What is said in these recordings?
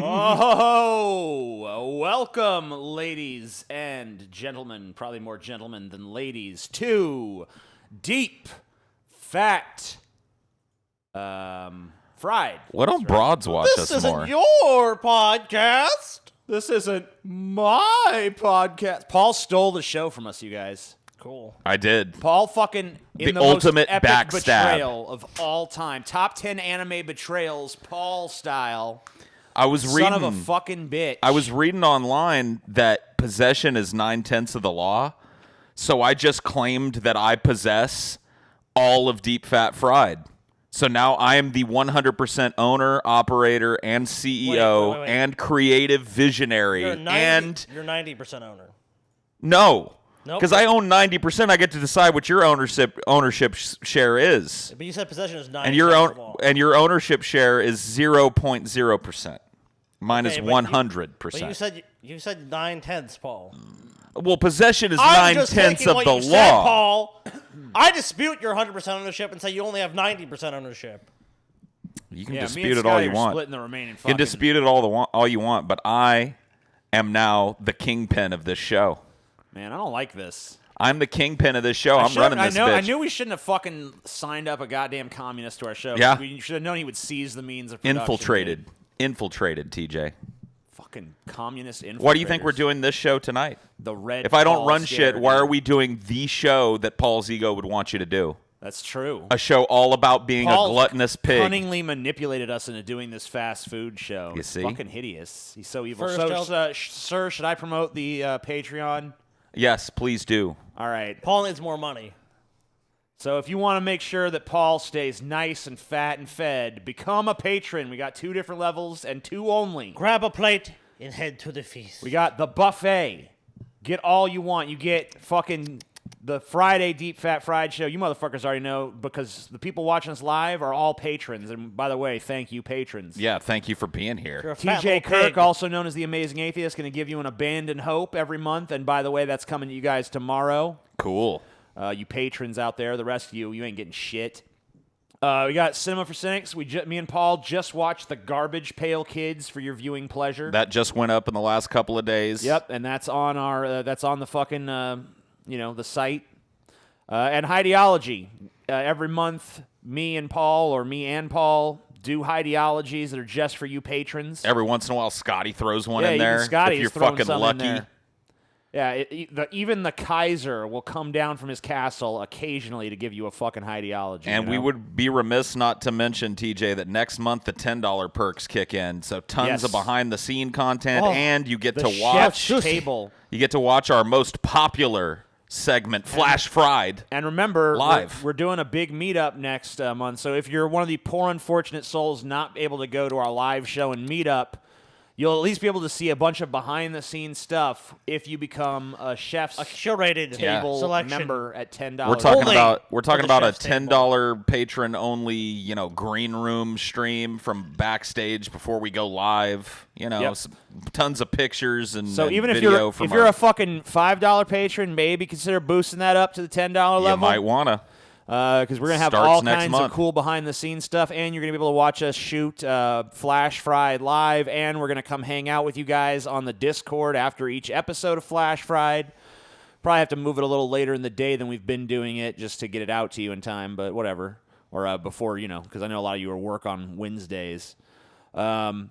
Oh, welcome, ladies and gentlemen, probably more gentlemen than ladies, to Deep Fat Fried. What don't broads watch us more? This isn't your podcast. This isn't my podcast. Paul stole the show from us, you guys. Cool. I did. Paul fucking in The the ultimate most epic backstab. betrayal of all time. Top 10 anime betrayals, Paul style. I was Son of a reading. fucking bitch. I was reading online that possession is 9/10 of the law, so I just claimed that I possess all of Deep Fat Fried. So now I am the 100% owner, operator, and CEO Wait. and creative visionary. You're 90, And you're 90% owner. no, Nope. because I own 90%, I get to decide what your ownership share is. But you said possession is 90%. And your ownership share is 0.0%. Mine is Okay, but 100%. But you said 9/10, Paul. Well, possession is I'm just 9/10 taking of what the you said, law. Paul. I dispute your 100% ownership and say you only have 90% ownership. You can Yeah, me dispute and it all Scotty you are want. splitting the remaining You can fucking... dispute it all you want, but I am now the kingpin of this show. Man, I don't like this. I'm the kingpin of this show. I'm running this bitch. I knew we shouldn't have fucking signed up a goddamn communist to our show. Yeah. We should have known he would seize the means of production. Infiltrated, TJ. Fucking communist infiltrators. Why do you think we're doing this show tonight? The red If I don't Paul run scare, shit, why dude. are we doing the show that Paul's ego would want you to do? That's true. A show all about being Paul a gluttonous pig. cunningly manipulated us into doing this fast food show. You It's see? fucking hideous. He's so evil. First So, sir, should I promote the Patreon? Yes, please do. All right. Paul needs more money. So if you want to make sure that Paul stays nice and fat and fed, become a patron. We got 2 different levels and 2 only. Grab a plate and head to the feast. We got the buffet. Get all you want. You get fucking the Friday Deep Fat Fried show. You motherfuckers already know because the people watching us live are all patrons. And by the way, thank you, patrons. Yeah, thank you for being You're here. a fat TJ little Kirk, pig. also known as the Amazing Atheist, going to give you an abandoned hope every month. And by the way, that's coming to you guys tomorrow. Cool. You patrons out there, the rest of you ain't getting shit. We got Cinema for Cynics. Me and Paul just watched The Garbage Pail Kids for your viewing pleasure. That just went up in the last couple of days. Yep, and that's on our that's on the fucking the site. And Hideology. Every month, me and Paul do Hideologies that are just for you patrons. Every once in a while, Scotty throws one in even there. Scotty's if you're throwing fucking some in lucky. there. Yeah, even the Kaiser will come down from his castle occasionally to give you a fucking Hideology. And you we know? would be remiss not to mention, TJ, that next month the $10 perks kick in. So tons Yes. of behind-the-scene content, Oh, and you get the to chef's watch. table. You get to watch our most popular segment, Flash Fried. And remember, Live. we're doing a big meetup next month. So if you're one of the poor, unfortunate souls not able to go to our live show and meetup, you'll at least be able to see a bunch of behind-the-scenes stuff if you become a chef's A curated table selection. member at $10. We're talking Only about for the a chef's $10 patron only, green room stream from backstage before we go live. Yep. Tons of pictures and So and even if video you're from a fucking $5 patron, maybe consider boosting that up to the $10 level. you might wanna. Because we're going to have Starts all next kinds month. of cool behind-the-scenes stuff, and you're going to be able to watch us shoot Flash Fried live, and we're going to come hang out with you guys on the Discord after each episode of Flash Fried. Probably have to move it a little later in the day than we've been doing it just to get it out to you in time, but whatever. Or before, because I know a lot of you are work on Wednesdays. And,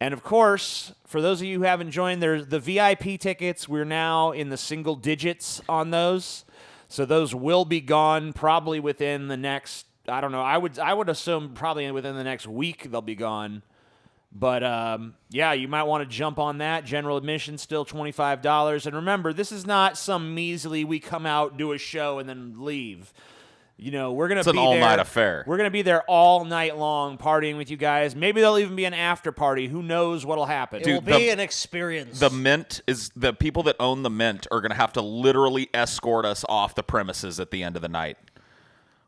of course, for those of you who haven't joined, there's the VIP tickets. We're now in the single digits on those. So those will be gone probably within the next, I don't know, I would assume probably within the next week they'll be gone. But, yeah, you might want to jump on that. General admission still $25. And remember, this is not some measly we come out, do a show, and then leave. We're going to be It's an all-night affair. We're going to be there all night long partying with you guys. Maybe there'll even be an after party. Who knows what'll happen. It will Dude, be an experience. The Mint the people that own the Mint are going to have to literally escort us off the premises at the end of the night.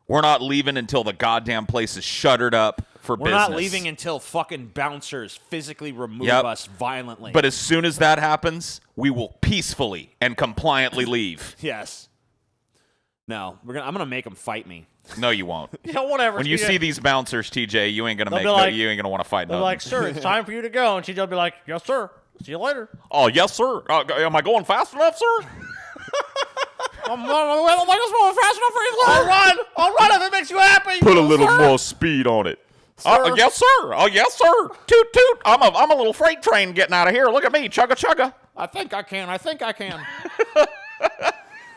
We're not leaving until the goddamn place is shuttered up for We're business. not leaving until fucking bouncers physically remove Yep. us violently. But as soon as that happens, we will peacefully and compliantly leave. yes. No, I'm gonna make them fight me. No, you won't. Yeah, whatever. When you TJ. see these bouncers, TJ, you ain't gonna They'll make be like- you ain't gonna want to fight They're nothing. like, sir, it's time for you to go. And TJ will be like, yes, sir. See you later. Oh yes, sir. Am I going fast enough, sir? I'll run. I'll run if it makes you happy. Put a little sir. more speed on it. Sir? Yes, sir. Oh, yes, sir. Toot toot. I'm a little freight train getting out of here. Look at me, chugga chugga. I think I can.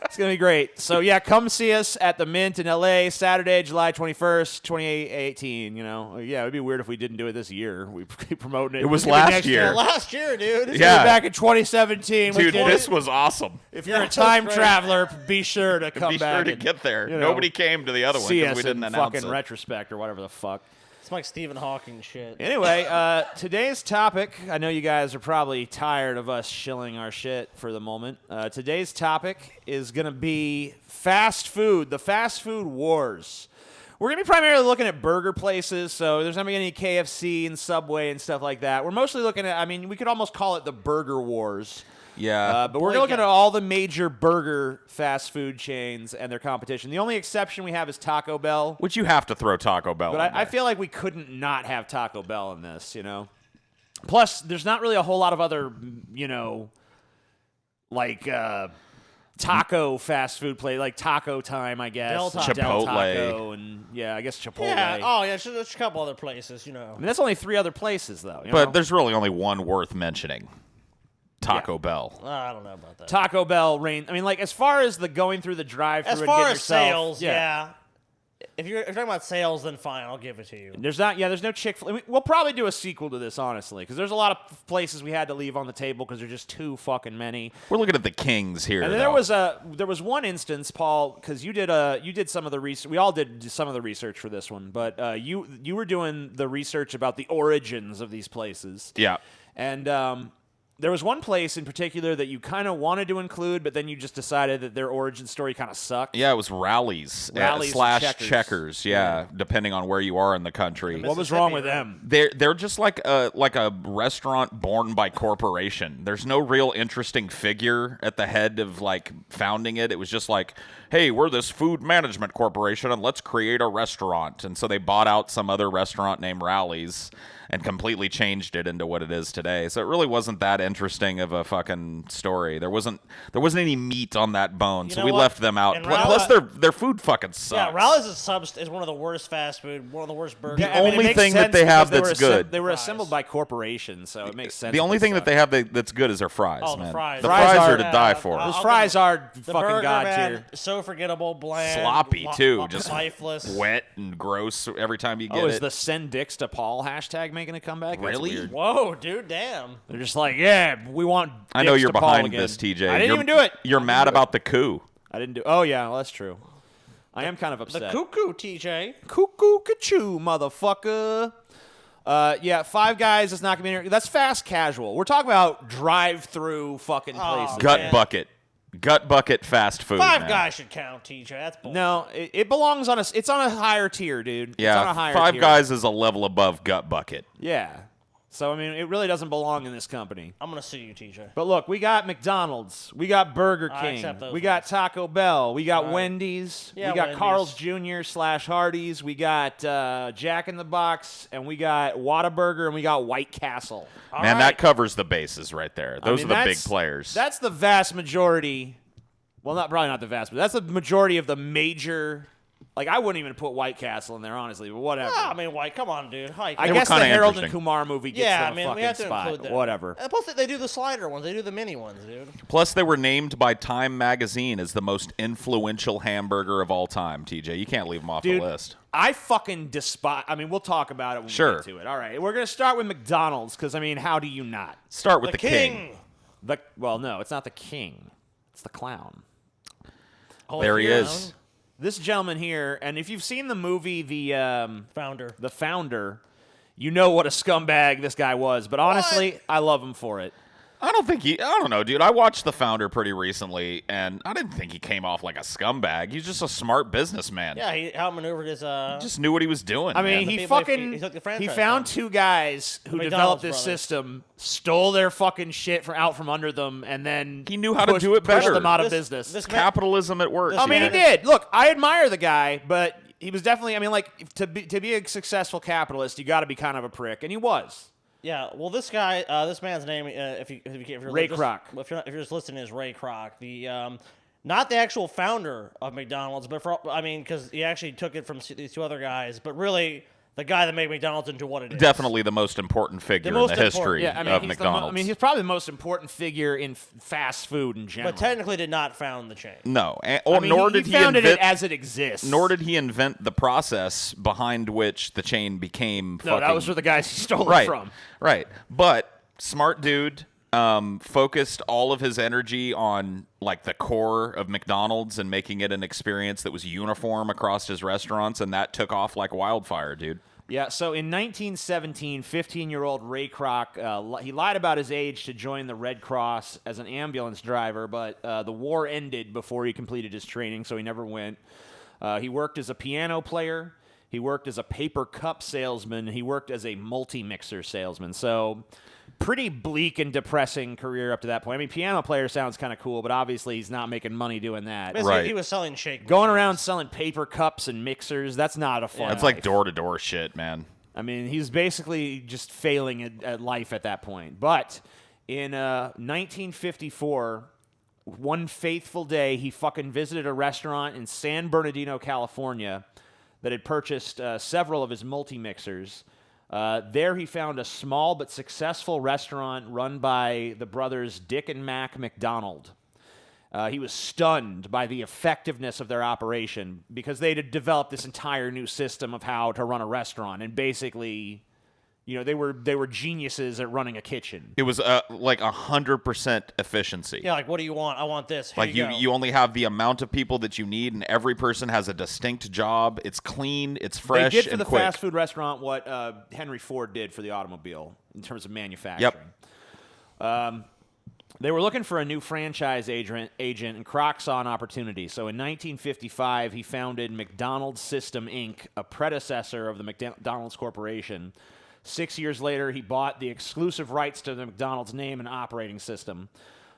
It's going to be great. So, yeah, come see us at the Mint in L.A. Saturday, July 21st, 2018. You know, yeah, it would be weird if we didn't do it this year. We keep promoting it. It was It's gonna be last next year. Last year, dude. It's Yeah. gonna be back in 2017. Dude, If this was awesome. you're a that's time great. traveler, be sure to come Be back sure to and, get there. you know, Nobody came to the other one see because us we didn't in announce fucking it. retrospect or whatever the fuck. It's like Stephen Hawking shit. Anyway, today's topic, I know you guys are probably tired of us shilling our shit for the moment. Today's topic is going to be fast food, the fast food wars. We're going to be primarily looking at burger places, so there's not going to be any KFC and Subway and stuff like that. We're mostly looking at, I mean, we could almost call it the burger wars. Yeah. But we're looking at all the major burger fast food chains and their competition. The only exception we have is Taco Bell. Which you have to throw Taco Bell But in I there. feel like we couldn't not have Taco Bell in this, you know? Plus, there's not really a whole lot of other, you know, like taco fast food place, like Taco Time, I guess. Del Taco. Del Chipotle. Taco, and yeah, I guess Chipotle. Yeah. Oh, yeah. There's a couple other places, you know. I mean, that's only 3 other places, though. You But know? there's really only one worth mentioning. Taco Bell. I don't know about that. Taco Bell reign. I mean, like, as far as the going through the drive-through As and far getting as yourself, sales, yeah. If you're talking about sales, then fine, I'll give it to you. There's no Chick-fil-A. We'll probably do a sequel to this, honestly, because there's a lot of places we had to leave on the table because there's just too fucking many. We're looking at the kings here. And then though. there was one instance, Paul, because you did some of the research. We all did some of the research for this one, but you were doing the research about the origins of these places. Yeah. And there was one place in particular that you kind of wanted to include, but then you just decided that their origin story kind of sucked. Yeah, it was Rallies Rallies slash and checkers. Yeah, depending on where you are in the country. What was wrong with them? They're just like a restaurant born by corporation. There's no real interesting figure at the head of like founding it. It was just like, hey, we're this food management corporation and let's create a restaurant. And so they bought out some other restaurant named Rallies and completely changed it into what it is today. So it really wasn't that interesting of a fucking story. There wasn't any meat on that bone, You so know we what? left them out. And Plus their food fucking sucks. Yeah, Rallies is one of the worst fast food, one of the worst burgers. The only thing that they have that's good. They were Fries. assembled by corporations, so it makes sense. The only thing that suck. they have that's good is their fries, Oh, the man. fries. The Fries fries are- are to die for. Those I'll fries give are the fucking burger, god man, tier. so forgettable, bland, Sloppy too, just lifeless. wet and gross every time you get Oh, is it. the send dicks to Paul hashtag making a comeback? That's Really? weird. Whoa, dude, damn. They're just like, yeah, we want. I know dicks you're to Paul behind again. this, TJ. I didn't You're- even do it. You're mad about the coup. I didn't do. Oh yeah, well, that's true. I am kind of The upset. cuckoo, TJ. Cuckoo cachoo, motherfucker. Yeah, Five Guys is not gonna be. That's fast casual. We're talking about drive-through fucking places. Gut man. bucket. Gut bucket fast food. Five man. Guys should count, TJ. That's bull. No, it belongs on a. It's on a higher tier, dude. It's on Yeah, a higher Five tier. Guys is a level above gut bucket. Yeah. So I mean, it really doesn't belong in this company. I'm gonna sue you, TJ. But look, we got McDonald's, we got Burger I King, accept those we got ones. Taco Bell, we got All right. Wendy's, Yeah, we got Wendy's. Carl's Jr. / Hardee's, we got Jack in the Box, and we got Whataburger, and we got White Castle. All Man, right. that covers the bases right there. Those I mean, are the big that's- players. That's the vast majority. Well, probably not the vast, but that's the majority of the major. Like, I wouldn't even put White Castle in there, honestly, but whatever. Ah, I mean, White, come on, dude. I They were guess the kinda Harold and interesting. Kumar movie gets Yeah, them I mean, a we fucking have to spot. include that. Whatever. And plus, they do the slider ones. They do the mini ones, dude. Plus, they were named by Time Magazine as the most influential hamburger of all time, TJ. You can't leave them off Dude, the list. I fucking despise. I mean, we'll talk about it when Sure. we get to it. All right, we're gonna start with McDonald's because I mean, how do you not? Start with The the king. Well, no, it's not the king. It's the clown. Oh, There he yeah, is. This gentleman here, and if you've seen the movie The Founder, you know what a scumbag this guy was. But honestly, I love him for it. I don't know, dude. I watched The Founder pretty recently, and I didn't think he came off like a scumbag. He's just a smart businessman. Yeah, he outmaneuvered his. Just knew what he was doing. I mean, man. he people- fucking he took the he franchise found from two guys who McDonald's developed this brothers. system, stole their fucking shit out from under them, and then He knew how to pushed- do it pushed better. them out of This- business. this- capitalism at work. This I mean, he man- did. Look, I admire the guy, but he was definitely. I mean, like to be a successful capitalist, you got to be kind of a prick, and he was. Yeah, well, this guy, this man's name, if you're Ray just, Kroc. if you're just listening, is Ray Kroc, the not the actual founder of McDonald's, but because he actually took it from these two other guys, but really the guy that made McDonald's into what it is. Definitely the most important figure most in the important. history of he's McDonald's. he's probably the most important figure in fast food in general. But technically did not found the chain. No, nor did he founded it as it exists. Nor did he invent the process behind which the chain became. No, that was for the guys he stole right, it from. Right, but smart dude. Focused all of his energy on like the core of McDonald's and making it an experience that was uniform across his restaurants, and that took off like wildfire, dude. Yeah, so in 1917, 15-year-old Ray Kroc, he lied about his age to join the Red Cross as an ambulance driver, but the war ended before he completed his training, so he never went. He worked as a piano player. He worked as a paper cup salesman. He worked as a multi-mixer salesman. So pretty bleak and depressing career up to that point. I mean, piano player sounds kind of cool, but obviously he's not making money doing that. Basically, Right. he was selling shake Going machines. around selling paper cups and mixers, that's not a fun That's life. like door-to-door shit, man. I mean, he's basically just failing at life at that point. But in 1954, one faithful day, he fucking visited a restaurant in San Bernardino, California, that had purchased several of his multi-mixers. There he found a small but successful restaurant run by the brothers Dick and Mac McDonald. He was stunned by the effectiveness of their operation because they had developed this entire new system of how to run a restaurant, and basically, they were geniuses at running a kitchen. It was like 100% efficiency. Yeah, like, what do you want? I want this. Here Like you go. you only have the amount of people that you need, and every person has a distinct job. It's clean, it's fresh, They did for and the quick. fast food restaurant what Henry Ford did for the automobile in terms of manufacturing. They were looking for a new franchise agent, and Kroc saw an opportunity. So in 1955, he founded McDonald's System, Inc., a predecessor of the McDonald's Corporation. 6 years later, he bought the exclusive rights to the McDonald's name and operating system.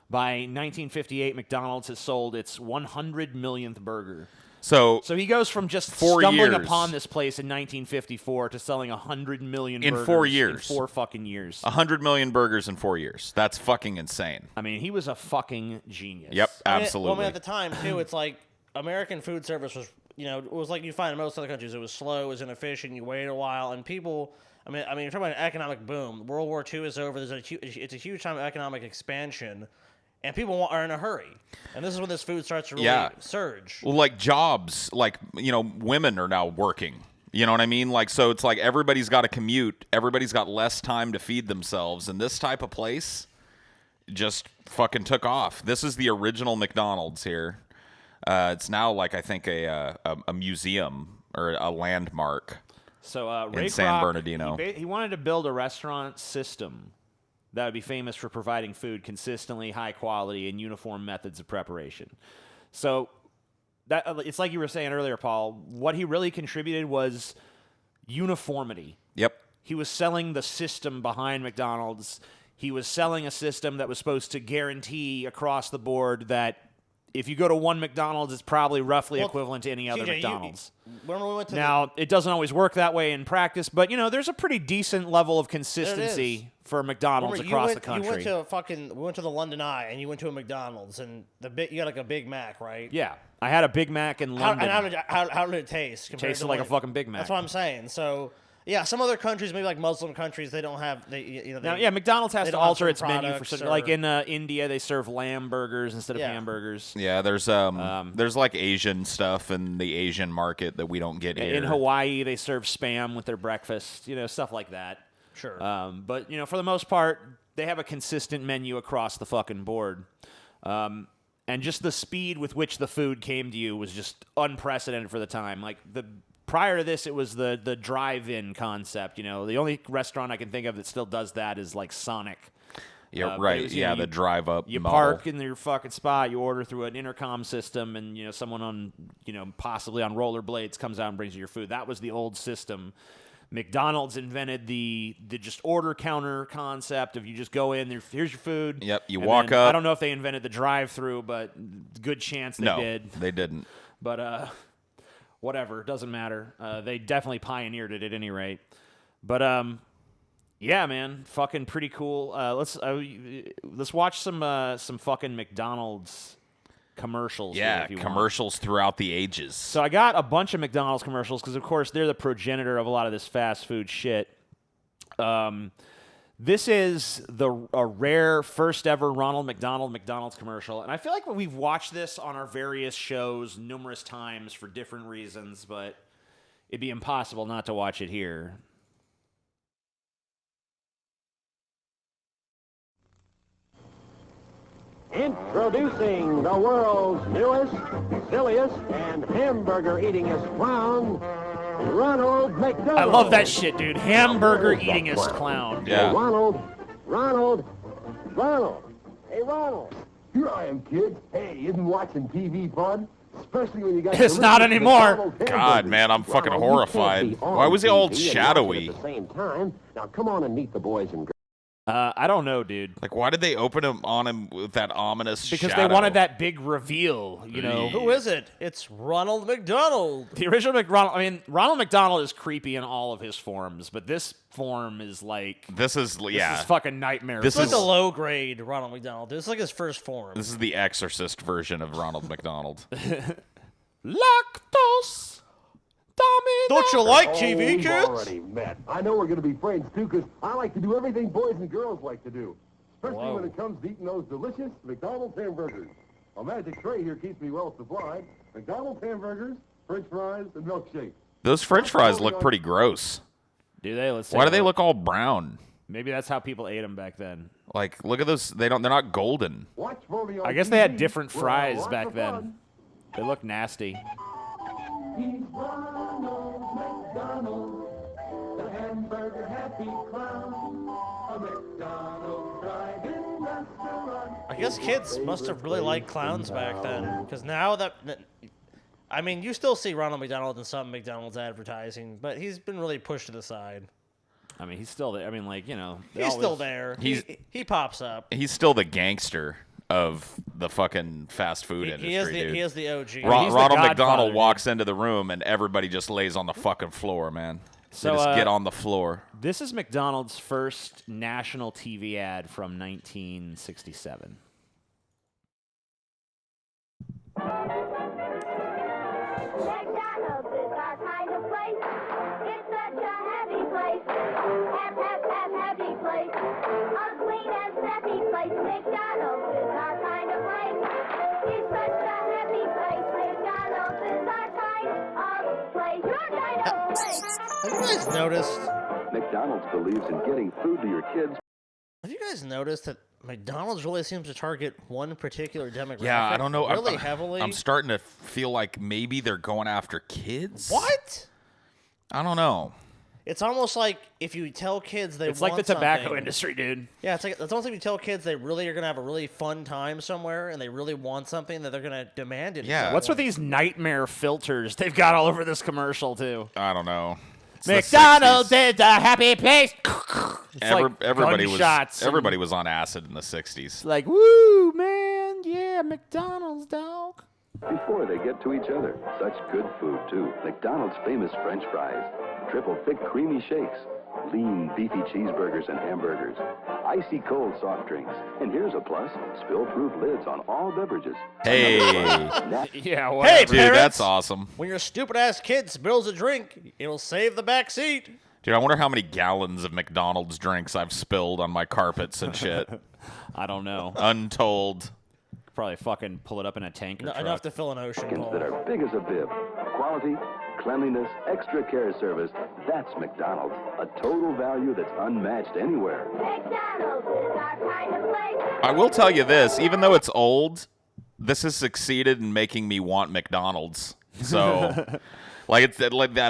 By 1958, McDonald's has sold its 100 millionth burger. So So he goes from just 4 stumbling years. upon this place in 1954 to selling 100 million In burgers 4 years. In 4 fucking years. 100 million burgers in 4 years. That's fucking insane. I mean, he was a fucking genius. Yep, I mean, absolutely. Well, I mean, at the time too, it's like American food service was, it was like you find in most other countries. It was slow, it was inefficient. You waited a while, and people. I mean, you're talking about an economic boom. World War II is over. It's a huge time of economic expansion, and people are in a hurry. And this is when this food starts to really surge. Well, like jobs, like, women are now working. You know what I mean? Like, so it's like everybody's got to commute. Everybody's got less time to feed themselves. And this type of place just fucking took off. This is the original McDonald's here. It's now like, I think, a museum or a landmark. So Ray San Kroc, Bernardino. he wanted to build a restaurant system that would be famous for providing food consistently, high quality, and uniform methods of preparation. So that it's like you were saying earlier, Paul. What he really contributed was uniformity. Yep. He was selling the system behind McDonald's. He was selling a system that was supposed to guarantee across the board that if you go to one McDonald's, it's probably roughly equivalent to any other TJ, McDonald's. When we went to Now, it doesn't always work that way in practice, but, there's a pretty decent level of consistency for McDonald's across the country. We went to the London Eye, and you went to a McDonald's, and you got like a Big Mac, right? Yeah. I had a Big Mac in London. How did it taste? Tasted like a fucking Big Mac. That's what I'm saying. So, yeah, some other countries, maybe like Muslim countries, they don't have McDonald's has they to don't have alter certain its menu for products certain. or- Like in India, they serve lamb burgers instead of Yeah. hamburgers. Yeah, there's like Asian stuff in the Asian market that we don't get here. In Hawaii, they serve Spam with their breakfast, stuff like that. Sure. But, for the most part, they have a consistent menu across the fucking board. And just the speed with which the food came to you was just unprecedented for the time. Like, prior to this, it was the drive-in concept, The only restaurant I can think of that still does that is, like, Sonic. Yeah, But right. it was, The drive-up You model. park in your fucking spot, you order through an intercom system, and, someone on, possibly on rollerblades comes out and brings you your food. That was the old system. McDonald's invented the just order counter concept of you just go in, here's your food. Yep, you and walk then, up. I don't know if they invented the drive-through, but good chance they No, did. they didn't. But whatever, doesn't matter. They definitely pioneered it at any rate. But yeah, man, fucking pretty cool. Let's watch some fucking McDonald's commercials. Yeah, if you commercials throughout the ages. So I got a bunch of McDonald's commercials because, of course, they're the progenitor of a lot of this fast food shit. This is a rare first ever Ronald McDonald McDonald's commercial, and I feel like we've watched this on our various shows numerous times for different reasons, but it'd be impossible not to watch it here. Introducing the world's newest, silliest, and hamburger-eatingest clown, Ronald McDonald. I love that shit, dude. Hamburger-eatingest clown. Yeah. Hey, Ronald. Hey, Ronald. Here I am, kids. Hey, isn't watching TV fun? Especially when you got It's not anymore. God, man, I'm fucking horrified. Why was he all shadowy? At the same time. Now, come on and meet the boys and girls. I don't know, dude. Like, why did they open him on him with that ominous Because shadow? they wanted that big reveal, you know. Who is it? It's Ronald McDonald. The original Ronald McDonald is creepy in all of his forms, but this form is like This is fucking nightmare. This It's like is- the low grade Ronald McDonald. This is like his first form. This is the Exorcist version of Ronald McDonald. lactose dominant. Don't you like Oh, TV, we've kids? already met. I know we're going to be friends, too, because I like to do everything boys and girls like to do. Especially when it comes to eating those delicious McDonald's hamburgers. A magic tray here keeps me well supplied. McDonald's hamburgers, French fries, and milkshakes. Those French fries look pretty gross. Do they? Let's. Why do they look all brown? Maybe that's how people ate them back then. Like, look at those. They're not golden. Watch for me on I guess they had TV. different We're fries lots back of then. fun. They look nasty. He's Ronald McDonald, the hamburger happy clown, a McDonald's drive-in restaurant. I guess kids must have really liked clowns back then. Because now that. I mean, you still see Ronald McDonald in some McDonald's advertising, but he's been really pushed to the side. I mean, he's still there. I mean, like, you know, they He's always- still there. He's- He pops up. He's still the gangster of the fucking fast food industry, He is the dude. he is the OG. He's the Ronald Godfather, McDonald dude. walks into the room and everybody just lays on the fucking floor, man. So, They just get on the floor. This is McDonald's first national TV ad from 1967. McDonald's is our kind of place. It's such a happy place. Happy place. A clean and snappy place. McDonald's is our kind of place. It's such a happy place. McDonald's is our kind of place. Your kind of place. Have you guys noticed? McDonald's believes in getting food to your kids. Have you guys noticed that McDonald's really seems to target one particular demographic? Yeah, I don't know. Really I'm heavily. I'm starting to feel like maybe they're going after kids. What? I don't know. It's almost like if you tell kids they It's like want the tobacco something- industry, dude. Yeah, it's almost like you tell kids they really are gonna have a really fun time somewhere, and they really want something that they're gonna demand it. Yeah. What's with these nightmare filters they've got all over this commercial, too? I don't know. It's the McDonald's 60s. is a happy place. It's like Everybody gunshots and- was on acid in the 60s. like, woo, man. Yeah, McDonald's, dog. Before they get to each other. Such good food, too. McDonald's famous French fries. Triple thick creamy shakes. Lean beefy cheeseburgers and hamburgers. Icy cold soft drinks. And here's a plus. Spill-proof lids on all beverages. Hey, Yeah, Hey, whatever. dude, parents, that's awesome. when your stupid ass kid spills a drink, it'll save the back seat. Dude, I wonder how many gallons of McDonald's drinks I've spilled on my carpets and shit. I don't know. Untold. Probably fucking pull it up in a tanker truck. Enough to fill an ocean, Chickens Paul. that are big as a bib. Quality, cleanliness, extra care service. That's McDonald's. A total value that's unmatched anywhere. McDonald's is our kind of place. I will tell you this, even though it's old, this has succeeded in making me want McDonald's. So, like that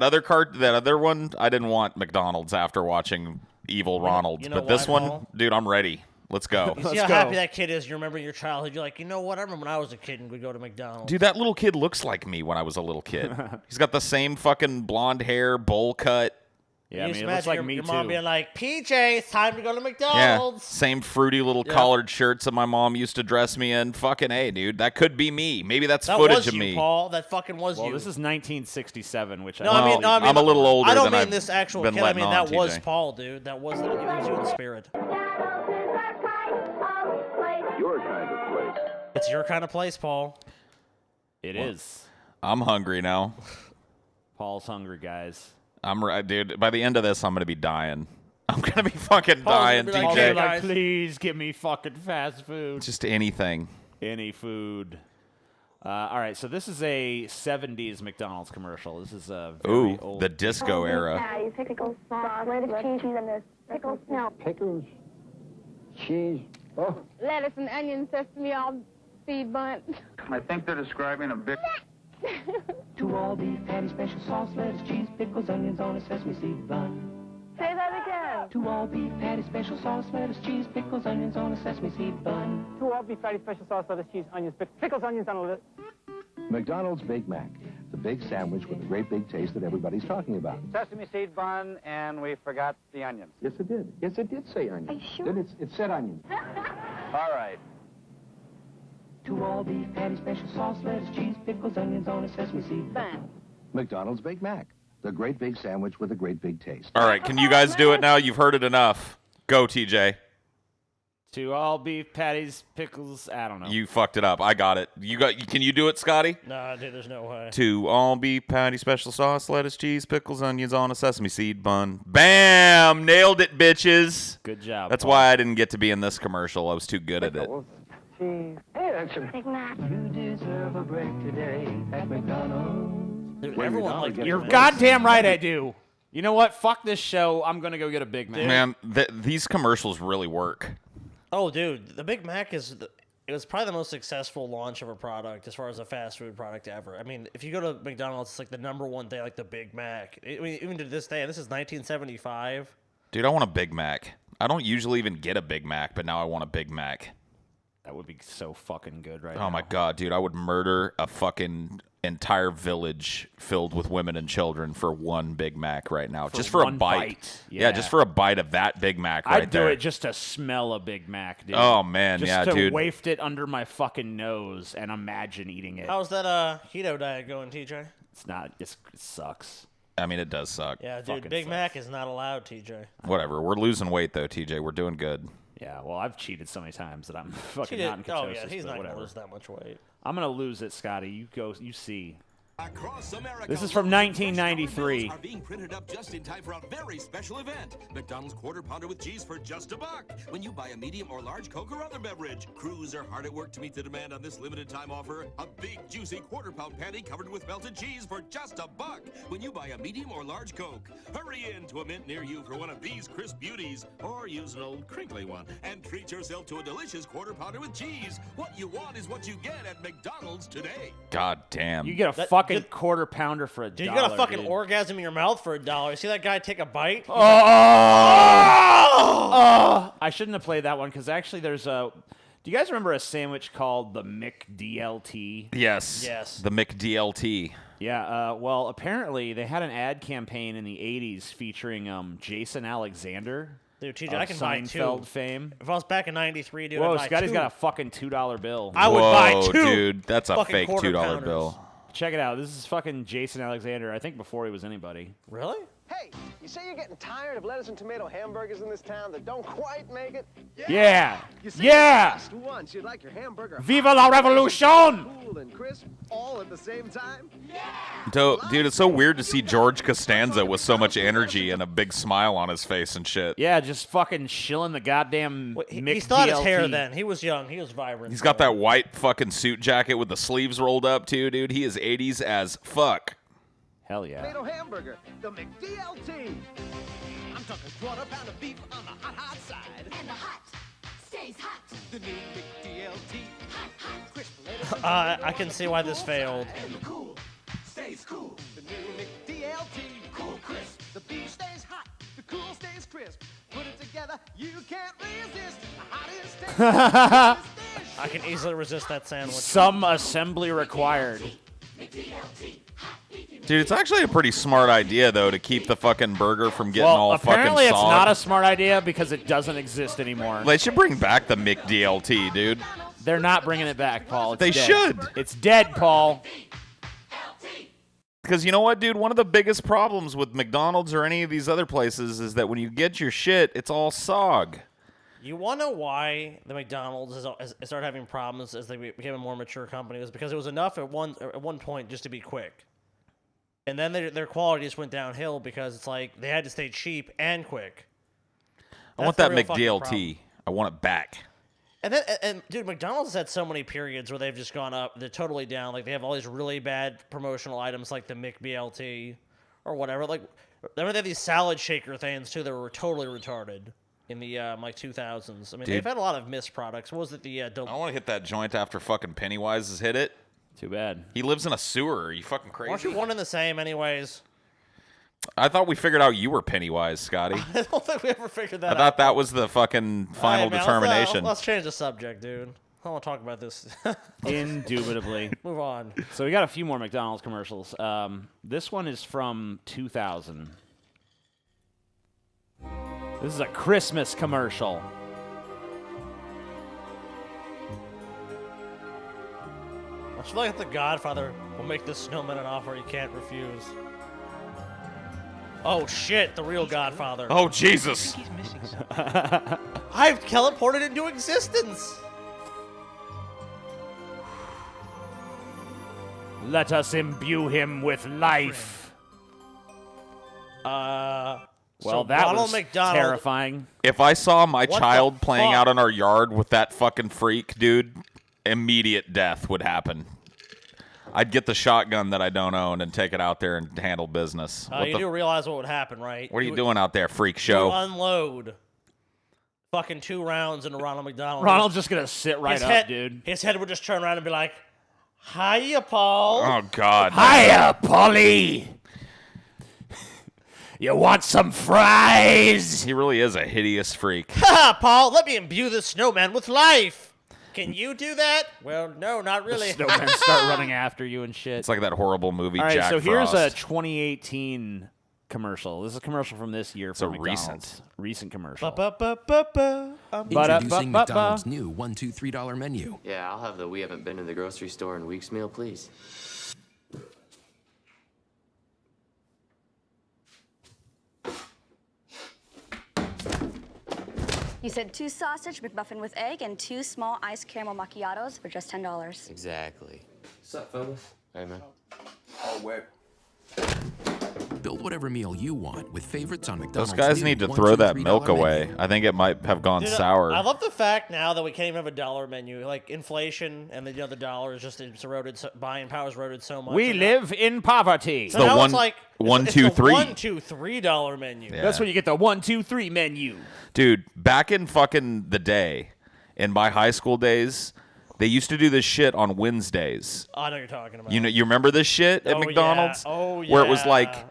other one, I didn't want McDonald's after watching Evil Ronald. you know But this why, one, Paul? dude, I'm ready. Let's go. You see Let's how go. happy that kid is? You remember your childhood. You're like, you know what? I remember when I was a kid and we'd go to McDonald's. Dude, that little kid looks like me when I was a little kid. He's got the same fucking blonde hair, bowl cut. Yeah, I You mean, just it looks imagine like your, me your too. mom being like, PJ, it's time to go to Yeah, McDonald's. same fruity little collared shirts that my mom used to dress me in. Fucking A, dude. That could be me. Maybe that's That footage was of you, me. Paul. That fucking was Well, you. this is 1967, which No, I I mean, I'm a little older I don't than mean I've this actual been kid. I letting mean, on, that was TJ. Paul, dude. That was you in spirit. McDonald's is our kind of place. Your kind of place. It's your kind of place, Paul. It is. I'm hungry now. Paul's hungry, guys. I'm right, dude. By the end of this, I'm gonna be dying. I'm gonna be fucking Paul's dying, gonna be Paul's Okay, TJ. like, guys. please give me fucking fast food. Just anything. Any food. All right, so this is a 70s McDonald's commercial. This is a very Ooh, old. the disco era. Patties, pickles, sauce, lettuce, cheese, and the pickles. No, Pickles, cheese. Oh, lettuce and onion, sesame, all seed bun. I think they're describing a big... Two all beef patty, special sauce, lettuce, cheese, pickles, onions on a sesame seed bun. Say that again. Two all beef patty, special sauce, lettuce, cheese, pickles, onions on a sesame seed bun. Two all beef patty, special sauce, lettuce, cheese, onions, pickles, onions on a list. McDonald's Big Mac, the big sandwich with a great big taste that everybody's talking about. Sesame seed bun, and we forgot the onions. Yes, it did. Yes, it did say onion. Are you sure? Did it said onion. All right. Two all beef patty, special sauce, lettuce, cheese, pickles, onions on a sesame seed bun. Bun. McDonald's Big Mac, the great big sandwich with a great big taste. All right, can you guys do it now? You've heard it enough. Go, TJ. Two all beef patties, pickles. I don't know. You fucked it up. I got it. Can you do it, Scotty? Nah, dude, there's no way. Two all beef patty, special sauce, lettuce, cheese, pickles, onions on a sesame seed bun. Bam! Nailed it, bitches. Good job. That's Paul. why I didn't get to be in this commercial. I was too good at it. Cheese. Hey, that's a... Big Mac. You deserve a break today at McDonald's. Dude, everyone like You're goddamn right I do. You know what? Fuck this show. I'm going to go get a Big Mac. Man, these commercials really work. Oh, dude, the Big Mac it was probably the most successful launch of a product as far as a fast food product ever. I mean, if you go to McDonald's, it's like the #1 thing, like the Big Mac. I mean, even to this day, this is 1975. Dude, I want a Big Mac. I don't usually even get a Big Mac, but now I want a Big Mac. That would be so fucking good right now. Oh my god, dude, I would murder a fucking entire village filled with women and children for one Big Mac right now. Just for a one bite. bite. Yeah. Yeah. Just for a bite of that Big Mac right I'd do there. it just to smell a Big Mac, dude. Oh, man, just yeah, to dude. waft it under my fucking nose and imagine eating it. How's that keto diet going, TJ? It's not. It sucks. I mean, it does suck. Yeah, dude, Fucking Big sucks. Mac is not allowed, TJ. Whatever. We're losing weight, though, TJ. We're doing good. Yeah, well, I've cheated so many times that I'm fucking TJ not in ketosis. oh yeah, he's but not whatever. gonna lose that much weight. I'm gonna lose it, Scotty. You go. You see. Across America, This is from 1993. are being printed up just in time for a very special event. McDonald's Quarter Pounder with cheese for just $1. When you buy a medium or large Coke or other beverage, crews are hard at work to meet the demand on this limited time offer. A big, juicy quarter-pound patty covered with melted cheese for just $1. When you buy a medium or large Coke, hurry in to a mint near you for one of these crisp beauties, or use an old crinkly one, and treat yourself to a delicious Quarter Pounder with cheese. What you want is what you get at McDonald's today. God damn. You get a That- fucking good- quarter pounder for $1. Dude, you got a fucking dude. orgasm in your mouth for $1. You see that guy take a bite? I shouldn't have played that one because actually there's a. Do you guys remember a sandwich called the McDLT? Yes. Yes. The McDLT. Yeah. Well, apparently they had an ad campaign in the '80s featuring Jason Alexander. Dude, TJ, of I can buy two. Seinfeld fame. If I was back in '93, dude, Whoa, I'd buy Scotty's two. got a fucking $2 bill. I would buy Whoa, two. dude. That's a fucking fake quarter $2 pounders. bill. Check it out. This is fucking Jason Alexander. I think before he was anybody. Really? Hey, you say you're getting tired of lettuce and tomato hamburgers in this town that don't quite make it? Yeah. You say Yeah. just once you'd like your hamburger Viva la revolution! cool and crisp all at the same time? Dude, it's so weird to see George Costanza with so much energy and a big smile on his face and shit. Yeah, just fucking shilling the goddamn He still had his hair McDLT. then. He was young. He was vibrant. He's got that white fucking suit jacket with the sleeves rolled up, too, dude. He is 80s as fuck. Hell yeah. Tomato hamburger, the McDLT. I'm talking quarter pound of beef on the hot, hot side. And the hot stays hot. The new McDLT. Hot, hot. Crisp lettuce. I can see why this failed. And the cool stays cool. The new McDLT. Cool crisp. The beef stays hot. The cool stays crisp. Put it together, you can't resist. The hottest taste. I can easily resist that sandwich. Some assembly required. Dude, it's actually a pretty smart idea, though, to keep the fucking burger from getting all fucking apparently it's soggy. not a smart idea because it doesn't exist anymore. They should bring back the McDLT, dude. They're not bringing it back, Paul. It's They dead. should. It's dead, Paul. Because you know what, dude? One of the biggest problems with McDonald's or any of these other places is that when you get your shit, it's all sog. You want to know why the McDonald's has started having problems as they became a more mature company? It was because it was enough at one point just to be quick. And then their quality just went downhill because it's like they had to stay cheap and quick. I want That's that the real fucking problem. McDLT. I want it back. And dude, McDonald's has had so many periods where they've just gone up. They're totally down. Like they have all these really bad promotional items like the McBLT or whatever. Like remember they had these salad shaker things too that were totally retarded in the like 2000s. I mean, Dude. they've had a lot of missed products. What was it? I want to hit that joint after fucking Pennywise has hit it. Too bad. He lives in a sewer. Are you fucking crazy? Aren't you one and the same, anyways? I thought we figured out you were Pennywise, Scotty. I don't think we ever figured that I out. thought that was the fucking final All right, man, determination. Let's change the subject, dude. I don't want to talk about this. Indubitably. Move on. So we got a few more McDonald's commercials. This one is from 2000. This is a Christmas commercial. I feel like the Godfather will make the snowman an offer he can't refuse. Oh shit, the real Godfather. Oh, Jesus. I've teleported into existence. Let us imbue him with life. Well, Well, that Ronald was McDonald, terrifying. If I saw my What child the playing fuck? out in our yard with that fucking freak, dude, immediate death would happen. I'd get the shotgun that I don't own and take it out there and handle business. You do realize what would happen, right? What are you doing out there, freak You show? unload fucking 2 rounds into Ronald McDonald. Ronald's just going to sit right his up, head, dude. His head would just turn around and be like, hiya, Paul. Oh, God. Hiya, Polly. You want some fries? He really is a hideous freak. Ha, Paul, let me imbue this snowman with life. Can you do that? Well, no, not really. Snowmen start running after you and shit. It's like that horrible movie, All right, Jack so here's Frost. a 2018 commercial. This is a commercial from this year for a McDonald's. Recent commercial. Introducing McDonald's new $1, $2, $3 menu. Yeah, I'll have the we haven't been to the grocery store in weeks meal, please. You said 2 sausage McMuffin with egg and 2 small iced caramel macchiatos for just $10. Exactly. What's up, fellas? Hey, man. Oh, wait. Build whatever meal you want with favorites on Those McDonald's. guys new need to $1, throw $2, that $3 milk menu. away. I think it might have gone Dude, sour. I love the fact now that we can't even have a dollar menu. Like inflation and the dollar is just it's eroded. Buying power is eroded so much. We And live in poverty. So now it's like $1, it's $2, the $3. $1, $2, $3 menu. Yeah. That's when you get the 1, 2, 3 menu. Dude, back in fucking the day, in my high school days, they used to do this shit on Wednesdays. I know what you're talking about. You remember this shit at Oh, yeah. McDonald's? Oh, Where it was yeah. like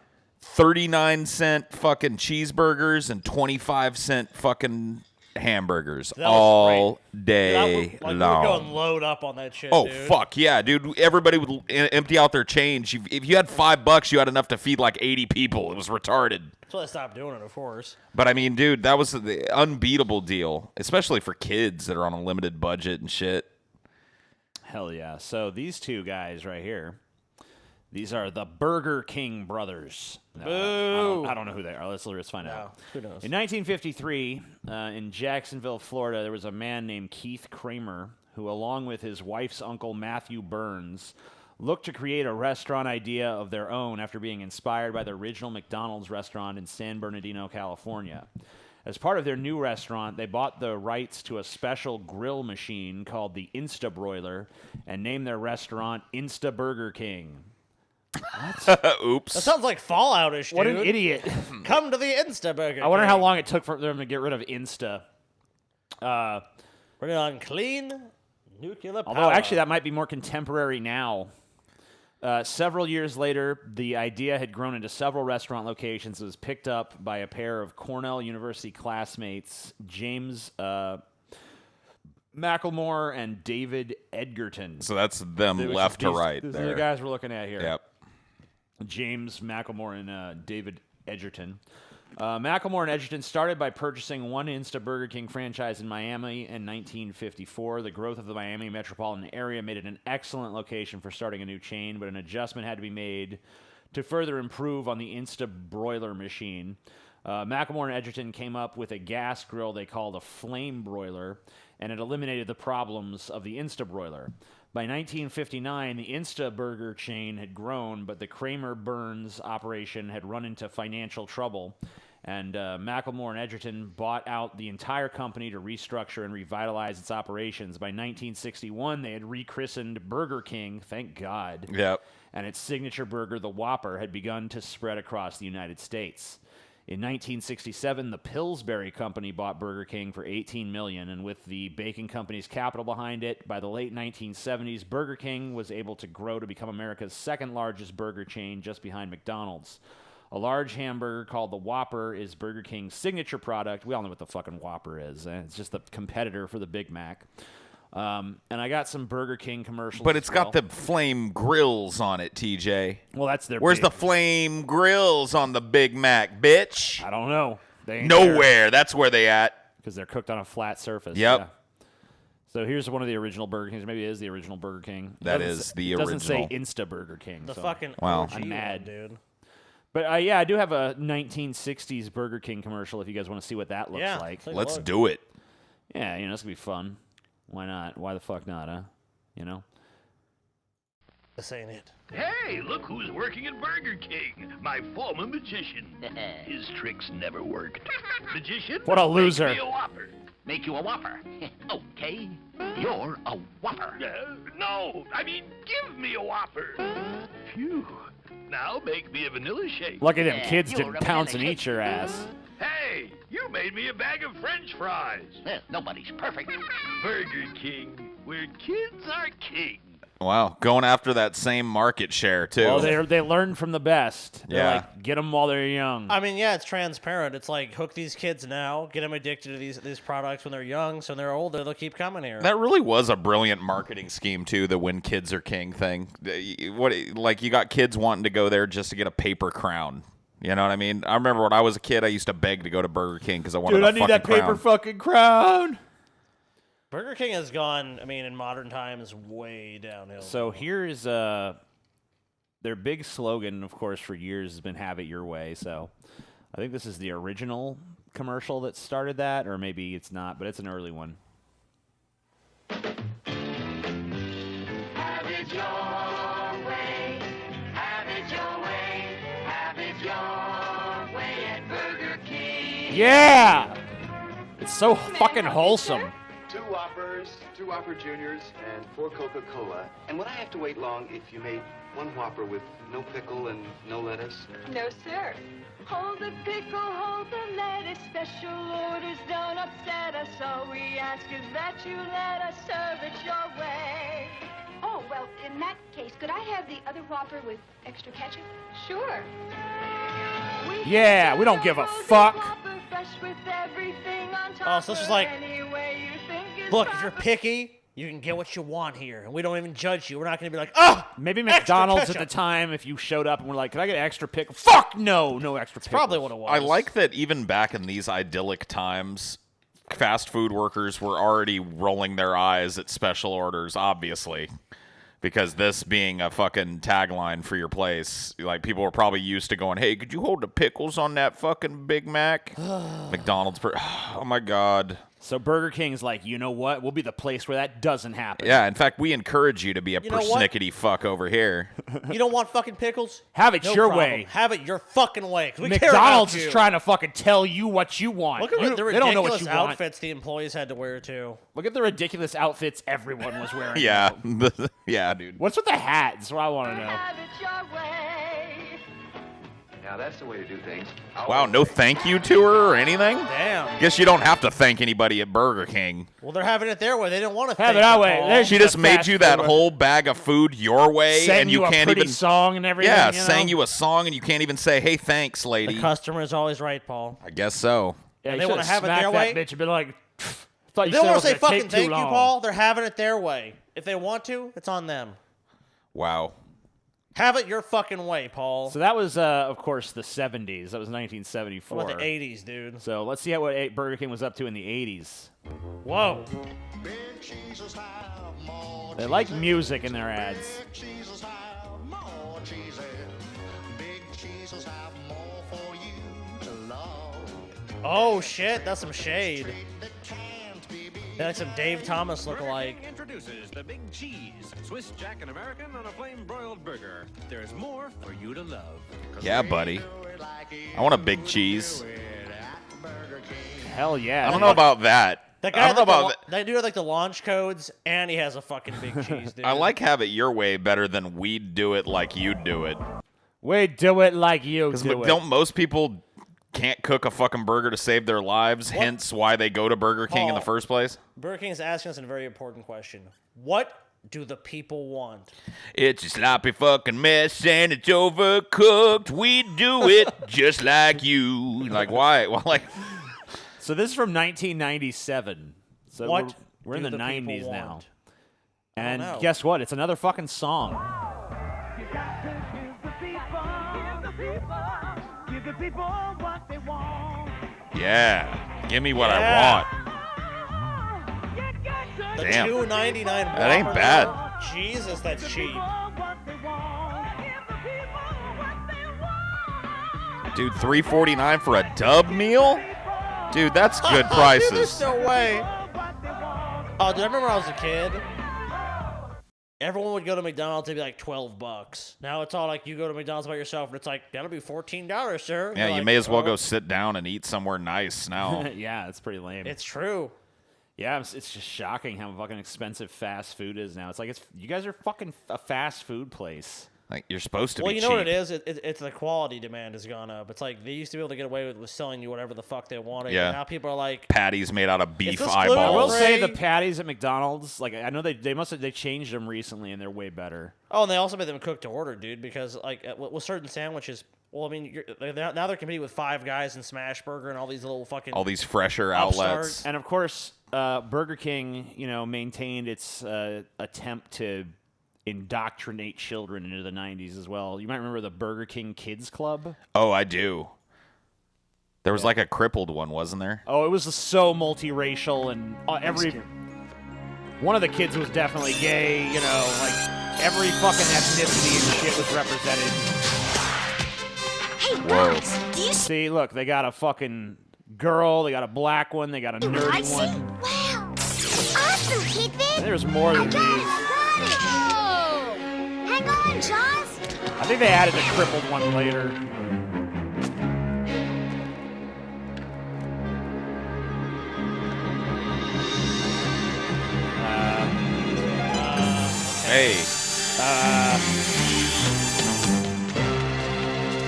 39-cent fucking cheeseburgers and 25-cent fucking hamburgers That was all great. day Dude, we were long. going load up on that shit. Oh, dude. fuck yeah, dude. Everybody would empty out their change. If you had $5, you had enough to feed like 80 people. It was retarded. That's why I stopped doing it, of course. But I mean, dude, that was the unbeatable deal, especially for kids that are on a limited budget and shit. Hell yeah. So these two guys right here, these are the Burger King brothers. Boo. I don't know who they are. Let's find out. Who knows? In 1953, in Jacksonville, Florida, there was a man named Keith Kramer who, along with his wife's uncle Matthew Burns, looked to create a restaurant idea of their own after being inspired by the original McDonald's restaurant in San Bernardino, California. As part of their new restaurant, they bought the rights to a special grill machine called the Insta Broiler and named their restaurant Insta Burger King. Oops. That sounds like Fallout-ish, dude. What an idiot. Come to the Insta Burger I wonder how King. long it took for them to get rid of Insta. We're on clean nuclear power. Although, actually, that might be more contemporary now. Several years later, the idea had grown into several restaurant locations. It was picked up by a pair of Cornell University classmates, James Macklemore and David Edgerton. So that's them Which is left to these- right These are there. the guys we're looking at here. Yep. James McElmore and David Edgerton. McElmore and Edgerton started by purchasing one Insta Burger King franchise in Miami in 1954. The growth of the Miami metropolitan area made it an excellent location for starting a new chain, but an adjustment had to be made to further improve on the Insta broiler machine. McElmore and Edgerton came up with a gas grill they called a flame broiler, and it eliminated the problems of the Insta broiler. By 1959, the Insta Burger chain had grown, but the Kramer Burns operation had run into financial trouble, and McElmore and Edgerton bought out the entire company to restructure and revitalize its operations. By 1961, they had rechristened Burger King, thank God. Yep. And its signature burger, the Whopper, had begun to spread across the United States. In 1967, the Pillsbury Company bought Burger King for $18 million, and with the bacon company's capital behind it, by the late 1970s, Burger King was able to grow to become America's second largest burger chain, just behind McDonald's. A large hamburger called the Whopper is Burger King's signature product. We all know what the fucking Whopper is. It's just the competitor for the Big Mac. And I got some Burger King commercials. But it's as well. got the flame grills on it, TJ. Well, that's their. Where's the flame grills on the Big Mac, bitch? I don't know. They ain't Nowhere. That's where they at. Because they're cooked on a flat surface. Yep. Yeah. So here's one of the original Burger Kings. Maybe it is the original Burger King. That is the It doesn't say original. Insta Burger King. The so fucking Wow. OG I'm mad, dude. But yeah, I do have a 1960s Burger King commercial if you guys want to see what that looks Yeah, like. take a Let's look. do it. Yeah, it's going to be fun. Why not? Why the fuck not, huh? This ain't it. Hey, look who's working at Burger King. My former magician. His tricks never worked. Magician? What a loser. Make me a Whopper. Make you a Whopper. Okay. You're a Whopper. No, I mean, give me a Whopper. Phew. Now make me a vanilla shake. Lucky them kids you're didn't a pounce and vanilla eat your ass. Hey, you made me a bag of French fries. Nobody's perfect. Burger King, where kids are king. Wow. Going after that same market share, too. Well, they learn from the best. They're Yeah. like, get them while they're young. I mean, yeah, it's transparent. It's like hook these kids now, get them addicted to these products when they're young, so when they're older, they'll keep coming here. That really was a brilliant marketing scheme, too, the when kids are king thing. Like, you got kids wanting to go there just to get a paper crown. You know what I mean? I remember when I was a kid, I used to beg to go to Burger King because I wanted Dude, a I need fucking that paper crown. fucking crown. Burger King has gone, I mean, in modern times, way downhill. So here's their big slogan, of course, for years has been "Have it your way." So I think this is the original commercial that started that, or maybe it's not, but it's an early one. Have it your way. Have it your way. Have it your way at Burger King. Yeah, it's so fucking wholesome. 2 Whoppers, 2 Whopper Juniors, and 4 Coca-Cola. And would I have to wait long if you made 1 Whopper with no pickle and no lettuce? No, sir. Hold the pickle, hold the lettuce. Special orders don't upset us. All we ask is that you let us serve it your way. Oh, well, in that case, could I have the other Whopper with extra ketchup? Sure. Yeah, we don't give a fuck. Fresh with everything on top. Oh, so this is like, any way you think is look, if you're picky, you can get what you want here, and we don't even judge you. We're not going to be like, oh, Maybe extra McDonald's at ketchup. the time, if you showed up and were like, "Can I get extra pickle?" Fuck no, no extra pickle. Probably what it was. I like that even back in these idyllic times, fast food workers were already rolling their eyes at special orders, obviously. Because this being a fucking tagline for your place, like people were probably used to going, "Hey, could you hold the pickles on that fucking Big Mac?" McDonald's, oh my God. So Burger King's like, you know what? We'll be the place where that doesn't happen. Yeah, in fact, we encourage you to be a You know what? persnickety fuck over here. You don't want fucking pickles? Have it No your problem. way. Have it your fucking way. 'Cause we care McDonald's about is you. trying to fucking tell you what you want. Look at You- the they don't know what ridiculous you want. outfits the employees had to wear, too. Look at the ridiculous outfits everyone was wearing. Yeah, yeah, dude. What's with the hat? That's what I want to know. Have it your way. Now, that's the way to do things. Wow, no thank you to her or anything? Damn. Guess you don't have to thank anybody at Burger King. Well, they're having it their way. They didn't want to Have thank it our you, way. Paul. There's She just made fast you that food. whole bag of food your way, Sang and you a can't pretty even song and everything. Yeah, you know? sang you a song, and you can't even say, "Hey, thanks, lady." The customer is always right, Paul. I guess so. Yeah, They you wanna should've have it their smacked way? that bitch and been like, thought you They said don't it want was to say gonna fucking take too thank you, long. Paul. They're having it their way. If they want to, it's on them. Wow. Have it your fucking way, Paul. So that was, of course, the 70s. That was 1974. What about the 80s, dude? So let's see what Burger King was up to in the 80s. Whoa. They like music in their ads. Oh, shit. That's some shade. That's some Dave Thomas lookalike. Introduces the Big Cheese, Swiss Jack and American on a flame broiled burger. There's more for you to love. Yeah, buddy. I want a big cheese. Hell yeah. I don't know about that. That I guy don't know about that. that dude had like the launch codes, and he has a fucking big cheese, dude. I like have it your way better than we'd do it like you do it. We do it like you do it. Don't most people can't cook a fucking burger to save their lives, hence why they go to Burger King in the first place? Burger King is asking us a very important question. What do the people want? It's a sloppy fucking mess and it's overcooked. We do it just like you. Like, why? Well, like, so this is from 1997. So What we're in do the the people 90s now. want? And know. guess what? It's another fucking song. Give the people what they want. yeah, give me what Yeah. I want. The Damn. $2.99 That ain't Whopper, bad. though? Jesus, that's cheap. Dude, $3.49 for a dub meal? Dude, that's good Dude, prices. there's no way. Oh, dude, I remember when I was a kid. Everyone would go to McDonald's, it'd be like $12. Now it's all like you go to McDonald's by yourself, and it's like, that'll be $14, sir. Yeah, You're you like, may as well "Oh." go sit down and eat somewhere nice now. Yeah, it's pretty lame. It's true. Yeah, it's just shocking how fucking expensive fast food is now. It's like you guys are fucking a fast food place. Like, you're supposed to Well, be you cheap. know what it is? It's the quality demand has gone up. It's like they used to be able to get away with selling you whatever the fuck they wanted. Yeah. And now people are like, Patties made out of beef this I will eyeballs. say the patties at McDonald's, like I know they changed them recently and they're way better. oh, and they also made them cook to order, dude, because like with certain sandwiches, well, I mean, now they're competing with Five Guys and Smash Burger and all these little fucking All these fresher upstart. outlets. And of course, Burger King, maintained its attempt to indoctrinate children into the 90s as well. You might remember the Burger King Kids Club. Oh, I do. There was like a crippled one, wasn't there? Oh, it was so multiracial, and one of the kids was definitely gay. Like every fucking ethnicity and shit was represented. Hey, Whoa. guys, do you see? See, look, they got a fucking girl, they got a black one, they got a I nerdy see? one. Wow. Awesome, Kidman. And there's more than I got these. it. Hang on, Jaws. I think they added a crippled one later. Hey.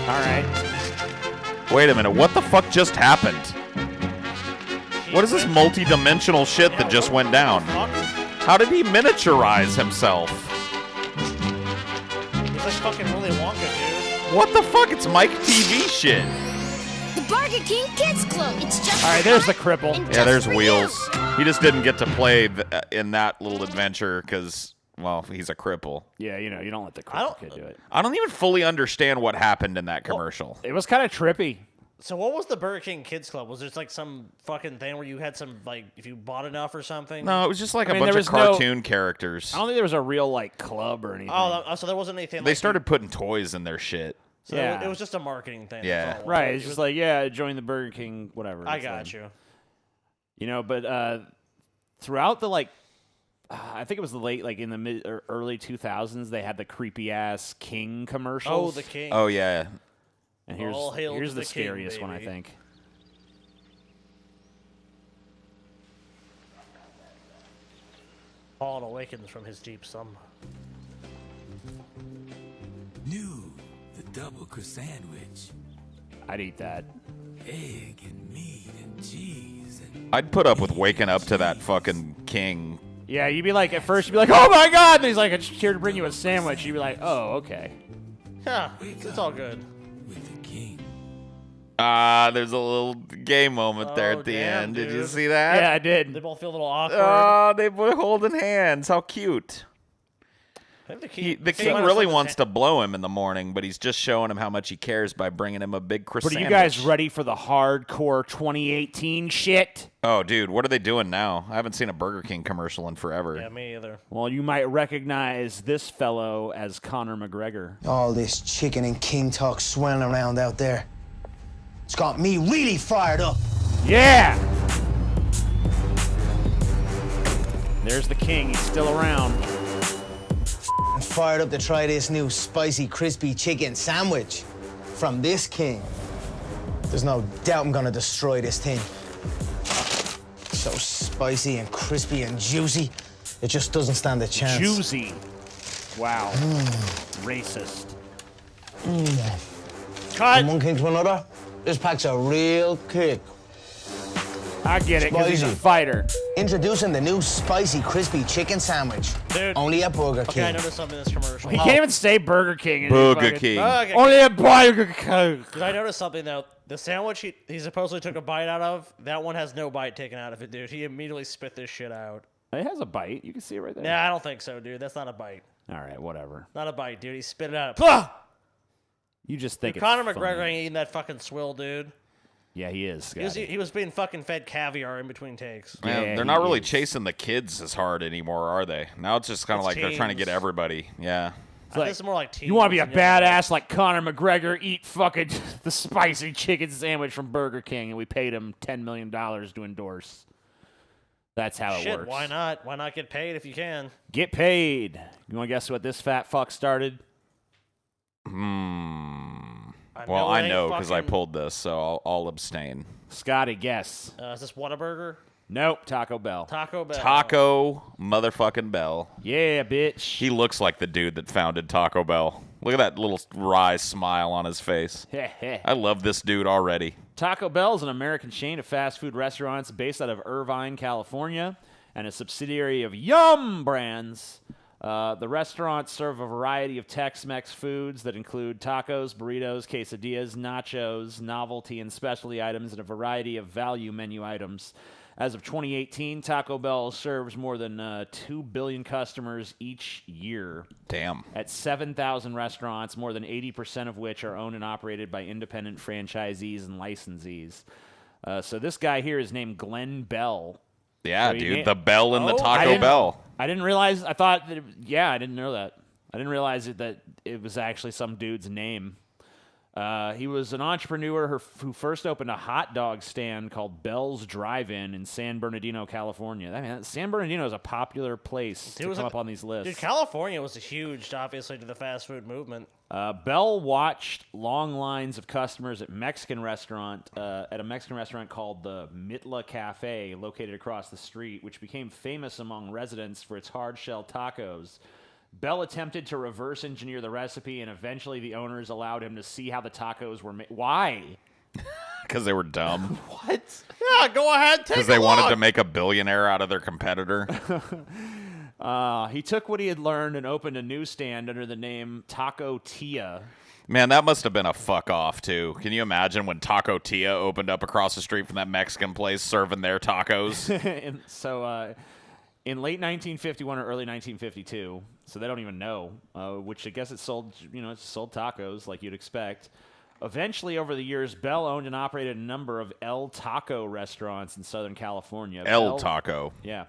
All right. Wait a minute. What the fuck just happened? What is this multi-dimensional shit that just went down? How did he miniaturize himself? He's like fucking Willy Wonka, dude. What the fuck? It's Mike TV shit. The Burger King Kids Club. It's just All right, there's the cripple. Yeah, there's Wheels. He just didn't get to play in that little adventure because, well, he's a cripple. Yeah, you don't let the cripple kid do it. I don't even fully understand what happened in that commercial. It was kind of trippy. So what was the Burger King Kids Club? Was there like some fucking thing where you had some like if you bought enough or something? No, it was just like I a mean, bunch there of was no- cartoon characters. I don't think there was a real like club or anything. Oh, so there wasn't anything. They like started putting toys in their shit. So Yeah. it was just a marketing thing. Yeah. That's all it was. Right, it's just like, yeah, join the Burger King, whatever. I It's got like- you. But throughout the I think it was the late, like in the mid or early 2000s, they had the creepy ass King commercials. Oh, the King. Oh yeah. And here's All hail here's to the the King, scariest one, I baby. think. Paul awakens from his deep slumber. New, the double crust sandwich. I'd eat that. Egg and meat and cheese and I'd put up with waking up to that fucking King. Yeah, you'd be like, at first, you'd be like, oh my god! And he's like, I'm just here to bring you a sandwich. You'd be like, oh, okay. Yeah, it's all good. There's a little gay moment there at the damn, end. Did you dude. see that? Yeah, I did. They both feel a little awkward. Oh, they were holding hands. How cute. The king really wants to blow him in the morning, but he's just showing him how much he cares by bringing him a big croissant. But are you guys ready for the hardcore 2018 shit? Oh, dude, what are they doing now? I haven't seen a Burger King commercial in forever. Yeah, me either. Well, you might recognize this fellow as Conor McGregor. All this chicken and king talk swirling around out there. It's got me really fired up. Yeah! There's the king. He's still around. I'm fired up to try this new spicy, crispy chicken sandwich from this king. There's no doubt I'm gonna destroy this thing. So spicy and crispy and juicy, it just doesn't stand a chance. Juicy. Wow. Racist. Cut! From one king to another, this pack's a real kick. I get it, because he's a fighter. Introducing the new spicy, crispy chicken sandwich. Dude. Only at Burger King. Okay, I noticed something in this commercial. He can't even say Burger King. Burger King. Only at Burger King. Did I notice something, though? The sandwich he supposedly took a bite out of, that one has no bite taken out of it, dude. He immediately spit this shit out. It has a bite. You can see it right there. Nah, I don't think so, dude. That's not a bite. All right, whatever. Not a bite, dude. He spit it out. You just think Dude, it's Conor funny. McGregor ain't eating that fucking swill, dude. Yeah, he is. He was being fucking fed caviar in between takes. Man, Yeah, they're not he really is. chasing the kids as hard anymore, are they? Now it's just kind of It's like they're trying to get teens. everybody. Yeah. This is more like teens. You want to be a and young badass like Conor McGregor, eat fucking the spicy chicken sandwich from Burger King, and we paid him $10 million to endorse. That's how it Shit, works. why not? Why not get paid if you can? Get paid. You want to guess what this fat fuck started? Well, I know because I fucking- pulled this, so I'll abstain. Scotty, guess. Is this Whataburger? Nope, Taco Bell. Taco Bell. Taco motherfucking Bell. Yeah, bitch. He looks like the dude that founded Taco Bell. Look at that little wry smile on his face. I love this dude already. Taco Bell is an American chain of fast food restaurants based out of Irvine, California, and a subsidiary of Yum Brands. The restaurants serve a variety of Tex-Mex foods that include tacos, burritos, quesadillas, nachos, novelty and specialty items, and a variety of value menu items. As of 2018, Taco Bell serves more than 2 billion customers each year. Damn. At 7,000 restaurants, more than 80% of which are owned and operated by independent franchisees and licensees. So this guy here is named Glenn Bell. Yeah, So he dude, na- the Bell in the I Taco didn't- Bell. I didn't realize. I thought that. I didn't know that. I didn't realize that it was actually some dude's name. He was an entrepreneur who first opened a hot dog stand called Bell's Drive-In in San Bernardino, California. I mean, San Bernardino is a popular place to come up on these lists. Dude, California was huge, obviously, to the fast food movement. Bell watched long lines of customers at a Mexican restaurant called the Mitla Cafe, located across the street, which became famous among residents for its hard-shell tacos. Bell attempted to reverse engineer the recipe, and eventually the owners allowed him to see how the tacos were made. Why? Because they were dumb. What? Yeah, go ahead, take Because a they wanted look. to make a billionaire out of their competitor. He took what he had learned and opened a new stand under the name Taco Tia. Man, that must have been a fuck off, too. Can you imagine when Taco Tia opened up across the street from that Mexican place serving their tacos? And so, in late 1951 or early 1952, so they don't even know, which I guess it sold tacos like you'd expect. Eventually, over the years, Bell owned and operated a number of El Taco restaurants in Southern California. El Taco. Yeah.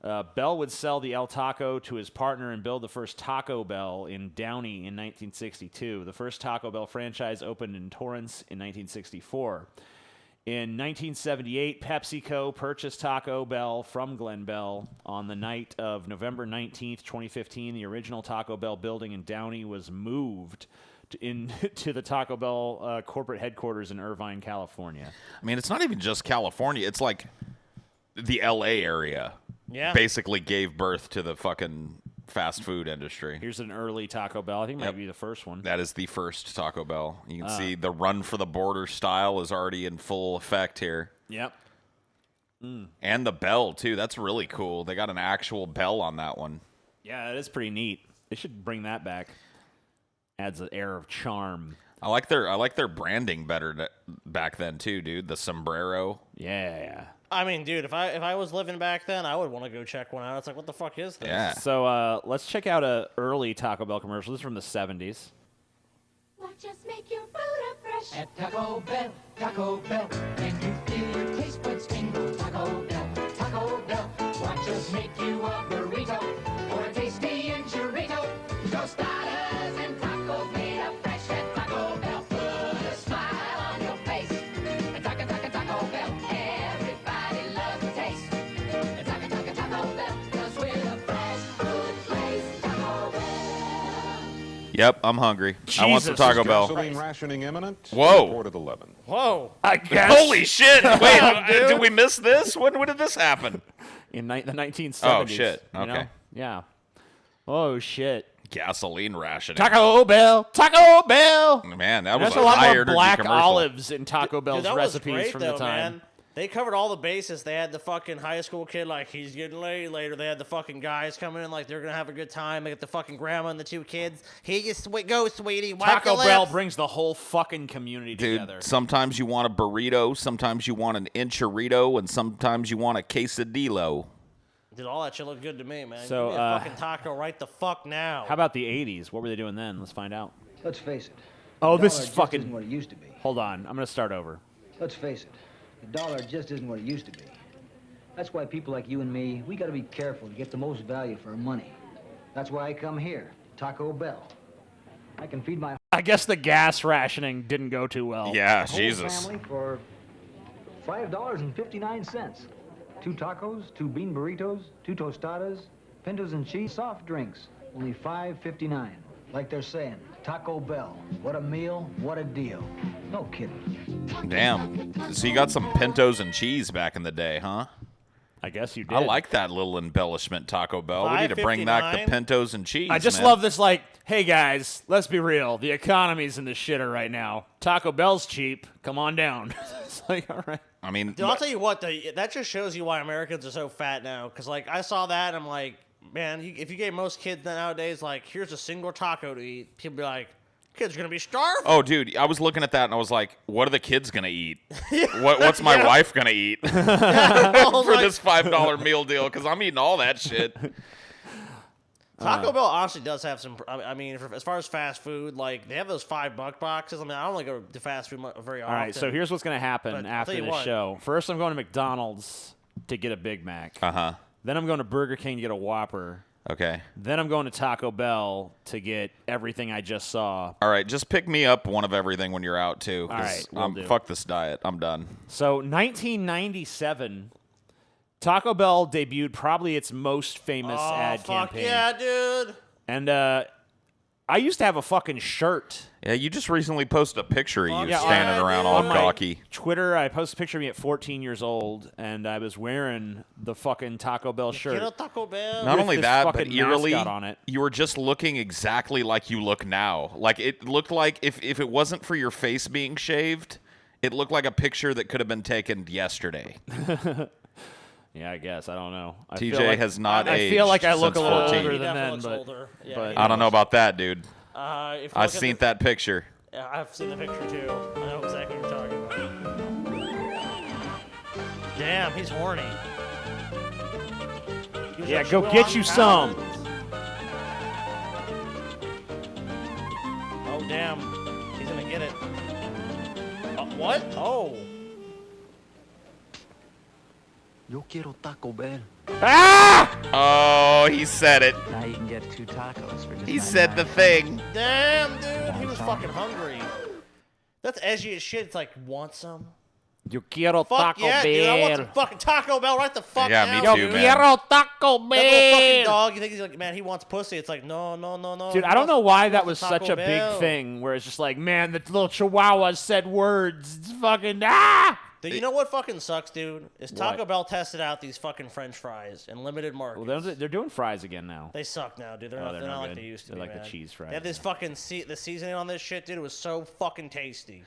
Bell would sell the El Taco to his partner and build the first Taco Bell in Downey in 1962. The first Taco Bell franchise opened in Torrance in 1964. In 1978, PepsiCo purchased Taco Bell from Glenn Bell. On the night of November 19th, 2015, the original Taco Bell building in Downey was moved to the Taco Bell corporate headquarters in Irvine, California. I mean, it's not even just California. It's like the L.A. area. Yeah. Basically gave birth to the fucking fast food industry. Here's an early Taco Bell. I think it might be the first one. That is the first Taco Bell. You can see the run for the border style is already in full effect here. Yep. And the bell, too. That's really cool. They got an actual bell on that one. Yeah, it is pretty neat. They should bring that back. Adds an air of charm. I like their branding better back then, too, dude. The sombrero. Yeah. I mean, dude, if I was living back then, I would want to go check one out. It's like, what the fuck is this? Yeah. So let's check out a early Taco Bell commercial. This is from the 70s. Watch us make your food fresh. At Taco Bell, and you feel your taste buds tingle. Taco Bell, watch us make you a burrito or a tasty enchilada. Tostadas and tacos made up fresh at Taco Bell. Put a smile on your face. And Taco Bell, everybody loves the taste. And Taco Bell, 'cause we're the fresh food place. Taco Bell. Yep, I'm hungry. I want some Jesus. Taco Bell. Gasoline rationing imminent. Whoa. Report at 11. Whoa. I guess. Holy shit! Wait, did we miss this? When did this happen? In the 1970s. Oh, shit. you know? Okay. Yeah. Oh, shit. Gasoline rationing. Taco Bell. Man, that was There's a lot high more energy black commercial. olives in Taco Bell's Dude, that recipes was great, from though, the time. Man. They covered all the bases. They had the fucking high school kid, like, he's getting laid later. They had the fucking guys coming in, like, they're going to have a good time. They got the fucking grandma and the two kids. Here you go, sweetie. Wipe Taco your Bell lips. brings the whole fucking community Dude, together. sometimes you want a burrito, sometimes you want an enchilada, and sometimes you want a quesadillo. Dude, all that shit looked good to me, man. So, Give me a fucking taco right the fuck now. How about the 80s? What were they doing then? Let's find out. Let's face it. Oh, the this dollar is just fucking... isn't what it used to be. Hold on. I'm going to start over. Let's face it. The dollar just isn't what it used to be. That's why people like you and me, we got to be careful to get the most value for our money. That's why I come here, Taco Bell. I can feed my I guess the gas rationing didn't go too well. Yeah, whole Jesus. family for $5.59. 2 tacos, 2 bean burritos, 2 tostadas, pintos and cheese, soft drinks. Only $5.59. Like they're saying, Taco Bell. What a meal, what a deal. No kidding. Damn. So you got some pintos and cheese back in the day, huh? I guess you did. I like that little embellishment, Taco Bell. We need to bring back the $5.59? pintos and cheese. I just man. love this, like, hey, guys, let's be real. The economy's in the shitter right now. Taco Bell's cheap. Come on down. It's like, all right. I mean, Dude, I'll tell you what, that just shows you why Americans are so fat now. Because, like, I saw that, and I'm like, man, if you gave most kids nowadays, like, here's a single taco to eat, people be like, kids are going to be starved. oh, dude, I was looking at that and I was like, what are the kids going to eat? What's my wife going to eat for this $5 meal deal? Because I'm eating all that shit. Taco Bell honestly does have some. I mean, as far as fast food, like they have those $5 boxes. I mean, I don't like go to fast food very often. All right, so here's what's going to happen But I'll after tell you the what. show. First, I'm going to McDonald's to get a Big Mac. Uh-huh. Then I'm going to Burger King to get a Whopper. Okay. Then I'm going to Taco Bell to get everything I just saw. All right, just pick me up one of everything when you're out, too. 'cause All right, will do. fuck this diet. I'm done. So 1997, Taco Bell debuted probably its most famous ad fuck campaign. yeah, dude. And I used to have a fucking shirt. Yeah, you just recently posted a picture of you Yeah, standing around all on my gawky. Twitter, I posted a picture of me at 14 years old, and I was wearing the fucking Taco Bell shirt. Get a Taco Bell. Not with only this that, but fucking eerily, mascot on it. you were just looking exactly like you look now. Like, it looked like if it wasn't for your face being shaved, it looked like a picture that could have been taken yesterday. Yeah, I guess. I don't know. I TJ feel like, has not I feel like I aged look a since little 14. older He than then, looks but, older. Yeah, but I don't know about that, dude. If you I've look at seen that picture. Yeah, I've seen the picture too. I know exactly what you're talking about. Damn, he's horny. He was Yeah, like, go "Well, get I'm you some." Oh damn, he's gonna get it. What? Oh. Yo quiero Taco Bell. Ah! Oh, he said it. Now you can get 2 tacos for just He said the thing. Damn, dude, he was fucking hungry. That's edgy as shit. It's like, want some? Yo quiero Fuck Taco yeah, Bell. dude. I want some fucking Taco Bell right the fuck Yeah, now. me too, Yo man. quiero Taco That little fucking Bell. dog, you think he's like, man, he wants pussy. It's like, no. Dude, He I don't know wants- why he that wants was Taco such a Bell. big thing, where it's just like, man, the little chihuahua said words. It's fucking, ah! Dude, you know what fucking sucks, dude? Is Taco What? Bell tested out these fucking French fries in limited markets. Well, they're doing fries again now. They suck now, dude. They're Oh, not, they're they're no not like good. they used to They're be, like the man. cheese fries They have this fucking the seasoning on this shit, dude. It was so fucking tasty.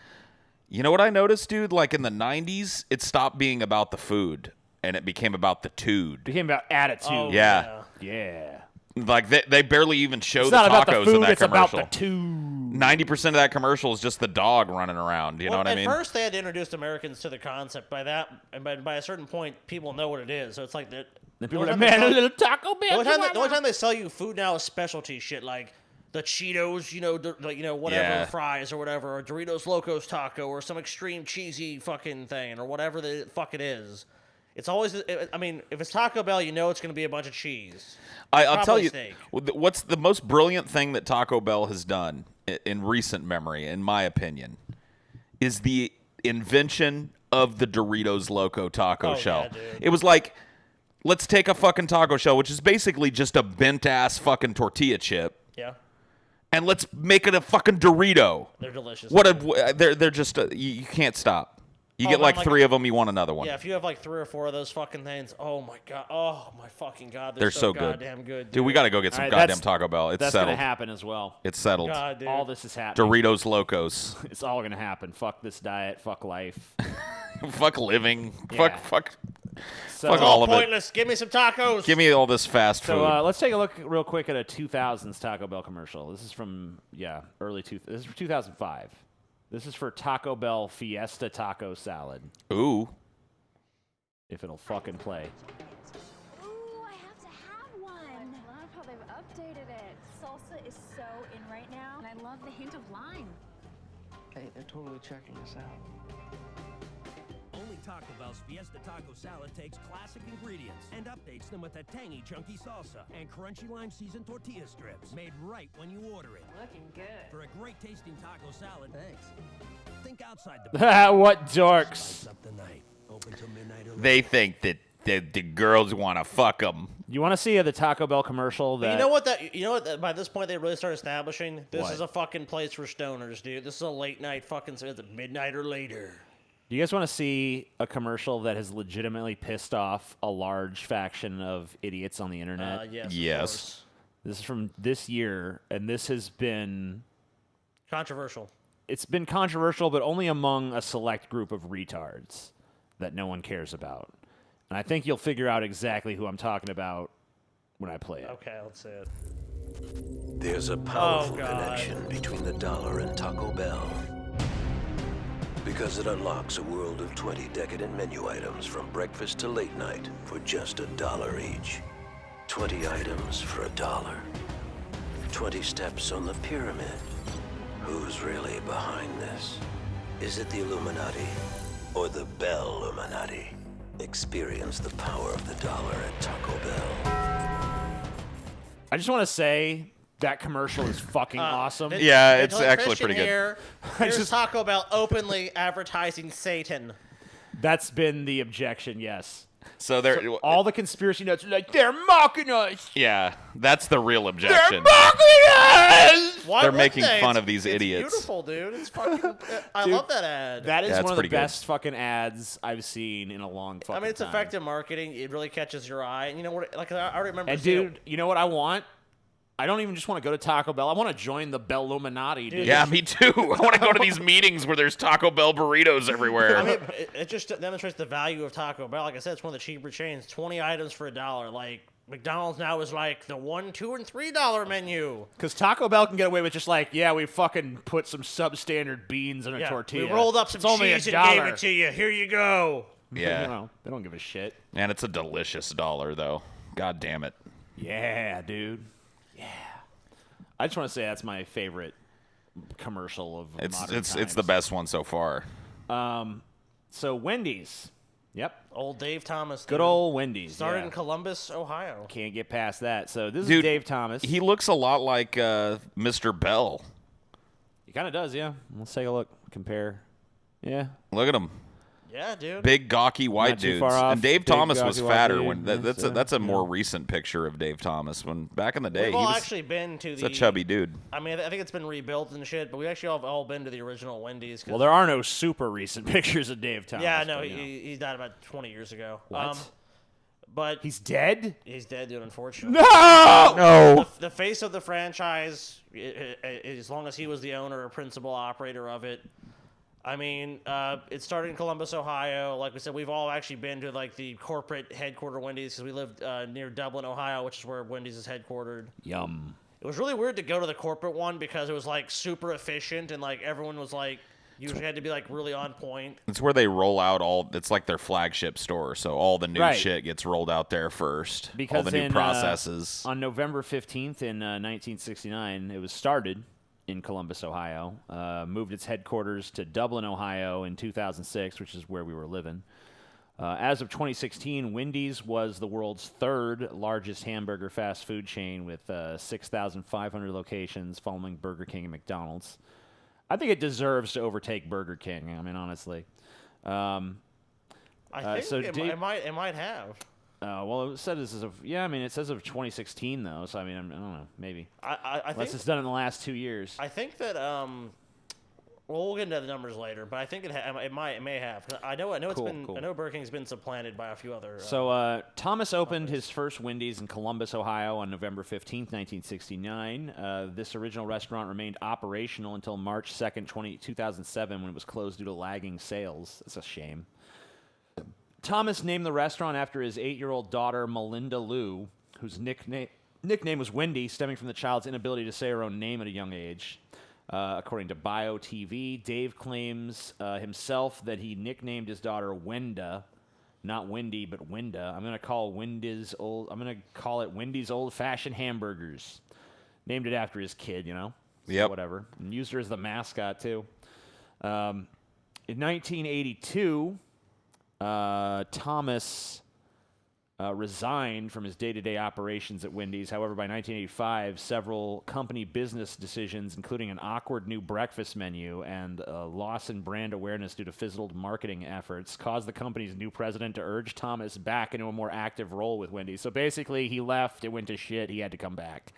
You know what I noticed, dude? Like in the 90s, it stopped being about the food and it became about the tude. Became about attitude. Oh, Yeah. Yeah. Like they barely even show It's the not tacos about the food, in that it's about commercial. the tube. 90% of that commercial is just the dog running around. You know what I mean? At first, they had to introduce Americans to the concept. By that, and by a certain point, people know what it is. So it's like that. The people are like, man, a little Taco Bell. The only time they sell you food now is specialty shit like the Cheetos, whatever fries or whatever, or Doritos Locos Taco, or some extreme cheesy fucking thing, or whatever the fuck it is. It's always, I mean, if it's Taco Bell, you know it's going to be a bunch of cheese. I'll tell you, steak. what's the most brilliant thing that Taco Bell has done in recent memory, in my opinion, is the invention of the Doritos Loco Taco Shell. Yeah, dude. It was like, let's take a fucking taco shell, which is basically just a bent-ass fucking tortilla chip. Yeah. And let's make it a fucking Dorito. They're delicious. They're just you can't stop. You get like 3 of them, you want another one. Yeah, if you have like 3 or 4 of those fucking things, oh my god, oh my fucking god, they're so good. goddamn good. Dude, we got to go get some goddamn Taco Bell. It's that's settled. Gonna happen as well. It's settled. God, dude. All this is happening. Doritos Locos. It's all gonna happen. Fuck this diet. Fuck life. Fuck living. Yeah. Fuck So, all of it. Pointless. Give me some tacos. Give me all this fast food. So let's take a look real quick at a 2000s Taco Bell commercial. This is from Uh, this is from 2005. This is for Taco Bell Fiesta Taco Salad. Ooh. If it'll fucking play. Ooh, I have to have one. I love how they've updated it. Salsa is so in right now, and I love the hint of lime. Hey, they're totally checking us out. Only Taco Bell's Fiesta Taco Salad takes classic ingredients and updates them with a tangy, chunky salsa and crunchy lime seasoned tortilla strips made right when you order it. Looking good. For a great tasting taco salad, thanks. Think outside the box. What dorks. Spice up the night. Open till midnight or They think that the girls want to fuck them. You want to see the Taco Bell commercial that You know what? By this point, they really started establishing this is a fucking place for stoners, dude. This is a late night fucking. It's at midnight or later. Do you guys want to see a commercial that has legitimately pissed off a large faction of idiots on the internet? Yes. Yes. This is from this year, and this has been Controversial. It's been controversial, but only among a select group of retards that no one cares about. And I think you'll figure out exactly who I'm talking about when I play it. Okay, let's see it. There's a powerful connection between the dollar and Taco Bell. Because it unlocks a world of 20 decadent menu items from breakfast to late night for just $1 each. 20 items for $1. 20 steps on the pyramid. Who's really behind this? Is it the Illuminati or the Bell Illuminati? Experience the power of the dollar at Taco Bell. I just want to say that commercial is fucking awesome. Yeah, it's Nicholas actually Christian pretty good. Here, here's Taco Bell openly advertising Satan. That's been the objection, yes. So they're all the conspiracy nuts are like, they're mocking us. yeah, that's the real They're objection. mocking us. They're making fun of these it's idiots. Beautiful, dude. It's fucking. I Dude, love that ad. That is Yeah, it's one of the pretty good. best fucking ads I've seen in a long fucking I mean, it's time. effective marketing. It really catches your eye. And you know what? Like I remember. And seeing- dude, you know what I want? I don't even just want to go to Taco Bell. I want to join the Bell Illuminati, dude. Yeah, me too. I want to go to these meetings where there's Taco Bell burritos everywhere. I mean, it just demonstrates the value of Taco Bell. Like I said, it's one of the cheaper chains. 20 items for $1. Like McDonald's now is like the $1, $2, and $3 menu. Because Taco Bell can get away with just like, yeah, we fucking put some substandard beans in a Yeah, tortilla. we rolled up some It's only cheese and $1. gave it to you. Here you go. Yeah. You know, they don't give a shit. And it's a delicious dollar, though. God damn it. Yeah, dude. Yeah. I just want to say that's my favorite commercial of modern It's times. the best one so far. So Wendy's. Yep. Old Dave Thomas. Good dude. old Wendy's. Started yeah. in Columbus, Ohio. Can't get past that. So this Dude, is Dave Thomas. He looks a lot like Mr. Bell. He kind of does, yeah. Let's take a look. Compare. Yeah. Look at him. Yeah, dude. Big gawky white Not too dudes. far off. And Dave Big, Thomas was gawky white fatter dude. when that's a more recent picture of Dave Thomas. When back in the day, We've he all was actually been to he's the. a chubby dude. I mean, I think it's been rebuilt and shit, but we actually all been to the original Wendy's. 'cause- Well, there are no super recent pictures of Dave Thomas. Yeah, no, but, you know. he died about 20 years ago. What? But He's dead? he's dead, dude. Unfortunately. No! The face of the franchise, as long as he was the owner or principal operator of it. I mean, it started in Columbus, Ohio. Like we said, we've all actually been to like the corporate headquarter Wendy's because we lived near Dublin, Ohio, which is where Wendy's is headquartered. Yum. It was really weird to go to the corporate one because it was like super efficient and like everyone was like usually had to be like really on point. It's where they roll out it's like their flagship store, so all the new Right. shit gets rolled out there first. Because all the new in, processes. on November 15th in 1969, it was started in Columbus, Ohio. Moved its headquarters to Dublin, Ohio in 2006, which is where we were living. As of 2016, Wendy's was the world's third largest hamburger fast food chain with 6,500 locations, following Burger King and McDonald's. I think it deserves to overtake Burger King. I mean, honestly. I think so it might have. Well, it said this is it says of 2016 though. So I mean, I don't know, maybe. I Unless think it's done in the last 2 years. I think that well, we'll get into the numbers later, but I think it may have. I know it's Cool, been cool. I know Burger King's been supplanted by a few other. So Thomas opened his first Wendy's in Columbus, Ohio on November 15th, 1969. This original restaurant remained operational until March 2nd, 2007, when it was closed due to lagging sales. That's a shame. Thomas named the restaurant after his 8-year-old daughter, Melinda Lou, whose nickname was Wendy, stemming from the child's inability to say her own name at a young age. According to BioTV, Dave claims himself that he nicknamed his daughter Wenda, not Wendy, but Wenda. I'm gonna call it Wendy's Old-Fashioned Hamburgers. Named it after his kid, So Yep. whatever. And used her as the mascot too. In 1982, Thomas resigned from his day-to-day operations at Wendy's. However, by 1985, several company business decisions, including an awkward new breakfast menu and a loss in brand awareness due to fizzled marketing efforts, caused the company's new president to urge Thomas back into a more active role with Wendy's. So basically, he left, it went to shit, he had to come back.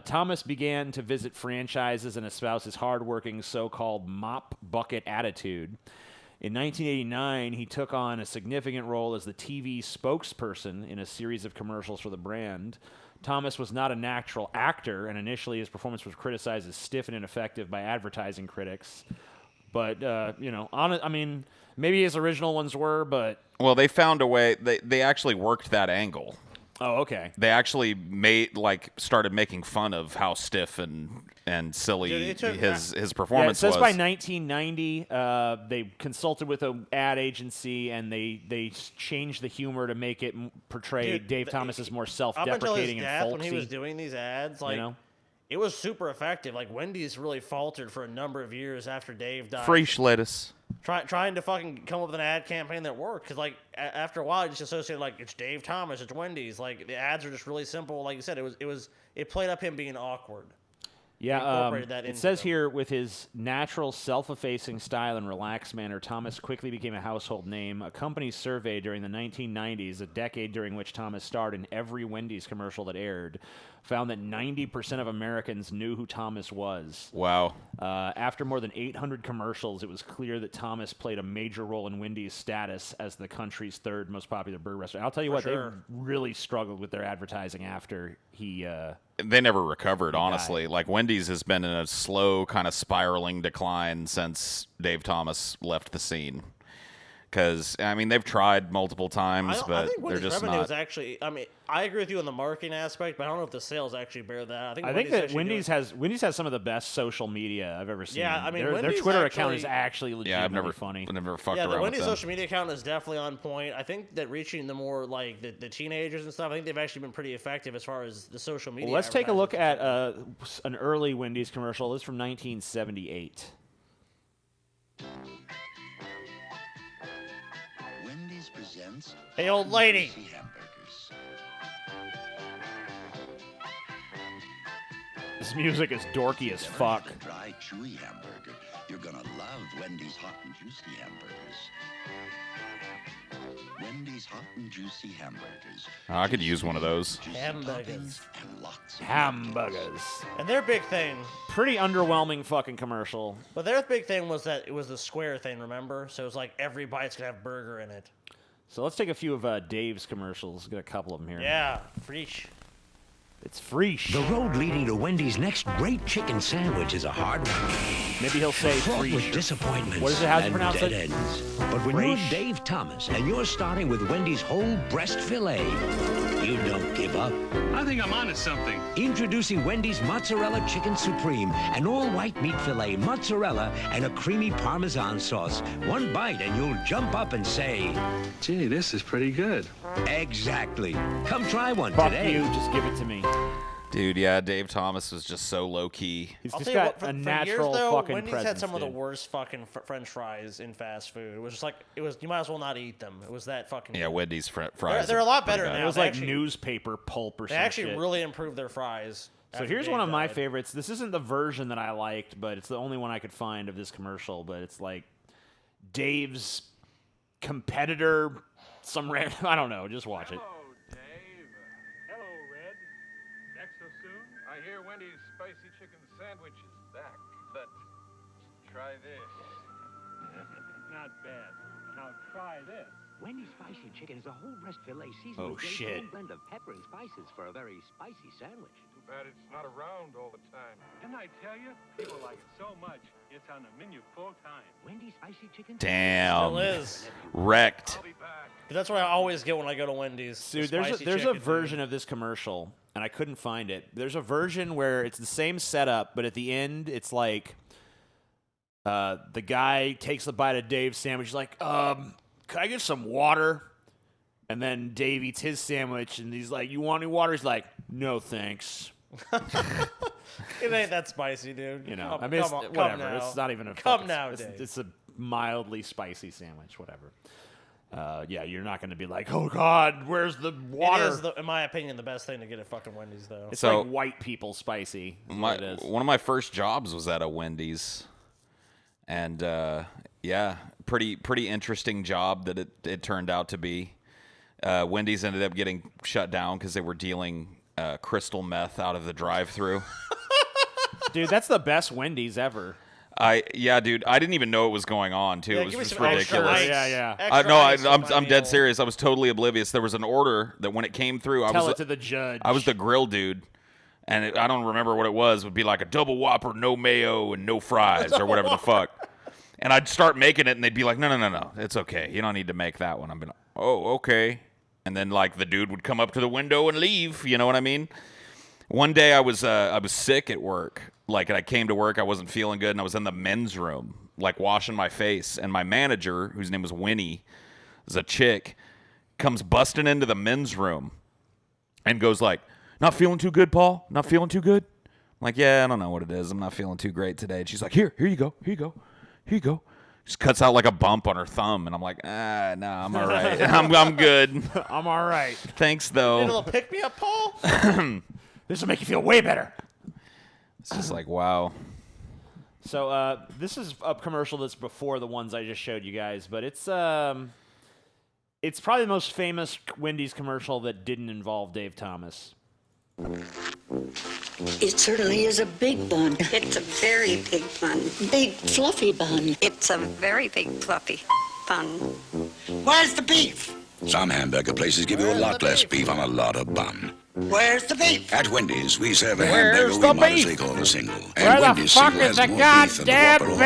Thomas began to visit franchises and espouse his hardworking so-called mop bucket attitude. In 1989, he took on a significant role as the TV spokesperson in a series of commercials for the brand. Thomas was not a natural actor, and initially his performance was criticized as stiff and ineffective by advertising critics. But, maybe his original ones were, but... Well, they found a way. They actually worked that angle. Oh, okay. They actually started making fun of how stiff and silly his performance it says was. by 1990, they consulted with an ad agency and they changed the humor to make it portray Dave Thomas as more up self-deprecating until his and death, folksy. when he was doing these ads, it was super effective. Like Wendy's really faltered for a number of years after Dave died. Fresh lettuce. Trying to fucking come up with an ad campaign that worked, because after a while, you just associated it's Dave Thomas, it's Wendy's. Like the ads are just really simple. Like you said, it played up him being awkward. Yeah, incorporated that it into says here, with his natural self-effacing style and relaxed manner, Thomas quickly became a household name. A company survey during the 1990s, a decade during which Thomas starred in every Wendy's commercial that aired, found that 90% of Americans knew who Thomas was. Wow. After more than 800 commercials, it was clear that Thomas played a major role in Wendy's status as the country's third most popular burger restaurant. I'll tell you what, sure. they really struggled with their advertising after he... They never recovered, honestly. Like, Wendy's has been in a slow, kind of spiraling decline since Dave Thomas left the scene. Because, they've tried multiple times, I but think they're Wendy's just revenue not. is actually... I agree with you on the marketing aspect, but I don't know if the sales actually bear that. I think that Wendy's has some of the best social media I've ever seen. Yeah, their Wendy's Twitter account is actually legitimately funny. I've never fucked Yeah, around the with Wendy's them. social media account is definitely on point. I think that reaching the more the teenagers and stuff, I think they've actually been pretty effective as far as the social media. Well, let's take a look at an early Wendy's commercial. This is from 1978. Wendy's presents Hey, old lady. Juicy hamburgers. This music is dorky as fuck. A dry, chewy hamburger. You're gonna love Wendy's hot and juicy hamburgers. Wendy's hot and juicy hamburgers. Oh, I could use one of those. Hamburgers. And lots of Hamburgers. And their big thing, Pretty underwhelming fucking commercial. but their big thing was that it was the square thing, remember? So it was like every bite's gonna have burger in it. So let's take a few of Dave's commercials. Get a couple of them here. Yeah, fresh. It's free. The road leading to Wendy's next great chicken sandwich is a hard one. Maybe he'll say fraught free. with disappointments What is it? How's it and pronounced? dead ends. But when you're Dave Thomas and you're starting with Wendy's whole breast filet, you don't give up. I think I'm onto something. Introducing Wendy's Mozzarella Chicken Supreme, an all-white meat filet, mozzarella, and a creamy Parmesan sauce. One bite and you'll jump up and say, "Gee, this is pretty good." Exactly. Come try one Fuck today. you, just give it to me. Dude, yeah, Dave Thomas was just so low-key. He's I'll just tell you got what, for a years, natural though, fucking Wendy's presence, had some of the dude. worst fucking French fries in fast food. It was just like you might as well not eat them. It was that fucking. Yeah, Wendy's fries. They're a lot are pretty better bad. now. It was They like actually- newspaper pulp or They some actually shit. really improved their fries. So after here's Dave one of my died. favorites. This isn't the version that I liked, but it's the only one I could find of this commercial. But it's like Dave's competitor, some random. I don't know. Just watch it. Hello, Red. Back so soon? I hear Wendy's spicy chicken sandwich is back, but try this. Not bad. Now try this. Wendy's spicy chicken is a whole breast filet seasoned Oh, with Dave's shit. own blend of pepper and spices for a very spicy sandwich. Too bad it's not around all the time. Didn't I tell you? People like it so much, it's on the menu full time. Wendy's spicy chicken. Damn. Still is. Wrecked. That's what I always get when I go to Wendy's. Dude, the there's spicy a chicken. version of this commercial, and I couldn't find it. There's a version where it's the same setup, but at the end, it's like the guy takes a bite of Dave's sandwich. He's like, "Can I get some water?" And then Dave eats his sandwich, and he's like, "You want any water?" He's like, "No, thanks." It ain't that spicy, dude. You know, Come- I mean, it's, come on- come whatever. now. It's not even a Come fucking- now, it's, Dave. it's a mildly spicy sandwich, whatever. Yeah, you're not going to be like, "Oh God, where's the water?" It is, in my opinion, the best thing to get at fucking Wendy's, though. It's So- like white people spicy. is what it is. One of my first jobs was at a Wendy's, and yeah, pretty interesting job that it turned out to be. Wendy's ended up getting shut down because they were dealing crystal meth out of the drive-through. Dude, that's the best Wendy's ever. Yeah, dude, I didn't even know it was going on too. Yeah, It was give me just some extra ridiculous. ice. Yeah. No, Extra ice on I'm my dead meal. serious. I was totally oblivious. There was an order that when it came through, Tell it to the judge. I was the grill dude, and I don't remember what it was. It would be like a double Whopper, no mayo, and no fries, or whatever the fuck. And I'd start making it, and they'd be like, "No, it's okay. You don't need to make that one." I'd be like, "Oh, okay." And then like the dude would come up to the window and leave. You know what I mean? One day I was sick at work. Like I came to work, I wasn't feeling good, and I was in the men's room, like washing my face. And my manager, whose name was Winnie, is a chick, comes busting into the men's room and goes like, "Not feeling too good, Paul? Not feeling too good?" I'm like, "Yeah, I don't know what it is. I'm not feeling too great today." And she's like, Here you go. Here you go. Just cuts out like a bump on her thumb, and I'm like, nah, I'm all right. I'm good. I'm all right. Thanks, though. Need a little pick me up, Paul. This will make you feel way better. It's just like, wow. So this is a commercial that's before the ones I just showed you guys, but it's probably the most famous Wendy's commercial that didn't involve Dave Thomas. It certainly is a big bun. It's a very big bun. Big, fluffy bun. It's a very big, fluffy bun. Where's the beef? Some hamburger places give you a lot less beef on a lot of bun. Where's the beef? At Wendy's, we serve a Where's hamburger the we modestly beef? call a single. Where And the Wendy's fuck single is has the more beef than the goddamn Whopper or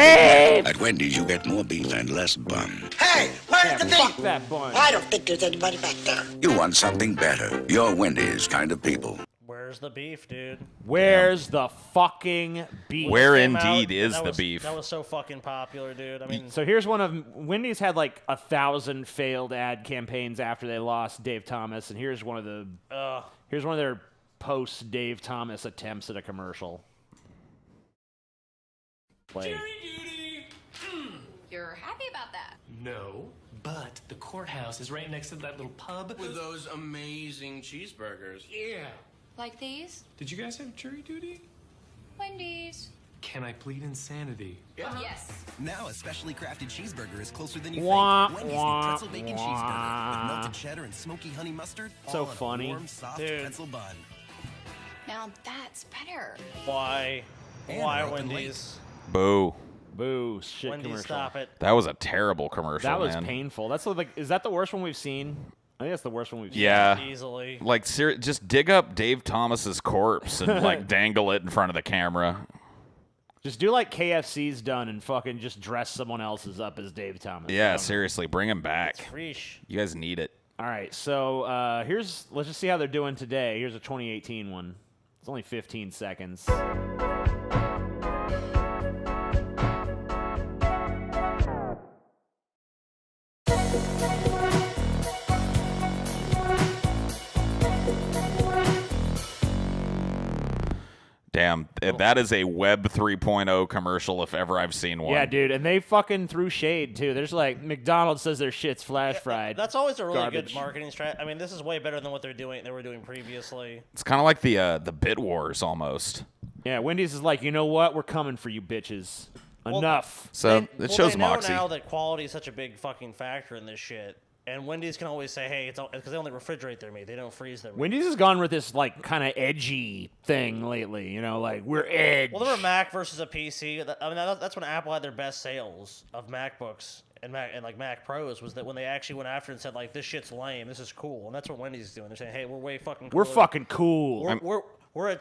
beef? At Wendy's, you get more beef and less bun. Hey, where's the beef? Fuck that bun. I don't think there's anybody back there. You want something better. You're Wendy's kind of people. Where's the beef, dude? Where's the fucking beef? Where Came out, indeed and is that the was- beef? That was so fucking popular, dude. I mean, So here's one of Wendy's had like 1,000 failed ad campaigns after they lost Dave Thomas, and here's one of their post Dave Thomas attempts at a commercial. Play. You're happy about that? No, but the courthouse is right next to that little pub With those amazing cheeseburgers. Yeah. Like these? Did you guys have jury duty? Wendy's. Can I plead insanity? Yes. Now a specially crafted cheeseburger is closer than you Wah, think. Wendy's wah, new pretzel bacon cheeseburger with wah. melted cheddar and smoky honey mustard. So all on a funny. warm, soft Dude. pretzel bun. Now that's better. why? And Why they're open Wendy's? Boo. Boo! Shit Wendy's, commercial. stop it. That was a terrible commercial, That was man. painful. That's like, is that the worst one we've seen? I think that's the worst one we've seen. Yeah. Easily. Like, just dig up Dave Thomas's corpse and, like, dangle it in front of the camera. Just do like KFC's done and fucking just dress someone else's up as Dave Thomas. Yeah, seriously. Bring him back. Freesh. You guys need it. All right, so let's just see how they're doing today. Here's a 2018 one. It's only 15 seconds. Damn, that is a Web 3.0 commercial if ever I've seen one. Yeah, dude, and they fucking threw shade too. There's like McDonald's says their shit's flash fried. That's always a really Garbage. good marketing strat. I mean, this is way better than what they were doing previously. It's kind of like the Bit Wars almost. Yeah, Wendy's is like, you know what? We're coming for you, bitches. Enough. So it shows they know moxie. now that quality is such a big fucking factor in this shit. And Wendy's can always say, hey, it's because they only refrigerate their meat. They don't freeze their meat. Wendy's has gone with this like kind of edgy thing lately. You know, like we're edge. Well, there were Mac versus a PC. I mean, that's when Apple had their best sales of MacBooks and Mac Pros was that when they actually went after and said like, this shit's lame, this is cool, and that's what Wendy's is doing. They're saying, hey, we're way fucking cool. We're fucking cool.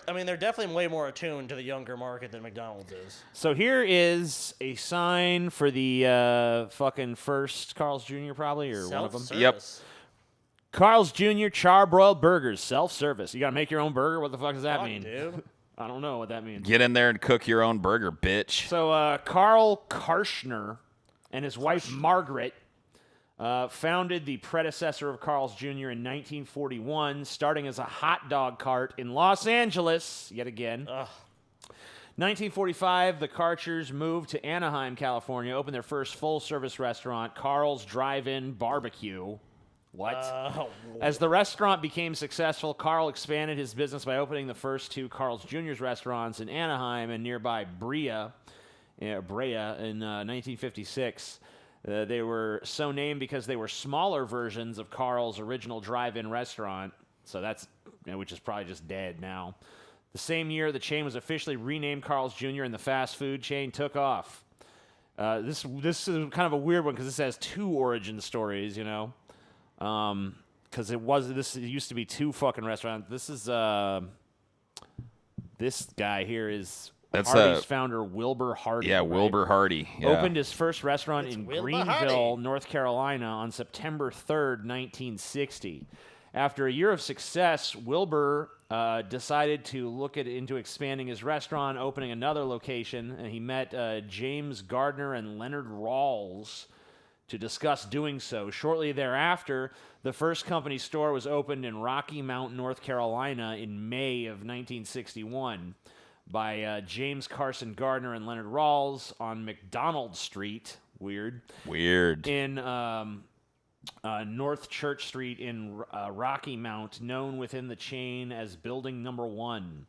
I mean, they're definitely way more attuned to the younger market than McDonald's is. So here is a sign for the fucking first Carl's Jr. probably, or one of them. Yep. Carl's Jr. Charbroiled Burgers, self-service. You got to make your own burger? What the fuck does that mean? Dude. I don't know what that means. Get in there and cook your own burger, bitch. So Carl Karshner and his wife Margaret founded the predecessor of Carl's Jr. in 1941, starting as a hot dog cart in Los Angeles, yet again. 1945, the Karchers moved to Anaheim, California, opened their first full-service restaurant, Carl's Drive-In Barbecue. What? As the restaurant became successful, Carl expanded his business by opening the first two Carl's Jr.'s restaurants in Anaheim and nearby Brea in 1956. They were so named because they were smaller versions of Carl's original drive-in restaurant, so that's which is probably just dead now. The same year, the chain was officially renamed Carl's Jr. and the fast food chain took off. This is kind of a weird one because this has two origin stories, you know, because it used to be two fucking restaurants. This is this guy here is. That's Hardee's founder Wilbur Hardy. Yeah, Wilbur Hardy. Yeah. Opened his first restaurant in Wilbur Greenville, Hardy. North Carolina on September 3rd, 1960. After a year of success, Wilbur decided to look into expanding his restaurant, opening another location, and he met James Gardner and Leonard Rawls to discuss doing so. Shortly thereafter, the first company store was opened in Rocky Mount, North Carolina in May of 1961. By James Carson Gardner and Leonard Rawls on McDonald Street. Weird. In North Church Street in Rocky Mount, known within the chain as Building Number 1.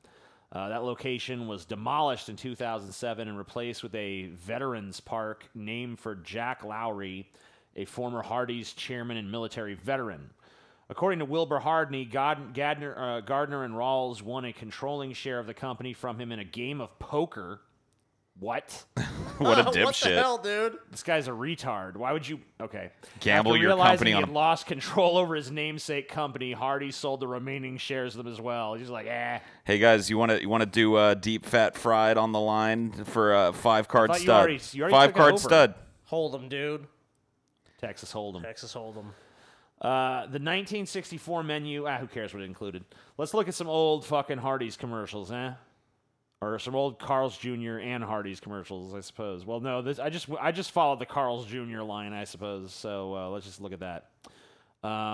That location was demolished in 2007 and replaced with a Veterans Park named for Jack Lowry, a former Hardee's chairman and military veteran. According to Wilbur Hardy, Gardner and Rawls won a controlling share of the company from him in a game of poker. What? What a What dipshit. the hell, dude? This guy's a retard. Why would you? Okay. Gamble After your realizing company he on had lost control over his namesake company, Hardy sold the remaining shares of them as well. He's like, Hey guys, you want to do deep fat fried on the line for a 5-card thought you stud? already took it over. 5-card stud. Hold 'em, dude. Texas Hold'em. Texas Hold'em. The 1964 menu. Who cares what it included? Let's look at some old fucking Hardee's commercials, or some old Carl's Jr. and Hardee's commercials, I suppose. Well, no, I just followed the Carl's Jr. line, I suppose. So let's just look at that.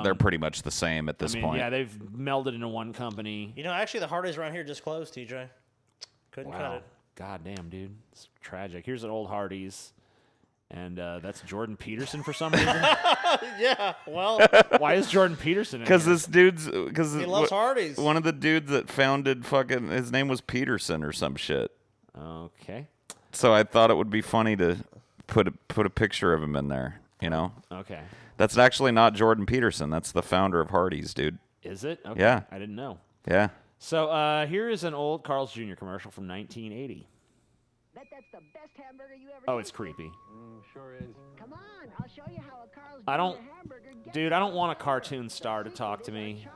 They're pretty much the same at this point. Yeah, they've melded into one company. You know, actually, the Hardee's around here just closed, TJ. Couldn't cut it. God damn, dude. It's tragic. Here's an old Hardee's. And that's Jordan Peterson for some reason. Yeah, well. Why is Jordan Peterson in Because here? this dude's... Because he loves Hardee's. One of the dudes that founded fucking... His name was Peterson or some shit. Okay. So I thought it would be funny to put a picture of him in there, you know? Okay. That's actually not Jordan Peterson. That's the founder of Hardee's, dude. Is it? Okay. Yeah. I didn't know. Yeah. So here is an old Carl's Jr. commercial from 1980. Let that's the best hamburger you ever Oh, it's creepy. Sure is. Come on, I'll show you how a Carl's I don't, Jr. hamburger gets dude. I don't want a cartoon star to talk to me,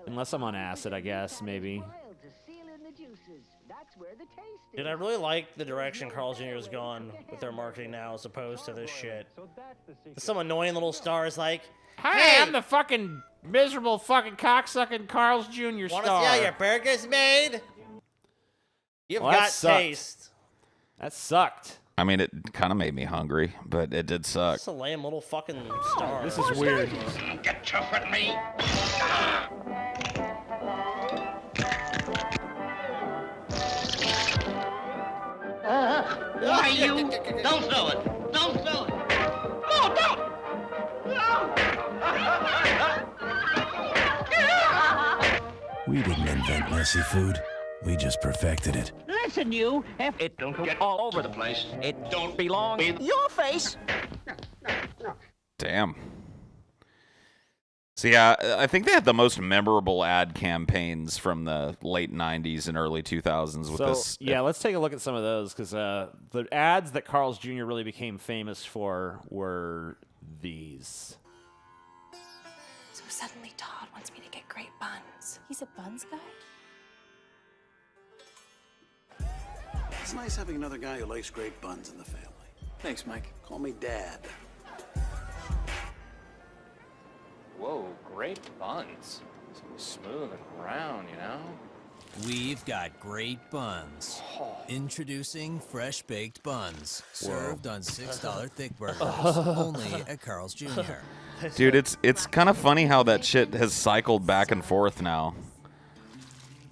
unless I'm on acid, I guess maybe. broiled to seal in the juices. That's where the taste is. Dude, I really like the direction Carl's Jr. has gone with their marketing now as opposed to this shit. Some annoying little stars like, Hey, I'm the fucking miserable fucking cocksucking Carl's Jr. wanna star. see how your burger's made? You've Well, that got sucked. taste. That sucked. I mean, it kind of made me hungry, but it did suck. It's a lame little fucking star. This is weird. Get tough with me. Why you? Don't throw it. Don't throw it. No, don't. We didn't invent messy food. We just perfected it. Listen, you. If it don't get all over the place, it don't belong in your face. Damn. So yeah, I think they had the most memorable ad campaigns from the late 90s and early 2000s with So, this. yeah, let's take a look at some of those, because the ads that Carl's Jr. really became famous for were these. So suddenly Todd wants me to get great buns. He's a buns guy? It's nice having another guy who likes great buns in the family. Thanks, Mike. Call me Dad. Whoa, great buns. So smooth and round, you know? We've got great buns. Introducing fresh baked buns, served on $6 thick burgers, only at Carl's Jr. Dude, it's kind of funny how that shit has cycled back and forth now.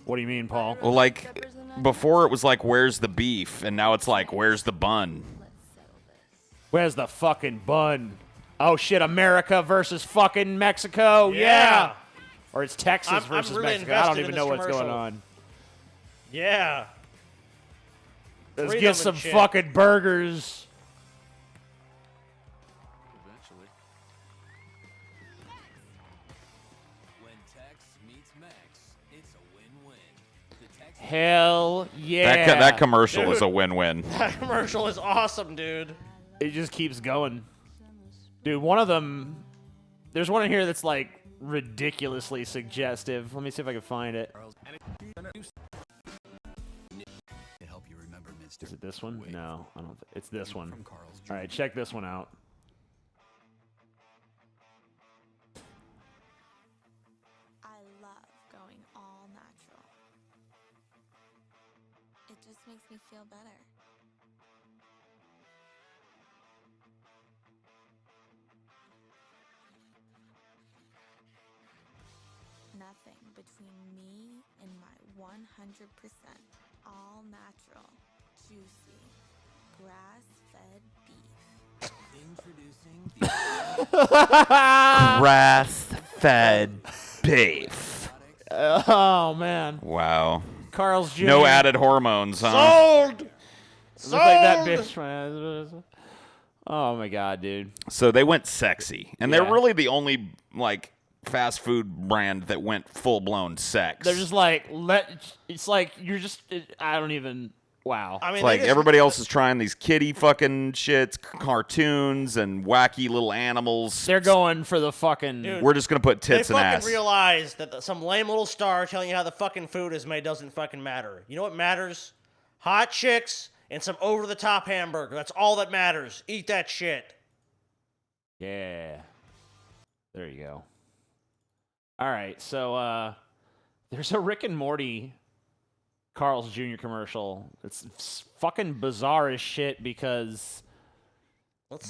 What do you mean, Paul? Well, like, before it was like, where's the beef? And now it's like, where's the bun? Where's the fucking bun? Oh shit, America versus fucking Mexico. Yeah. Or it's Texas I'm versus really Mexico. I don't invested even in know this what's going commercial. on. Yeah. Let's Freedom get and some shit. fucking burgers. Eventually. When Tex meets Mex, it's a win-win. The Tex Hell yeah. That commercial is Dude. a win-win. That commercial is awesome, dude. It just keeps going. Dude, one of them, there's one in here that's like ridiculously suggestive. Let me see if I can find it. To help you remember, mister. Is it this one? No, I don't. It's this one. All right, check this one out. I love going all natural. It just makes me feel better. Nothing between me and my 100% all natural, juicy, grass-fed beef. Introducing the Grass-fed beef. Oh man. Wow. Carl's Jr. No added hormones, huh? Sold. Looks like that bitch. Man. Oh my god, dude. So they went sexy, and Yeah. they're really the only like fast food brand that went full blown sex. They're just like it's like you're just. I don't even. Wow. I mean, It's like they just- everybody else is trying these kitty fucking shits, cartoons, and wacky little animals. They're going for the fucking. Dude, We're just gonna put tits they and fucking ass. realized that some lame little star telling you how the fucking food is made doesn't fucking matter. You know what matters? Hot chicks and some over-the-top hamburger. That's all that matters. Eat that shit. Yeah. There you go. All right, so there's a Rick and Morty Carl's Jr. commercial. It's fucking bizarre as shit because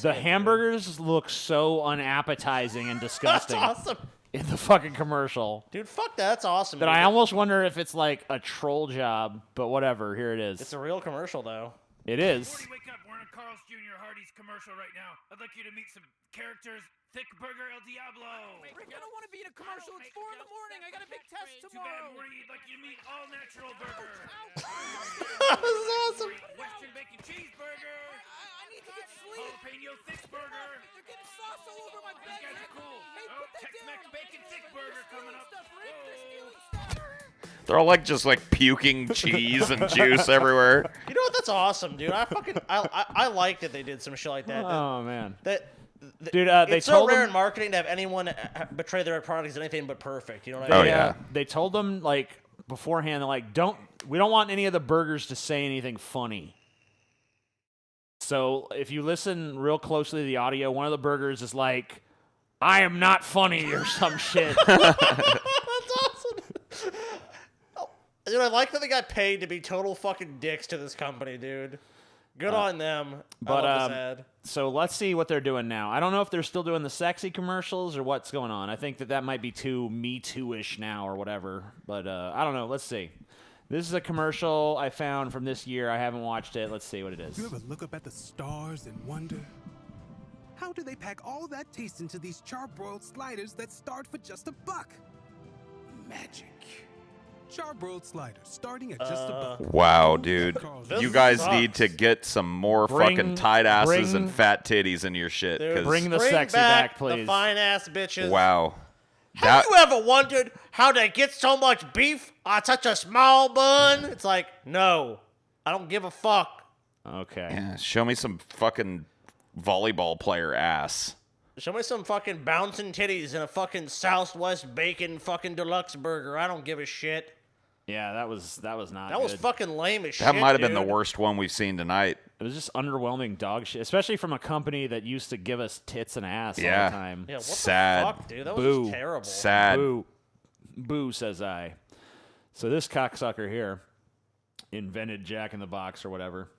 the hamburgers look so unappetizing and disgusting That's awesome. in the fucking commercial Dude, fuck that. That's awesome. that dude. I almost wonder if it's like a troll job, but whatever. Here it is. It's a real commercial, though. It is. Wake up, we're in a Carl's Jr. Hardee's commercial right now. I'd like you to meet some characters. Thick Burger El Diablo. Rick, I don't want to be in a commercial. It's 4 in the morning. I got a big test tomorrow. Too bad, Morty. I'd like you to meet All Natural Burger. That was awesome. Western Bacon Cheeseburger. I need to get sleep. Jalapeno Thick Burger. They're getting sauce all over my bed. You guys are cool. Hey, Oh, put that Tex-Mex down. Bacon Thick Burger coming up. Stuff, Rick. They're stealing stuff. They're all like just like puking cheese and juice everywhere. You know what? That's That's awesome, dude. I like that they did some shit like that. Oh man. Dude, they it's so told rare them- in marketing to have anyone betray their product as anything but perfect. You know what I mean? They told them like beforehand, they're like, we don't want any of the burgers to say anything funny. So if you listen real closely to the audio, one of the burgers is like, "I am not funny" or some shit. That's awesome. Dude, I like that they got paid to be total fucking dicks to this company, dude. Good on them. But I love this ad. so let's see what they're doing now. I don't know if they're still doing the sexy commercials or what's going on. I think that might be too Me Too-ish now or whatever. But I don't know. Let's see. This is a commercial I found from this year. I haven't watched it. Let's see what it is. You ever look up at the stars and wonder, how do they pack all that taste into these charbroiled sliders that start for just $1? Magic. Charbroiled sliders starting at just $1. Wow, dude. This You guys sucks. need to get some more fucking tight asses and fat titties in your shit. Dude, 'cause- Bring the sexy back, please. The fine ass bitches. Wow. Have you ever wondered how they get so much beef on such a small bun? It's like, no, I don't give a fuck. Okay. Yeah, show me some fucking volleyball player ass. Show me some fucking bouncing titties in a fucking Southwest bacon fucking deluxe burger. I don't give a shit. Yeah, that was not That was good. fucking lame as shit. That might have been the dude. worst one we've seen tonight. It was just underwhelming dog shit, especially from a company that used to give us tits and ass all Yeah. the time. Yeah, what Sad. the fuck, dude? That was Boo. just terrible. Sad. Boo. Boo, says I. So this cocksucker here invented Jack in the Box or whatever.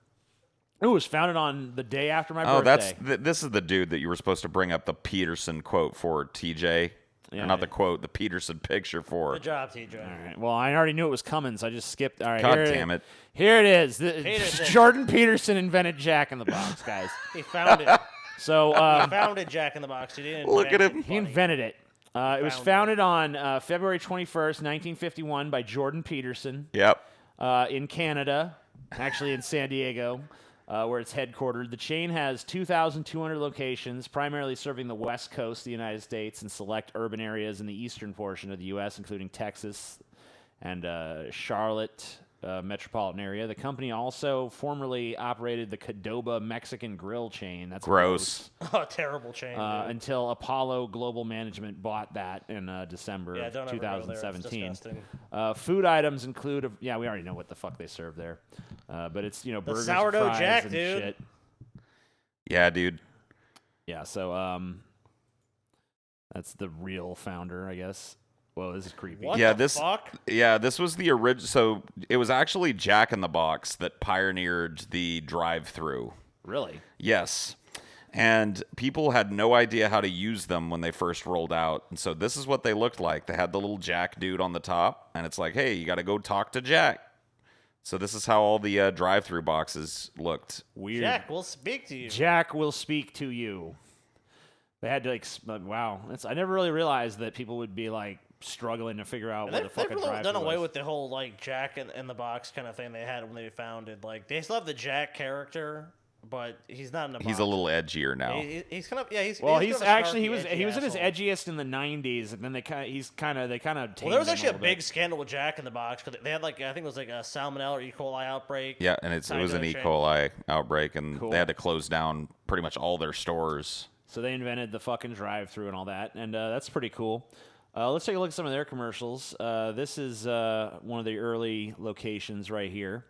It was founded on the day after my birthday. This is the dude that you were supposed to bring up the Peterson quote for, TJ. Yeah, or not the quote, the Peterson picture for. Good job, TJ. All right. Well, I already knew it was coming, so I just skipped. All right. God here damn it. Here it is. Peterson. Jordan Peterson invented Jack in the Box, guys. He found it. So He founded Jack in the Box. He didn't Look at invent him. it. he invented it. It was founded on February 21st, 1951 by Jordan Peterson Yep. in Canada, actually in San Diego, where it's headquartered. The chain has 2,200 locations, primarily serving the West Coast of the United States and select urban areas in the eastern portion of the U.S., including Texas and Charlotte metropolitan area. The company also formerly operated the Qdoba Mexican grill chain. That's Gross. Oh, terrible chain. Dude. until Apollo Global Management bought that in December Yeah, of don't ever go there. It's 2017. disgusting. Food items include, we already know what the fuck they serve there, but it's burgers, sourdough fries, jack, and dude. shit. Yeah, dude. Yeah, so that's the real founder, I guess. Whoa, this is creepy. What yeah, the this. fuck? Yeah, this was the original. So it was actually Jack in the Box that pioneered the drive-through. Really? Yes. And people had no idea how to use them when they first rolled out. And so this is what they looked like. They had the little Jack dude on the top, and it's like, hey, you got to go talk to Jack. So this is how all the drive-through boxes looked. Weird. Jack will speak to you. Jack will speak to you. They had to wow. I never really realized that people would be like struggling to figure out what the fuck a They've drive-through done away was. with the whole like Jack in the Box kind of thing they had when they founded. Like they still have the Jack character, but he's not in the box. He's a little edgier now. He's kind of he's Well, he's he's kind of a actually he snarky, was edgy at his asshole. edgiest in the '90s, and then they kind of. Well, there was actually a big scandal with Jack in the Box because they had like I think it was like a salmonella or E. coli outbreak. Yeah, and it was an E. coli outbreak, and Cool. they had to close down pretty much all their stores. So they invented the fucking drive-through and all that, and that's pretty cool. Let's take a look at some of their commercials. This is one of the early locations right here.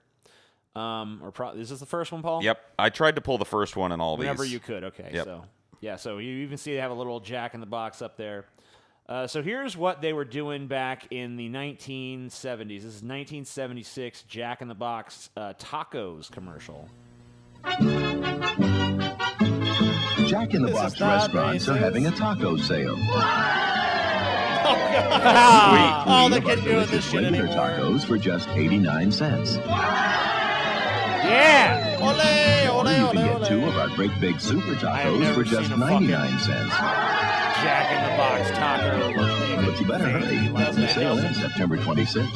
Is this the first one, Paul? Yep, I tried to pull the first one in all Whenever these. you could. Okay. Yep. So you even see they have a little Jack in the Box up there. So here's what they were doing back in the 1970s. This is 1976 Jack in the Box tacos commercial. Jack in the Box restaurants are having a taco sale. Oh, they can't do this shit Regular anymore. tacos for just 89 cents. Yeah! Ole, Or you can get 2 of our great big super tacos for just 99 cents. Jack in the Box taco. But you better hurry. The sale ends September 26th.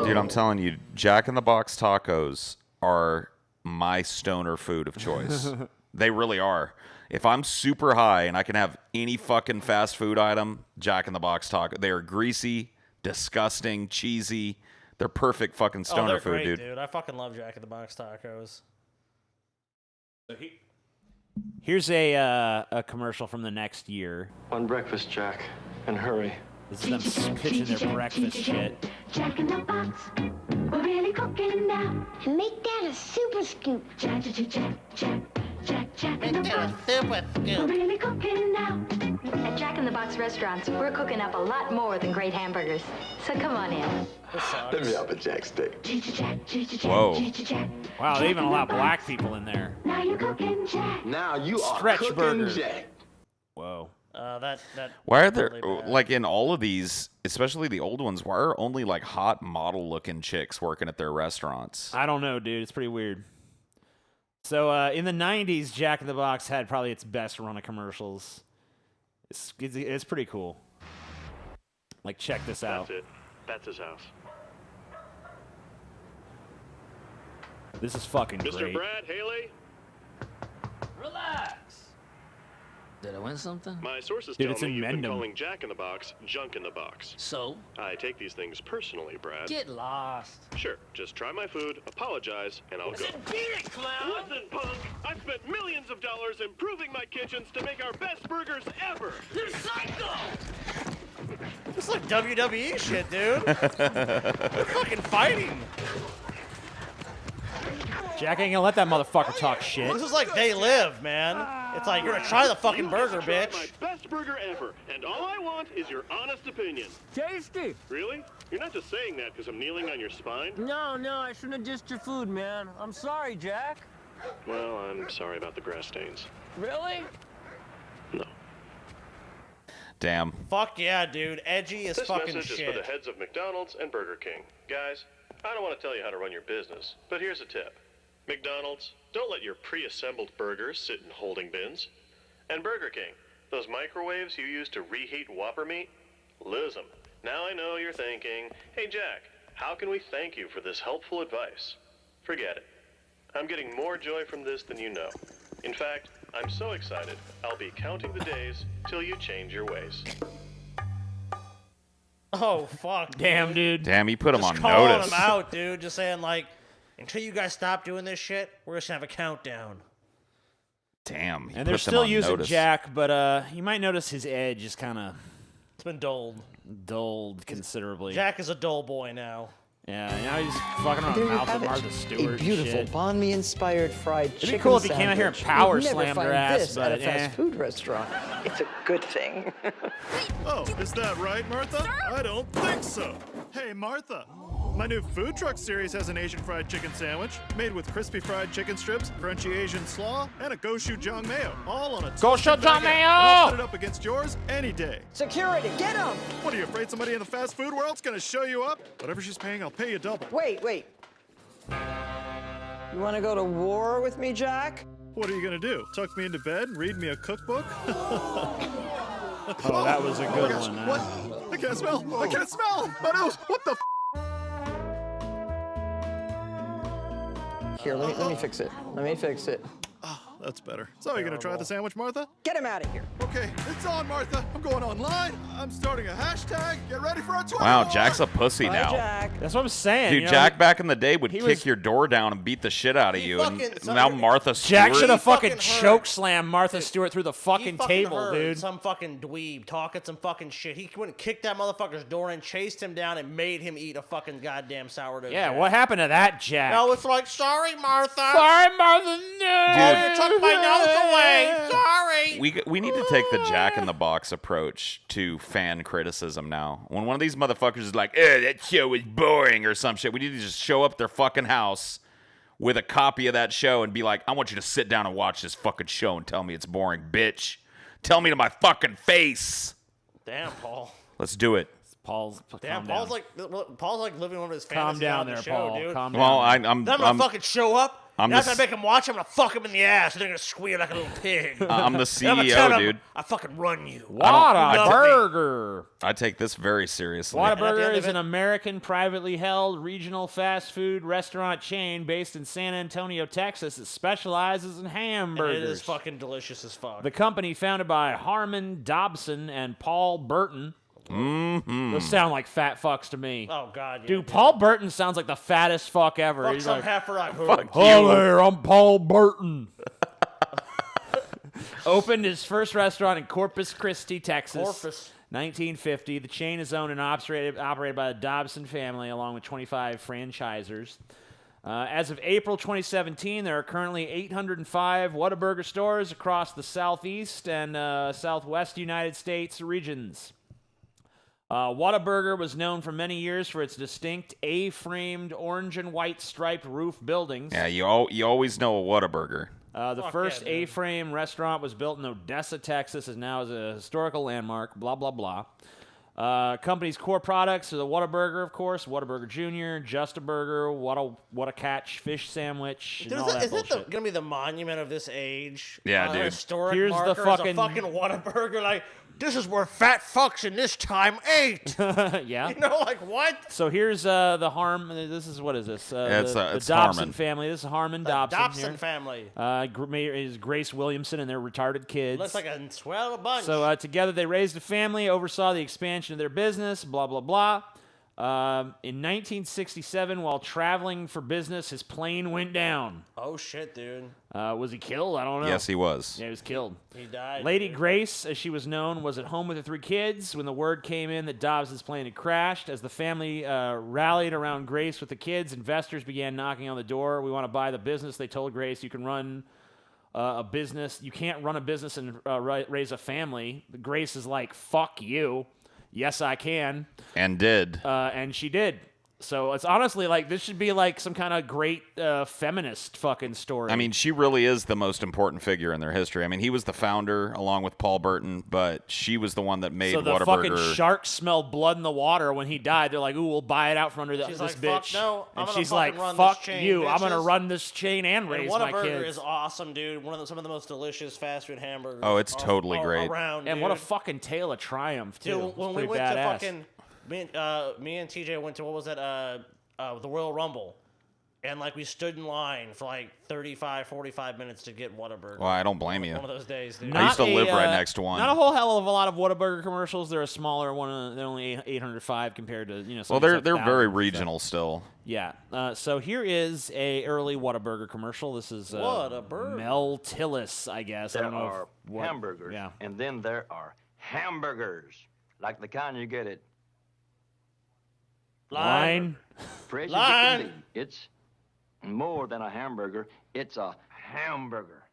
Dude, I'm telling you, Jack in the Box tacos are my stoner food of choice. They really are. If I'm super high and I can have any fucking fast food item, Jack in the Box taco. They are greasy, disgusting, cheesy, They're perfect fucking stoner they're food, great, dude. I fucking love Jack in the Box tacos. Here's a commercial from the next year. One breakfast, Jack, and hurry. This is them pitching their breakfast shit. Jack in the Box, we're really cooking now. Make that a super scoop. Jack, Jack, Jack, Jack, Jack in the Box. Super scoop. We're really cooking now. At Jack in the Box restaurants, we're cooking up a lot more than great hamburgers. So come on in. Let me have a Jack steak. Whoa. Wow, they even allow black people in there. Now you're cooking Jack. Now you are Stretch cooking burger. Jack. Whoa. That Why are there, totally bad. like in all of these, especially the old ones, why are only like hot model looking chicks working at their restaurants? I don't know, dude. It's pretty weird. So in the 90s, Jack in the Box had probably its best run of commercials. It's pretty cool. Like, check this out. That's it. That's his house. This is fucking Mr. great. Brad Haley, Relax. Did I win something? my sources Dude, tell it's me in you've been Mendham. calling Jack in the Box junk in the box. So? I take these things personally, Brad. Get lost. Sure, just try my food, apologize, and I'll go. Beat it, clown! Listen, punk! I've spent millions of dollars improving my kitchens to make our best burgers ever! You're psycho! This is like WWE shit, dude. They're fucking fighting. Jack ain't gonna let that motherfucker talk shit. This is like They Live, man. It's like, you're gonna try the fucking burger, You have bitch. to try my best burger ever, and all I want is your honest opinion. Tasty. Really? You're not just saying that because I'm kneeling on your spine? No, I shouldn't have dissed your food, man. I'm sorry, Jack. Well, I'm sorry about the grass stains. Really? No. Damn. Fuck yeah, dude. Edgy as This fucking message is shit. for the heads of McDonald's and Burger King. Guys, I don't want to tell you how to run your business, but here's a tip. McDonald's, don't let your pre-assembled burgers sit in holding bins. And Burger King, those microwaves you use to reheat Whopper meat, lose them. Now I know you're thinking, hey Jack, how can we thank you for this helpful advice? Forget it. I'm getting more joy from this than you know. In fact, I'm so excited, I'll be counting the days till you change your ways. Oh, fuck. Damn, dude. Damn, he put him Just on calling notice. him out, dude. Just saying, like, until you guys stop doing this shit, we're just gonna have a countdown. Damn. He And they're put them still on using notice. Jack, but you might notice his edge is kind of It's been dulled. considerably. Jack is a dull boy now. Yeah, now he's fucking around There you mouth have with it. Martha Stewart. A beautiful shit. banh mi inspired fried It'd chicken be cool if he came out here and sandwich. power You'd never slammed her find ass, this but at a fast food restaurant. It's a good thing. Oh, is that right, Martha? I don't think so. Hey, Martha. My new food truck series has an Asian fried chicken sandwich made with crispy fried chicken strips, crunchy Asian slaw, and a gochujang mayo, all on a Gochujang toasted baguette. mayo! And I'll put it up against yours any day. Security, get him! What are you afraid somebody in the fast food world's gonna show you up? Whatever she's paying, I'll pay you double. Wait. You want to go to war with me, Jack? What are you gonna do? Tuck me into bed and read me a cookbook? Oh, that was a good gosh, one. What? I can't smell! I can't smell! My nose! What the f? Here, let me fix it. That's better. So, you gonna try the sandwich, Martha? Get him out of here. Okay, it's on, Martha. I'm going online. I'm starting a hashtag. Get ready for a Twitter Wow, war. Jack's a pussy now. That's what I'm saying. Dude, you know, Jack back in the day would he kick was- your door down and beat the shit out of you. And fucking- now Martha Stewart. Jack should have fucking fucking choke slammed Martha Stewart through the He fucking table, heard dude. some fucking dweeb talking some fucking shit. He went and kicked that motherfucker's door in, chased him down, and made him eat a fucking goddamn sourdough. Yeah, Jack. what happened to that, Jack? No, it's like, sorry, Martha. Sorry, Martha. No. Oh, you took my nose away. Sorry. We need to take the Jack in the Box approach to fan criticism now. When one of these motherfuckers is like, that show is boring or some shit, we need to just show up their fucking house with a copy of that show and be like, I want you to sit down and watch this fucking show and tell me it's boring, bitch. Tell me to my fucking face. Damn, Paul. Let's do it. Paul's Damn, calm Paul's like living one of his Calm fantasies down on the there, show, Paul. dude. Calm Well, down. I'm Then I'm gonna fucking show up. I'm and after I the make him watch, I'm gonna fuck him in the ass, and they're gonna squeal like a little pig. I'm the And I'm gonna CEO, tell him, dude. I fucking run you. What a burger. I take this very seriously. Whataburger is an American privately held regional fast food restaurant chain based in San Antonio, Texas that specializes in And hamburgers. it is fucking delicious as fuck. The company, founded by Harmon Dobson and Paul Burton, Those sound like fat fucks to me. Oh God, yeah, dude, Paul Burton sounds like the fattest fuck ever. Fuck He's some like, heifer like "Hello there, I'm Paul Burton." Opened his first restaurant in Corpus Christi, Texas. 1950. The chain is owned and operated by the Dobson family, along with 25 franchisors. As of April 2017, there are currently 805 Whataburger stores across the southeast and southwest United States regions. Whataburger was known for many years for its distinct A-framed orange and white striped roof buildings. Yeah, you always know a Whataburger. The first A-frame restaurant was built in Odessa, Texas, and now is a historical landmark, blah, blah, blah. Company's core products are the Whataburger, of course, Whataburger Jr., Just a Burger, What a Catch fish sandwich, and all that Is bullshit. that going to be the monument of this age? Yeah, dude. Historic Here's the marker is fucking- a fucking Whataburger. Like, this is where fat fucks in this time ate. Yeah. You know, like, what? So here's the This is, what is this? It's the it's Dobson Harmon. family. This is Harmon The Dobson Dobson here. family. Is Grace Williamson and their retarded kids. Looks like a swell bunch. So together they raised a family, oversaw the expansion of their business, blah, blah, blah. In 1967, while traveling for business, his plane went down. Oh, shit, dude. Was he killed? I don't know. Yes, he was. Yeah, he was killed. He died. Lady Grace, as she was known, was at home with her 3 kids when the word came in that Dobbs' plane had crashed. As the family rallied around Grace with the kids, investors began knocking on the door. We want to buy the business. They told Grace, you can run a business. You can't run a business and raise a family. Grace is like, fuck you. Yes, I can. And did. And she did. So it's honestly like this should be like some kind of great feminist fucking story. I mean, she really is the most important figure in their history. I mean, he was the founder along with Paul Burton, but she was the one that made so the Whataburger. fucking sharks smelled blood in the water when he died. They're like, ooh, we'll buy it out from under She's this like, bitch. fuck no, I'm and gonna she's fucking like, run fuck this chain, you. I'm gonna bitches. run this chain and raise my Whataburger kids. is awesome, dude. Some of the most delicious fast food hamburgers. Oh, it's totally great. Around, and what a dude. fucking tale of triumph too. Dude, It's when we pretty went badass. to fucking me and TJ went to what was that the Royal Rumble, and like we stood in line for like 45 minutes to get Whataburger. Well, I don't blame you. One of those days, dude. I used to live right next to one. Not a whole hell of a lot of Whataburger commercials. They're a smaller one. They're only 805 compared to some Well, of these, they're like, very thousands, so. regional still. Yeah. So here is a early Whataburger commercial. This is Whataburger. Mel Tillis, I guess. I There don't know. are what, hamburgers, Yeah. and then there are hamburgers, like the kind you get at Line. Fresh as it Line. can be. It's more than a hamburger. It's a hamburger.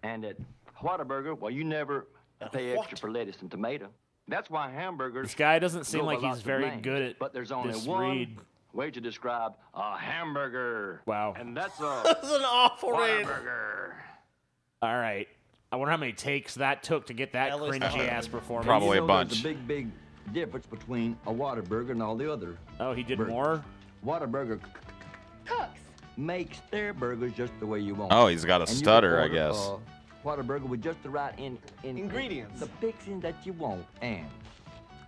And at Whataburger, well, you never pay extra for lettuce and tomato. That's why hamburgers. This guy doesn't seem go by like he's lots of very names. good at But there's only this one read. way to describe a hamburger. Wow. And that's a That's an awful read. Whataburger. All right. I wonder how many takes that took to get that At least cringy 100. ass performance. Probably a There's bunch. a big difference between a Whataburger and all the other. Oh, he did burgers. more? Whataburger Cooks. makes their burgers just the way you want. Oh, he's got a And you stutter, I order guess. a Whataburger with just the right ingredients, the fixing that you want, and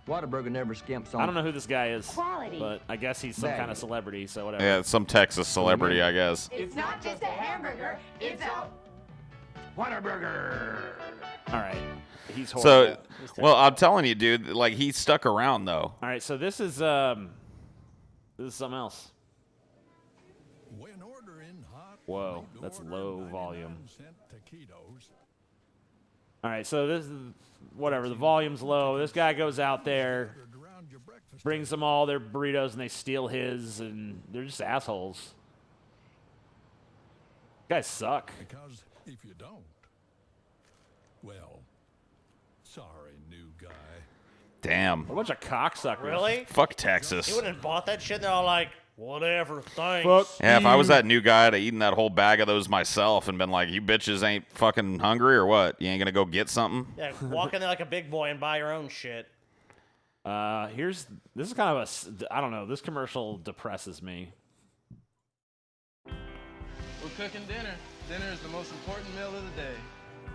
Whataburger never skimps on. I don't know who this guy is. Quality. But I guess he's some kind of celebrity, so whatever. Yeah, some Texas celebrity, I guess. It's not just a hamburger, it's a Whataburger. All right. He's So, horrible. well, I'm telling you, dude, like he stuck around though. All right, so this is something else. When ordering hot, Whoa, that's low volume. 99-cent taquitos. All right, so this is whatever. The volume's low. This guy goes out there, brings them all their burritos, and they steal his, and they're just assholes. Guys suck. Because if you don't, well, sorry, new guy. Damn. What a bunch of cocksuckers. Really? Fuck Texas. You wouldn't have bought that shit. They're all like, whatever, thanks. Fuck. Yeah, if I was that new guy, I'd have eaten that whole bag of those myself and been like, you bitches ain't fucking hungry or what? You ain't gonna go get something? Yeah, walk in there like a big boy and buy your own shit. This is kind of I don't know. This commercial depresses me. We're cooking dinner. Dinner is the most important meal of the day.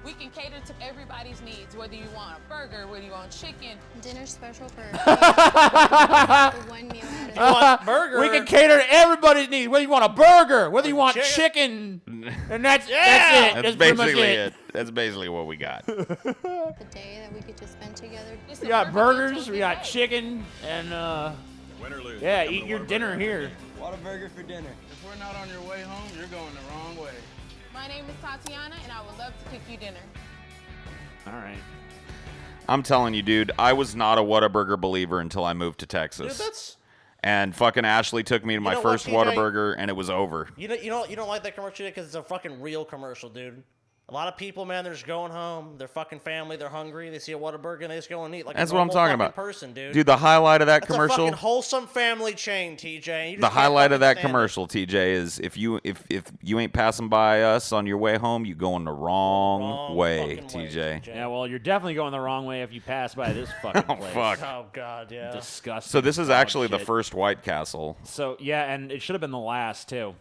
We can cater to everybody's needs, whether you want a burger, whether you want chicken. Dinner special for one meal at a You want burger? We can cater to everybody's needs. Whether you want a burger, whether you want chicken. And that's it. That's pretty much basically it. That's basically what we got. The day that we get to spend together. We got burgers, we got chicken, and Win or lose, yeah, welcome eat to your dinner here. Whataburger for dinner. If we're not on your way home, you're going the wrong way. My name is Tatiana, and I would love to cook you dinner. All right. I'm telling you, dude, I was not a Whataburger believer until I moved to Texas. Dude, that's And fucking Ashley took me to my know what, first TJ? Whataburger, and it was over. you don't like that commercial because it's a fucking real commercial, dude. A lot of people, man, they're just going home. Their fucking family, they're hungry. They see a Whataburger and they just go and eat like That's a what I'm normal talking fucking about. person, dude. Dude, the highlight of that That's commercial. a fucking wholesome family chain, TJ. You just The can't highlight of fucking that stand it. commercial, TJ, is if you ain't passing by us on your way home, you going the wrong way, TJ. Yeah, well, you're definitely going the wrong way if you pass by this fucking Oh, place. fuck. Oh god, yeah. Disgusting. So this is dog actually the shit. first White Castle. So yeah, and it should have been the last too.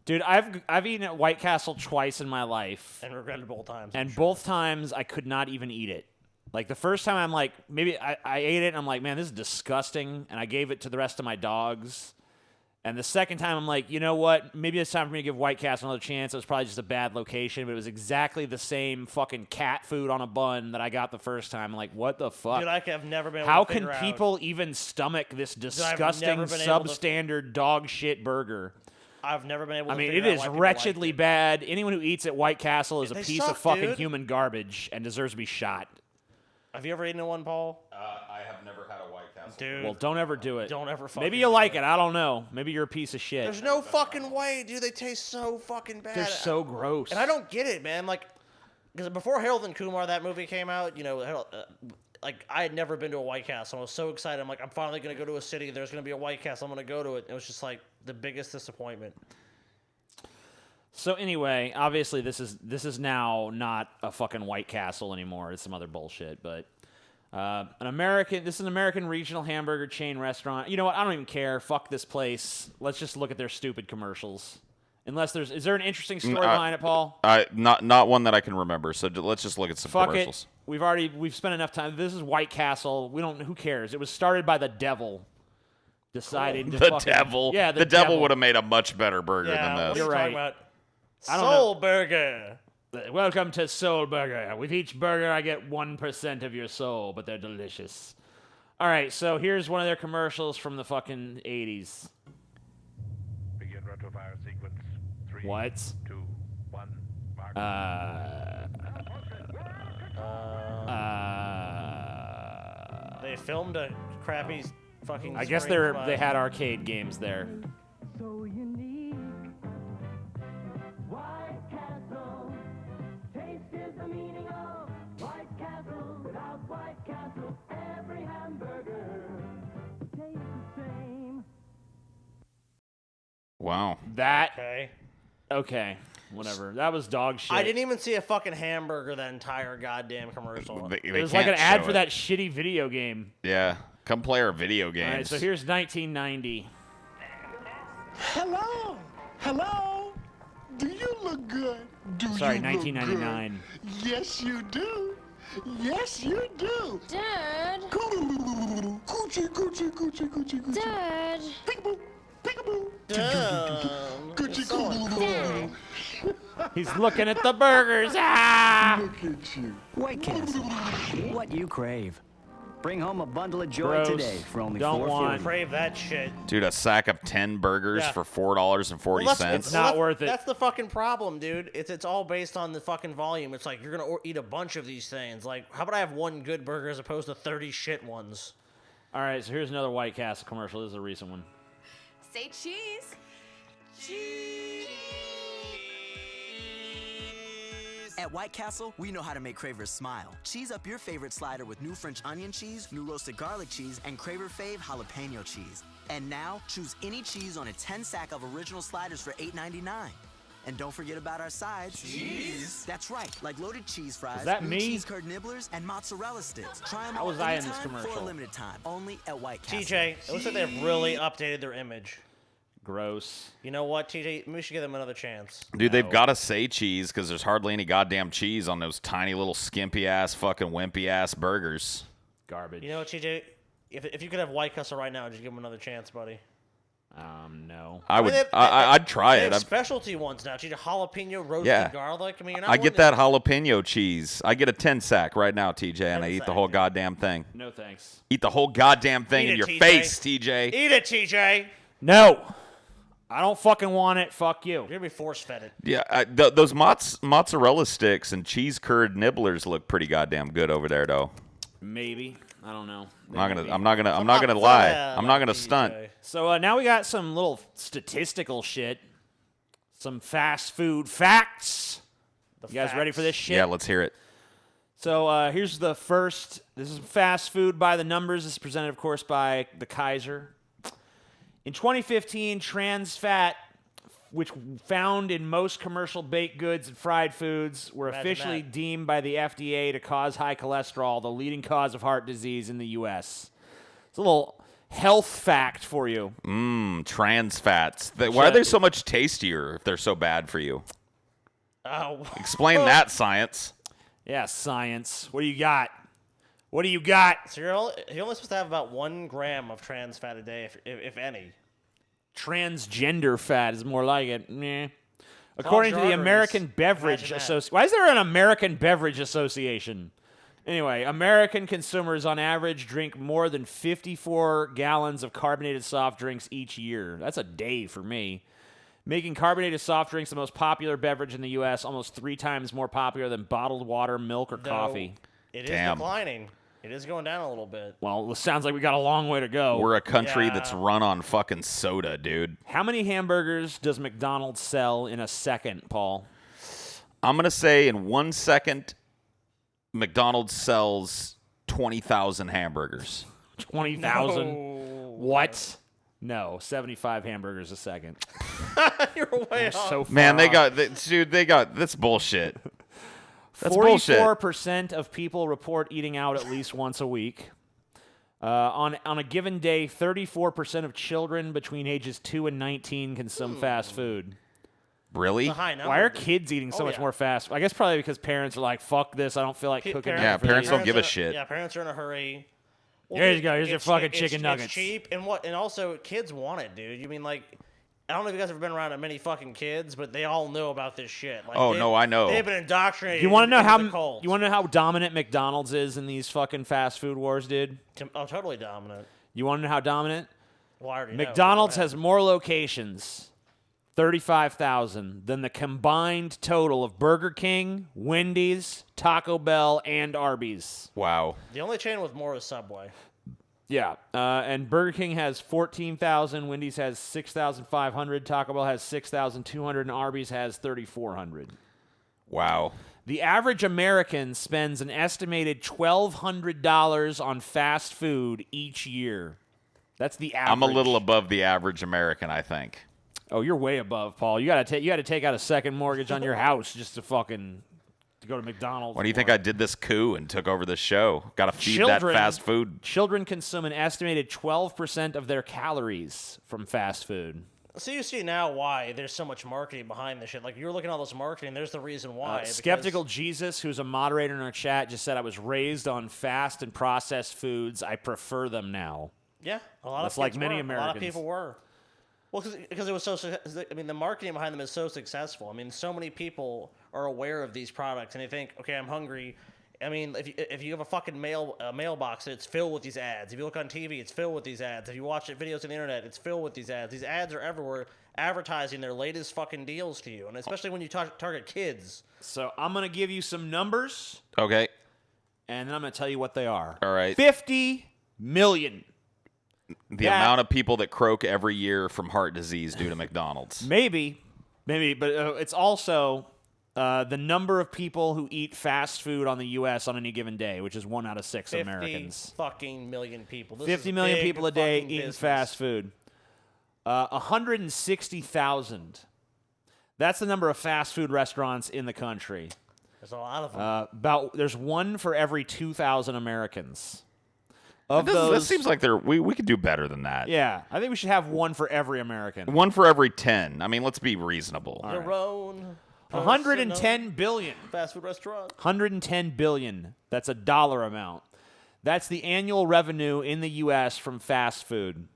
Dude, I've eaten at White Castle twice in my life, And regretted both times. and both times I could not even eat it. Like the first time, I'm like, maybe I ate it, and I'm like, man, this is disgusting, and I gave it to the rest of my dogs. And the second time, I'm like, you know what? Maybe it's time for me to give White Castle another chance. It was probably just a bad location, but it was exactly the same fucking cat food on a bun that I got the first time. I'm like, what the fuck? Dude, have never been able How to can figure out. people even stomach this I've disgusting, never been able to- substandard dog shit burger? I've never been able to I mean, figure it out is why people wretchedly like it. bad. Anyone who eats at White Castle is a They piece suck, of fucking dude. human garbage and deserves to be shot. Have you ever eaten one, Paul? I have never had a White Castle. Dude. Well, don't ever do it. Don't ever fucking Maybe you do like it. I don't know. Maybe you're a piece of shit. There's no fucking way, dude. They taste so fucking bad. They're so gross. And I don't get it, man. Like, because before Harold and Kumar, that movie came out, you know, like, I had never been to a White Castle. I was so excited. I'm like, I'm finally going to go to a city. There's going to be a White Castle. I'm going to go to it. It was just, like, the biggest disappointment. So anyway, obviously this is now not a fucking White Castle anymore. It's some other bullshit. But this is an American regional hamburger chain restaurant. You know what? I don't even care. Fuck this place. Let's just look at their stupid commercials. Unless is there an interesting story behind it, Paul? Not one that I can remember. So let's just look at some Fuck commercials. it. We've spent enough time. This is White Castle. Who cares? It was started by the devil. Decided to The fucking, devil. Yeah, the devil would have made a much better burger Yeah, than what this. are you You're talking right. about? I don't know. Soul Burger. Welcome to Soul Burger. With each burger, I get 1% of your soul, but they're delicious. All right, so here's one of their commercials from the fucking 80s. Begin retrofire sequence. 3, What? 2, 1, mark. They filmed a crappy fucking. I guess they had arcade games there. So unique. White Castle. Taste is the meaning of White Castle. Without White Castle, every hamburger tastes the same. Wow. Okay. Whatever. That was dog shit. I didn't even see a fucking hamburger that entire goddamn commercial. It was like an ad for that shitty video game. Yeah. Come play our video games. All right, so here's 1990. Hello. Hello. Do you look good? Sorry, 1999. Yes, you do. Yes, you do. Dad. Coochie, coochie, coochie, coochie, coochie. Dad. Peekaboo, peekaboo. Damn. Coochie, coochie. He's looking at the burgers. Ah! Look at you. White Castle. What you crave. Bring home a bundle of joy Gross. today for only Don't want. $4.40. Crave that shit. Dude, a sack of 10 burgers Yeah. for $4.40. It's not worth it. That's the fucking problem, dude. It's all based on the fucking volume. It's like you're gonna eat a bunch of these things. Like, how about I have one good burger as opposed to 30 shit ones? All right, so here's another White Castle commercial. This is a recent one. Say cheese. At White Castle, we know how to make cravers smile. Cheese up your favorite slider with new French onion cheese, new roasted garlic cheese, and Craver Fave jalapeno cheese. And now, choose any cheese on a 10-sack of original sliders for $8.99. And don't forget about our sides. Cheese? That's right, like loaded cheese fries, Is that new me? cheese curd nibblers, and mozzarella sticks. Try them How all was I in this anytime for commercial? a limited time, only at White Castle. TJ, it looks like they've really updated their image. Gross. You know what, TJ? We should give them another chance. Dude, they've got to say cheese because there's hardly any goddamn cheese on those tiny little skimpy-ass, fucking wimpy-ass burgers. Garbage. You know what, TJ? If you could have White Castle right now, just give them another chance, buddy. No. I would. mean, I'd try they it. have specialty ones now. Jalapeno roasted Yeah. garlic. I mean, you're not I get wanting that jalapeno cheese. I get a 10-sack right now, TJ, and I eat the whole goddamn thing. No thanks. Eat the whole goddamn thing Eat in it, your TJ. face, TJ. Eat it, TJ. No. I don't fucking want it. Fuck you. You're gonna be force-fed it. Yeah, those mozzarella sticks and cheese curd nibblers look pretty goddamn good over there, though. Maybe. I don't know. I'm not gonna lie. I'm not gonna stunt. So now we got some little statistical shit. Some fast food facts. You guys ready for this shit? Yeah, let's hear it. So here's the first. This is fast food by the numbers. This is presented, of course, by the Kaiser. In 2015, trans fat, which found in most commercial baked goods and fried foods, were Imagine officially that. deemed by the FDA to cause high cholesterol, the leading cause of heart disease in the U.S. It's a little health fact for you. Trans fats. Why are they so much tastier if they're so bad for you? Oh. Explain that, science. Yeah, science. What do you got? What do you got? So you're only supposed to have about 1 gram of trans fat a day, if any. Transgender fat is more like it. Meh. According to the arteries. American Beverage Imagine that. Association. Why is there an American Beverage Association? Anyway, American consumers on average drink more than 54 gallons of carbonated soft drinks each year. That's a day for me. Making carbonated soft drinks the most popular beverage in the U.S., almost 3 times more popular than bottled water, milk, or coffee. It is declining. It is going down a little bit. Well, it sounds like we got a long way to go. We're a country that's run on fucking soda, dude. How many hamburgers does McDonald's sell in a second, Paul? I'm going to say in 1 second, McDonald's sells 20,000 hamburgers. 20,000? No. What? No, 75 hamburgers a second. You're way off. So far Man, off. that's bullshit. That's bullshit. 44% of people report eating out at least once a week. On a given day, 34% of children between ages 2 and 19 consume fast food. Really? It's a high number, Why are dude. kids eating so Oh, much yeah. more fast? I guess probably because parents are like, fuck this, I don't feel like cooking. Yeah, parents don't give a shit. Yeah, parents are in a hurry. Here you go, here's your it's- fucking it's- chicken it's nuggets. cheap, and also kids want it, dude. You mean like, I don't know if you guys have been around many fucking kids, but they all know about this shit. Like, Oh, no, I know. They've been indoctrinated. You want to know into the how cult. you want to know how dominant McDonald's is in these fucking fast food wars, dude? Oh, totally dominant. You want to know how dominant? Well, I already know. McDonald's Go has more locations, 35,000, than the combined total of Burger King, Wendy's, Taco Bell, and Arby's. Wow. ahead. The only chain with more is Subway. Yeah, and Burger King has 14,000, Wendy's has 6,500, Taco Bell has 6,200, and Arby's has 3,400. Wow. The average American spends an estimated $1,200 on fast food each year. That's the average. I'm a little above the average American, I think. Oh, you're way above, Paul. You got to take out a second mortgage on your house just to fucking to go to McDonald's. Why do you think I did this coup and took over the show? Got to feed that fast food. Children consume an estimated 12% of their calories from fast food. So you see now why there's so much marketing behind this shit. Like, you're looking at all this marketing, there's the reason why. because- Skeptical Jesus, who's a moderator in our chat, just said, I was raised on fast and processed foods. I prefer them now. Yeah, a lot That's of like kids many were. Americans. A lot of people were. Well, because it was so. I mean, the marketing behind them is so successful. I mean, so many people are aware of these products, and they think, okay, I'm hungry. I mean, if you have a fucking mailbox, it's filled with these ads. If you look on TV, it's filled with these ads. If you watch videos on the internet, it's filled with these ads. These ads are everywhere, advertising their latest fucking deals to you, and especially when you target kids. So I'm going to give you some numbers, Okay. and then I'm going to tell you what they are. All right. 50 million. The amount of people that croak every year from heart disease due to McDonald's. Maybe, but it's also the number of people who eat fast food on the U.S. on any given day, which is 1 out of 6 Americans. Fucking million people. This 50 is million big people a day fucking eating business. fast food. 160,000. That's the number of fast food restaurants in the country. There's a lot of them. There's 1 for every 2,000 Americans. That seems like we could do better than that. Yeah, I think we should have 1 for every American. 1 for every 10. I mean, let's be reasonable. Your own 110 billion. fast food restaurant. 110 billion. That's a dollar amount. That's the annual revenue in the U.S. from fast food.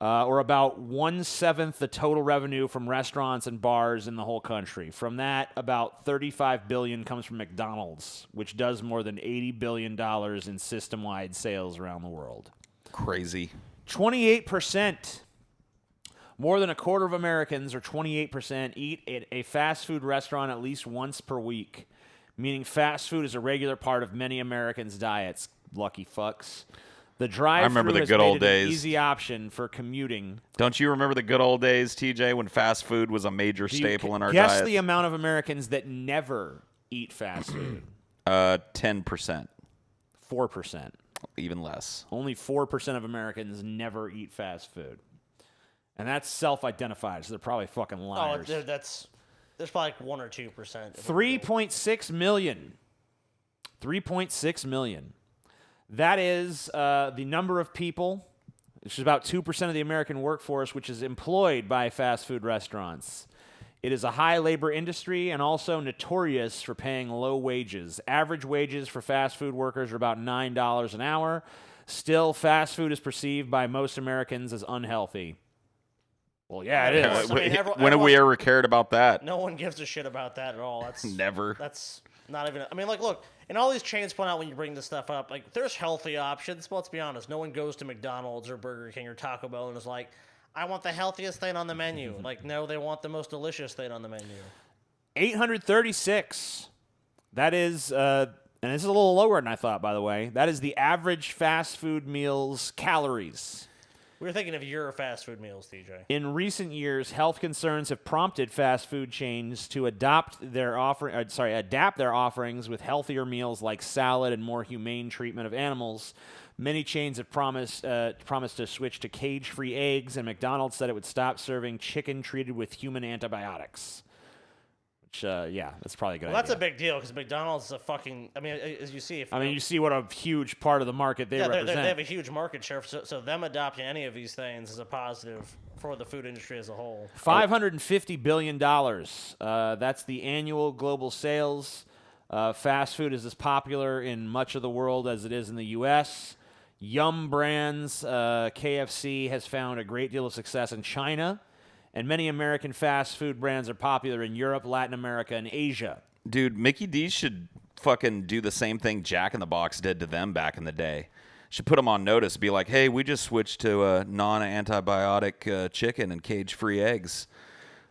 or about 1/7 the total revenue from restaurants and bars in the whole country. From that, about $35 billion comes from McDonald's, which does more than $80 billion in system-wide sales around the world. Crazy. 28%. More than a quarter of Americans, or 28%, eat at a fast food restaurant at least once per week, meaning fast food is a regular part of many Americans' diets. Lucky fucks. The drive-thru has made it an easy option for commuting. Don't you remember the good old days, TJ, when fast food was a major staple in our diet? Guess the amount of Americans that never eat fast food. 10%. 4%. Even less. Only 4% of Americans never eat fast food. And that's self-identified, so they're probably fucking liars. Oh, there's probably like 1 or 2%. 3.6 million. 3.6 million. That is the number of people, which is about 2% of the American workforce, which is employed by fast food restaurants. It is a high labor industry and also notorious for paying low wages. Average wages for fast food workers are about $9 an hour. Still, fast food is perceived by most Americans as unhealthy. Well, yeah, it is. I mean, when have we ever cared about that? No one gives a shit about that at all. That's Never. That's not even. I mean, like, look, and all these chains point out when you bring this stuff up, like, there's healthy options. But let's be honest, no one goes to McDonald's or Burger King or Taco Bell and is like, I want the healthiest thing on the menu. Like, no, they want the most delicious thing on the menu. 836. That is, and this is a little lower than I thought, by the way. That is the average fast food meal's calories. We were thinking of your fast food meals, TJ. In recent years, health concerns have prompted fast food chains to adapt their offerings with healthier meals like salad and more humane treatment of animals. Many chains have promised to switch to cage-free eggs, and McDonald's said it would stop serving chicken treated with human antibiotics. Which, yeah, that's probably a good idea. Well, that's a big deal because McDonald's is a fucking. I mean, as you see, you see what a huge part of the market they represent. They have a huge market share, so them adopting any of these things is a positive for the food industry as a whole. $550 billion. That's the annual global sales. Fast food is as popular in much of the world as it is in the U.S. Yum Brands, KFC, has found a great deal of success in China. And many American fast food brands are popular in Europe, Latin America, and Asia. Dude, Mickey D's should fucking do the same thing Jack in the Box did to them back in the day. Should put them on notice. Be like, hey, we just switched to a non-antibiotic chicken and cage-free eggs.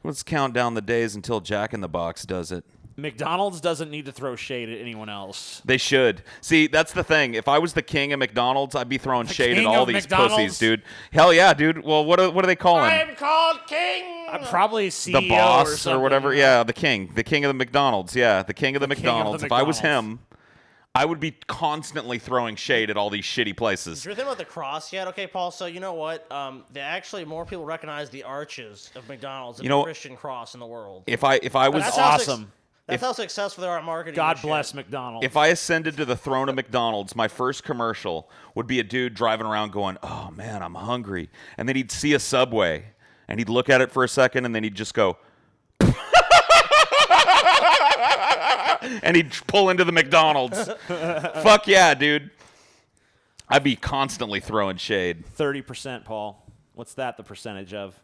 Let's count down the days until Jack in the Box does it. McDonald's doesn't need to throw shade at anyone else. They should. See, that's the thing. If I was the king of McDonald's, I'd be throwing shade at all these pussies, dude. Hell yeah, dude. Well, what do they call him? I'm called king. Probably CEO the boss or whatever. Yeah, the king. The king of the McDonald's. Yeah, the king of the McDonald's. If I was him, I would be constantly throwing shade at all these shitty places. Did you think about the cross yet? Okay, Paul, so you know what? They actually, more people recognize the arches of McDonald's than the Christian cross in the world. If I was awesome. That's how successful they are at marketing. God bless McDonald's. If I ascended to the throne of McDonald's, my first commercial would be a dude driving around going, oh, man, I'm hungry. And then he'd see a Subway, and he'd look at it for a second, and then he'd just go, and he'd pull into the McDonald's. Fuck yeah, dude. I'd be constantly throwing shade. 30%, Paul. What's that the percentage of?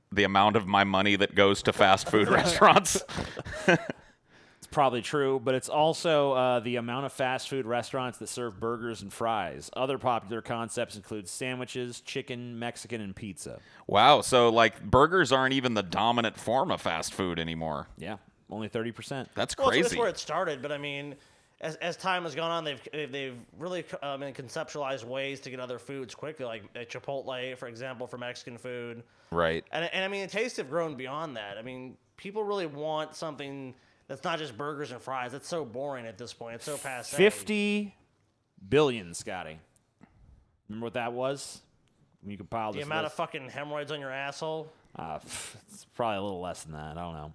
The amount of my money that goes to fast food restaurants. It's probably true, but it's also the amount of fast food restaurants that serve burgers and fries. Other popular concepts include sandwiches, chicken, Mexican, and pizza. Wow, so like burgers aren't even the dominant form of fast food anymore. Yeah, only 30%. That's crazy. Well, that's where it started, but I mean, as time has gone on, they've really conceptualized ways to get other foods quickly, like Chipotle, for example, for Mexican food. Right. And I mean, the tastes have grown beyond that. I mean, people really want something that's not just burgers and fries. It's so boring at this point. It's so passé. 50 billion, Scotty. Remember what that was? When you compiled the amount of fucking hemorrhoids on your asshole? It's probably a little less than that. I don't know.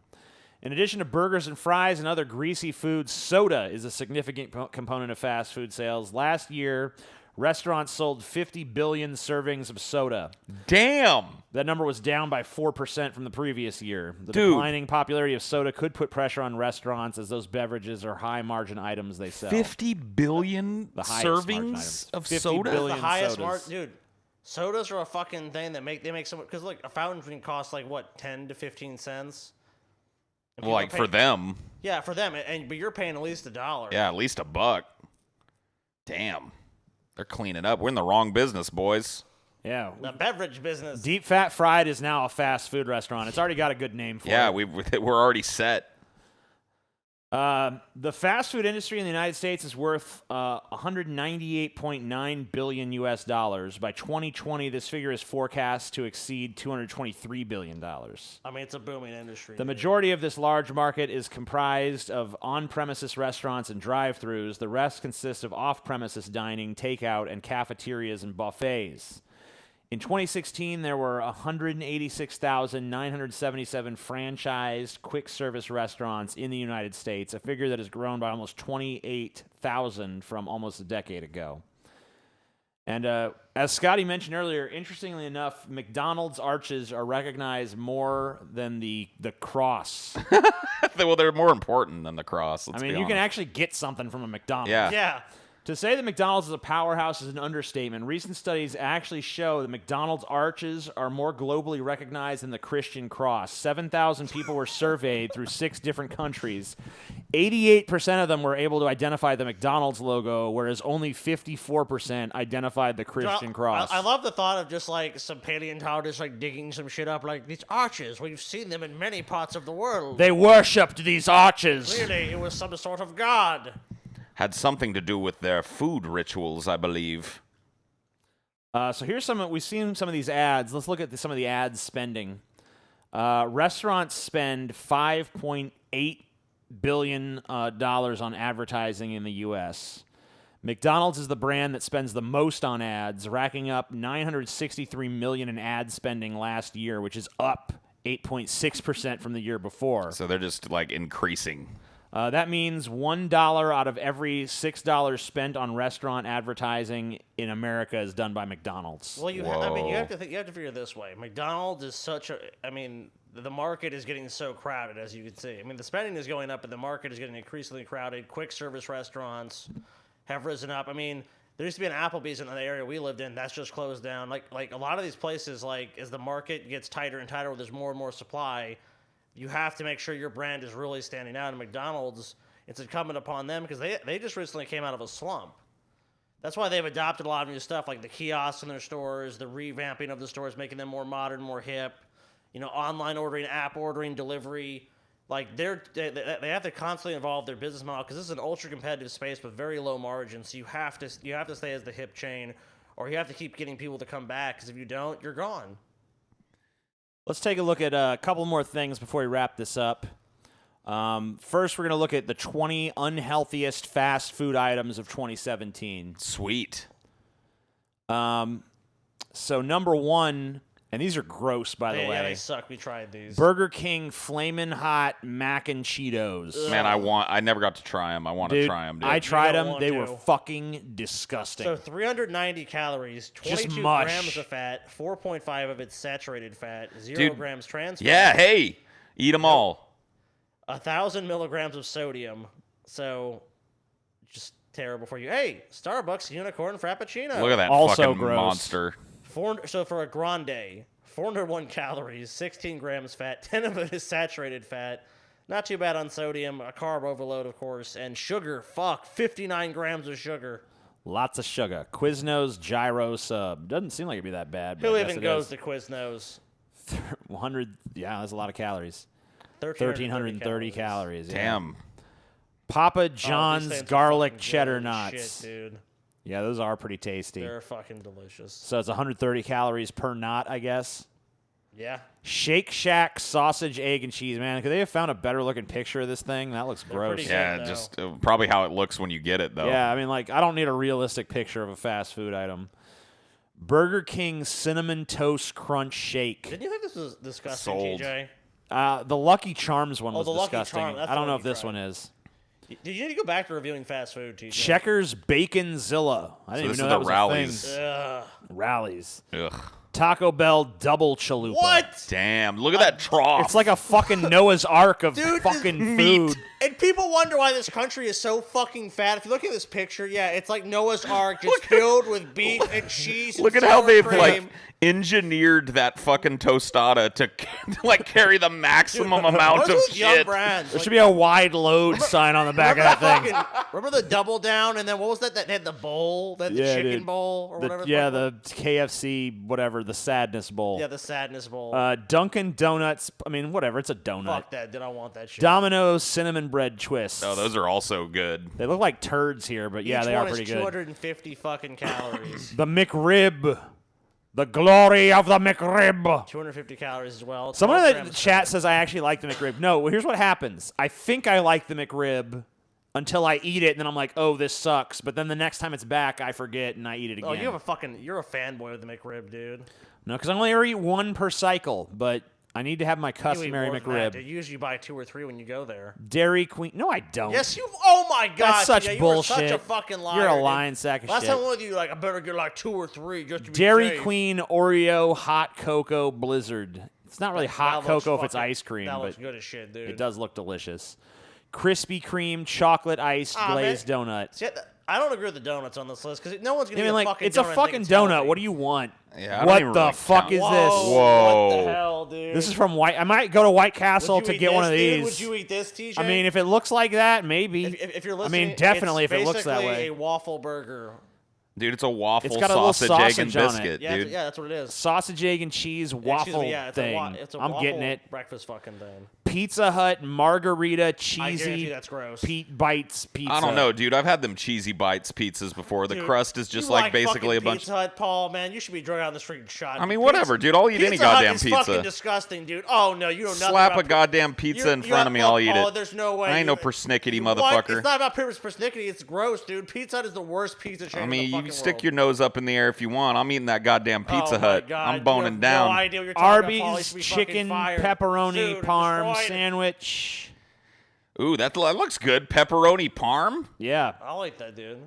In addition to burgers and fries and other greasy foods, soda is a significant component of fast food sales. Last year, restaurants sold 50 billion servings of soda. Damn! That number was down by 4% from the previous year. The declining popularity of soda could put pressure on restaurants as those beverages are high-margin items they sell. 50 billion servings of soda? The highest margin, dude. Sodas are a fucking thing that make some because like a fountain drink costs like what 10 to 15 cents. And Well, people like for them. Yeah, for them, but you're paying at least $1. Yeah, at least $1. Damn. They're cleaning up. We're in the wrong business, boys. Yeah. The beverage business. Deep Fat Fried is now a fast food restaurant. It's already got a good name for it. Yeah, we're already set. The fast food industry in the United States is worth $198.9 billion US. By 2020, this figure is forecast to exceed $223 billion. I mean, it's a booming industry. The majority of this large market is comprised of on-premises restaurants and drive-thrus. The rest consists of off-premises dining, takeout, and cafeterias and buffets. In 2016, there were 186,977 franchised quick-service restaurants in the United States, a figure that has grown by almost 28,000 from almost a decade ago. And as Scotty mentioned earlier, interestingly enough, McDonald's arches are recognized more than the cross. Well, they're more important than the cross. I mean, you can actually get something from a McDonald's. Yeah. To say that McDonald's is a powerhouse is an understatement. Recent studies actually show that McDonald's arches are more globally recognized than the Christian cross. 7,000 people were surveyed through 6 different countries. 88% of them were able to identify the McDonald's logo, whereas only 54% identified the Christian cross. I love the thought of just like some paleontologists like digging some shit up, like these arches. We've seen them in many parts of the world. They worshipped these arches. Clearly, it was some sort of god. Had something to do with their food rituals, I believe. So here's we've seen some of these ads. Let's look at some of the ads spending. Restaurants spend $5.8 billion on advertising in the U.S. McDonald's is the brand that spends the most on ads, racking up $963 million in ad spending last year, which is up 8.6% from the year before. So they're just like increasing. That means $1 out of every $6 spent on restaurant advertising in America is done by McDonald's. Well, you have to figure it this way. McDonald's is the market is getting so crowded, as you can see. I mean, the spending is going up, and the market is getting increasingly crowded. Quick service restaurants have risen up. I mean, there used to be an Applebee's in the area we lived in. That's just closed down. Like a lot of these places, like as the market gets tighter and tighter, where there's more and more supply, you have to make sure your brand is really standing out. And McDonald's, it's incumbent upon them because they just recently came out of a slump. That's why they've adopted a lot of new stuff, like the kiosks in their stores, the revamping of the stores, making them more modern, more hip. Online ordering, app ordering, delivery. Like they have to constantly evolve their business model because this is an ultra competitive space with very low margins. So you have to stay as the hip chain, or you have to keep getting people to come back. Because if you don't, you're gone. Let's take a look at a couple more things before we wrap this up. First, we're going to look at the 20 unhealthiest fast food items of 2017. Sweet. So number 1, and these are gross, by the way. Yeah, they suck. We tried these. Burger King Flamin' Hot Mac and Cheetos. Ugh. Man, I never got to try them. I want to try them, dude. I tried them. They were fucking disgusting. So 390 calories, 22 grams of fat, 4.5 of it's saturated fat, 0 grams trans fat. Yeah, hey, eat them all. 1,000 milligrams of sodium. So just terrible for you. Hey, Starbucks Unicorn Frappuccino. Look at that fucking monster. So for a grande, 401 calories, 16 grams fat, 10 of it is saturated fat. Not too bad on sodium, a carb overload, of course, and sugar. 59 grams of sugar. Lots of sugar. Quiznos Gyro Sub. Doesn't seem like it'd be that bad. Who even goes to Quiznos? 100. Yeah, that's a lot of calories. 1,330 calories. Yeah. Damn. Papa John's garlic cheddar nuts. Shit, dude. Yeah, those are pretty tasty. They're fucking delicious. So it's 130 calories per knot, I guess. Yeah. Shake Shack sausage, egg, and cheese. Man, could they have found a better looking picture of this thing? That looks gross. Yeah, just probably how it looks when you get it, though. Yeah, I mean, I don't need a realistic picture of a fast food item. Burger King Cinnamon Toast Crunch Shake. Didn't you think this was disgusting, Sold. TJ? The Lucky Charms one was the Lucky disgusting. Charm, that's I don't the know one if you this tried. one is. Did you need to go back to reviewing fast food, TJ? Checkers Baconzilla. I didn't even know that was Rallies. a thing. Rallies. Ugh. Taco Bell double chalupa. What? Damn, look at that trough. It's like a fucking Noah's Ark of Dude, fucking meat. food. And people wonder why this country is so fucking fat. If you look at this picture, yeah, it's like Noah's Ark just filled with beef and cheese and Look at how sour they've cream. like engineered that fucking tostada to like carry the maximum amount What's of with Yum shit. Brands? There Like, should be a wide load sign on the back of that thing. Remember the double down, and then what was that? That had the bowl, that the chicken dude. bowl, or whatever. The KFC, whatever, the sadness bowl. Yeah, the sadness bowl. Dunkin' Donuts. I mean, whatever. It's a donut. Fuck that. Did I want that shit? Domino's cinnamon bread twists. Oh, those are also good. They look like turds here, but yeah, Each they are one is pretty good. 250 fucking calories. The McRib. The glory of the McRib. 250 calories as well. Someone 12 in the grams. chat says I actually like the McRib. No, well, here's what happens. I think I like the McRib until I eat it, and then I'm like, oh, this sucks. But then the next time it's back, I forget, and I eat it again. Oh, you're a fanboy of the McRib, dude. No, because I only ever eat one per cycle, but I need to have my customary You eat more than that, McRib. dude. You usually buy 2 or 3 when you go there. Dairy Queen. No, I don't. Yes, you. Oh my god, That's such TJ, bullshit. You are such a fucking liar. You're a dude. lying sack of Last shit. time I went with you, like I better get like 2 or 3 just to be Dairy safe. Queen Oreo Hot Cocoa Blizzard. It's not really hot That looks cocoa if it's fucking- ice cream, that but looks good as shit, dude. it does look delicious. Krispy Kreme chocolate iced glazed donut. See, I don't agree with the donuts on this list because no one's I gonna mean, eat a like, fucking it's a donut and fucking think it's donut. healthy. What do you want? Yeah, I don't what even the really fuck count. is this? Whoa. What the hell, dude? This is from White. I might go to White Castle Would you to eat get one this, of dude? these. Would you eat this, TJ? I mean, if it looks like that, maybe. If you're I listening, mean, definitely it's if it looks that basically way. a waffle burger. Dude, it's a waffle It's got a little sausage, egg, and sausage on it. biscuit, Yeah, dude. yeah, that's what it is. Sausage, egg, and cheese waffle Excuse me, yeah, it's thing. It's a I'm waffle getting it. breakfast fucking thing. Pizza Hut margarita I cheesy guarantee that's gross. Pete Bites pizza. I don't know, dude. I've had them cheesy bites pizzas before. The Dude, crust is just you like basically a fucking bunch. Pizza Hut, Paul, man, you should be drug out on the street and shot. I mean, whatever, dude. I'll eat any Pizza Hut goddamn is pizza. fucking disgusting, dude. Oh no, you know nothing Slap about a goddamn pizza in you front of me, look, I'll eat Paul, it. There's no way. I ain't no you- persnickety What? motherfucker. It's not about persnickety. It's gross, dude. Pizza Hut is the worst pizza chain I in mean, the you fucking can stick world. your nose up in the air if you want. I'm eating that goddamn Pizza Oh, my Hut. God. I'm You boning have down. No idea what you're talking about, Paul. You Arby's should be fucking chicken fired. pepperoni Dude, parm destroyed. sandwich. Ooh, that looks good. Pepperoni parm. Yeah. I like that, dude.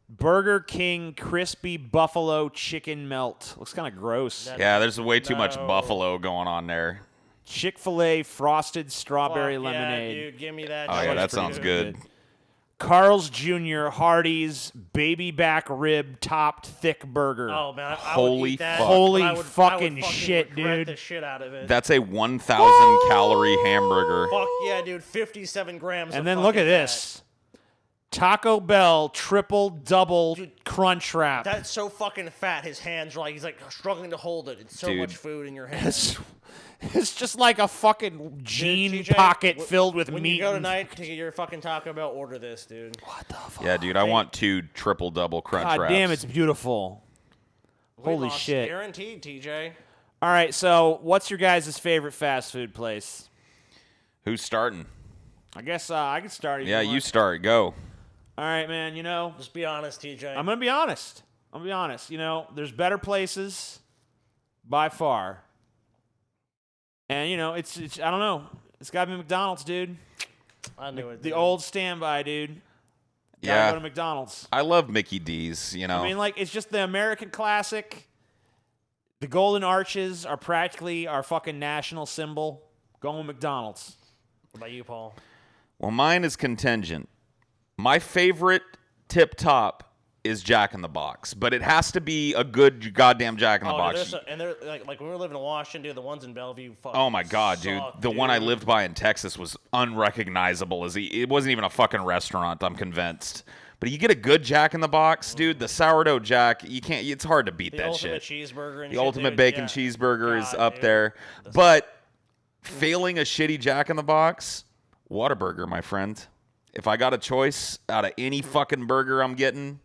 Burger King crispy buffalo chicken melt. Looks kind of gross. Yeah, there's way too much buffalo going on there. Chick-fil-A frosted strawberry Fuck lemonade. Yeah, dude, give me that. Oh shit. yeah, that pretty sounds good. Carl's Jr. Hardee's baby back rib topped thick burger. Oh man, I Holy would eat that, fuck. but Holy I would fucking fucking shit, regret dude. The shit out of it. That's a 1,000 calorie hamburger. Fuck yeah, dude. 57 grams. And of then look at fucking this. Taco Bell triple double crunch wrap. fat. That's so fucking fat. His hands are like he's like struggling to hold it. It's so Dude. much food in your hands. It's just like a fucking jean TJ, pocket filled with when meat. you go and- tonight to get your fucking Taco Bell, order this, dude. What the fuck? Yeah, dude, I want 2 triple double crunch God wraps. damn, it's beautiful. Weight Holy loss shit. Guaranteed, TJ. All right, so what's your guys' favorite fast food place? Who's starting? I guess I can start. if Yeah, want. you start. Go. All right, man, you know, Just be honest, TJ. I'm going to be honest. You know, there's better places by far. And, you know, it's I don't know. It's got to be McDonald's, dude. I knew it. The dude. old standby, dude. Gotta Yeah. go to McDonald's. I love Mickey D's, you know. I mean, like, it's just the American classic. The Golden Arches are practically our fucking national symbol. Going with McDonald's. What about you, Paul? Well, mine is contingent. My favorite tip top is Jack in the Box, but it has to be a good goddamn Jack in the Box. And they're like when we were living in Washington, dude, the ones in Bellevue. Oh my god, dude. suck, The one I dude. lived by in Texas was unrecognizable it wasn't even a fucking restaurant, I'm convinced. But you get a good Jack in the Box, dude, the sourdough Jack, it's hard to beat The that ultimate shit. cheeseburger and The shit, ultimate dude, bacon yeah. cheeseburger is God, up dude. there. But failing a shitty Jack in the Box, Whataburger, my friend. If I got a choice out of any fucking burger I'm getting,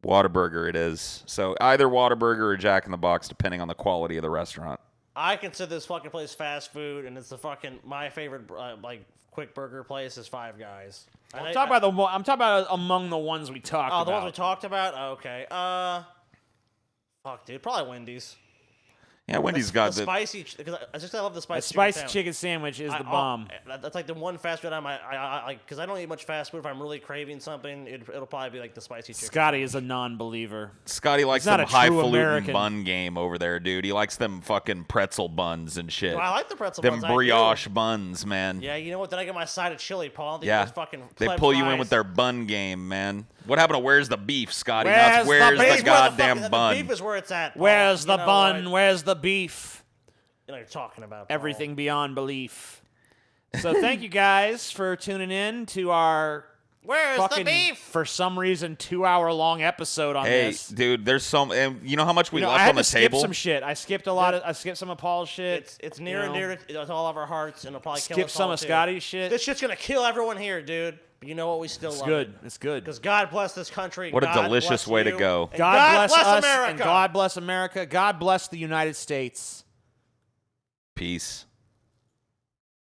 Whataburger it is. So either Whataburger or Jack in the Box, depending on the quality of the restaurant. I consider this fucking place fast food, and it's the fucking my favorite like quick burger place is Five Guys. I'm talking about among the ones we talked Oh, about. the ones we talked about. Okay. Fuck, dude, probably Wendy's. Yeah, Wendy's got the spicy because I love the A spicy spicy chicken sandwich is the bomb. That's like the one fast food item I like because I don't eat much fast food. If I'm really craving something, it'll probably be like the spicy chicken. Scotty is a non-believer. Scotty likes He's not them a true highfalutin American. bun game over there, dude. He likes them fucking pretzel buns and shit. Well, I like the pretzel them buns. I do. brioche buns, man. Yeah, you know what? Then I get my side of chili, Paul. These Yeah, fucking they pleb pull you in fries. with their bun game, man. What happened to where's the beef, Scotty? Where's Now it's where's the beef? the goddamn bun? The beef is where it's at. Paul. Where's the You know bun? what? Where's the beef? You know what you're talking about. Paul. Everything beyond belief. So thank you guys for tuning in to our Where's fucking, the beef? for some reason, 2-hour-long episode on Hey, this. dude, there's some. And you know how much we You know, left I had on the to skip table? some shit. I skipped a lot of. I skipped some of Paul's shit. It's near and dear to all of our hearts, and it'll probably kill Skip us some all of too. Scotty's shit. This shit's gonna kill everyone here, dude. But you know what? We still It's love good. it. It's good. Because God bless this country. What a God delicious bless way to you, go. and God bless us America. and God bless America. God bless the United States. Peace.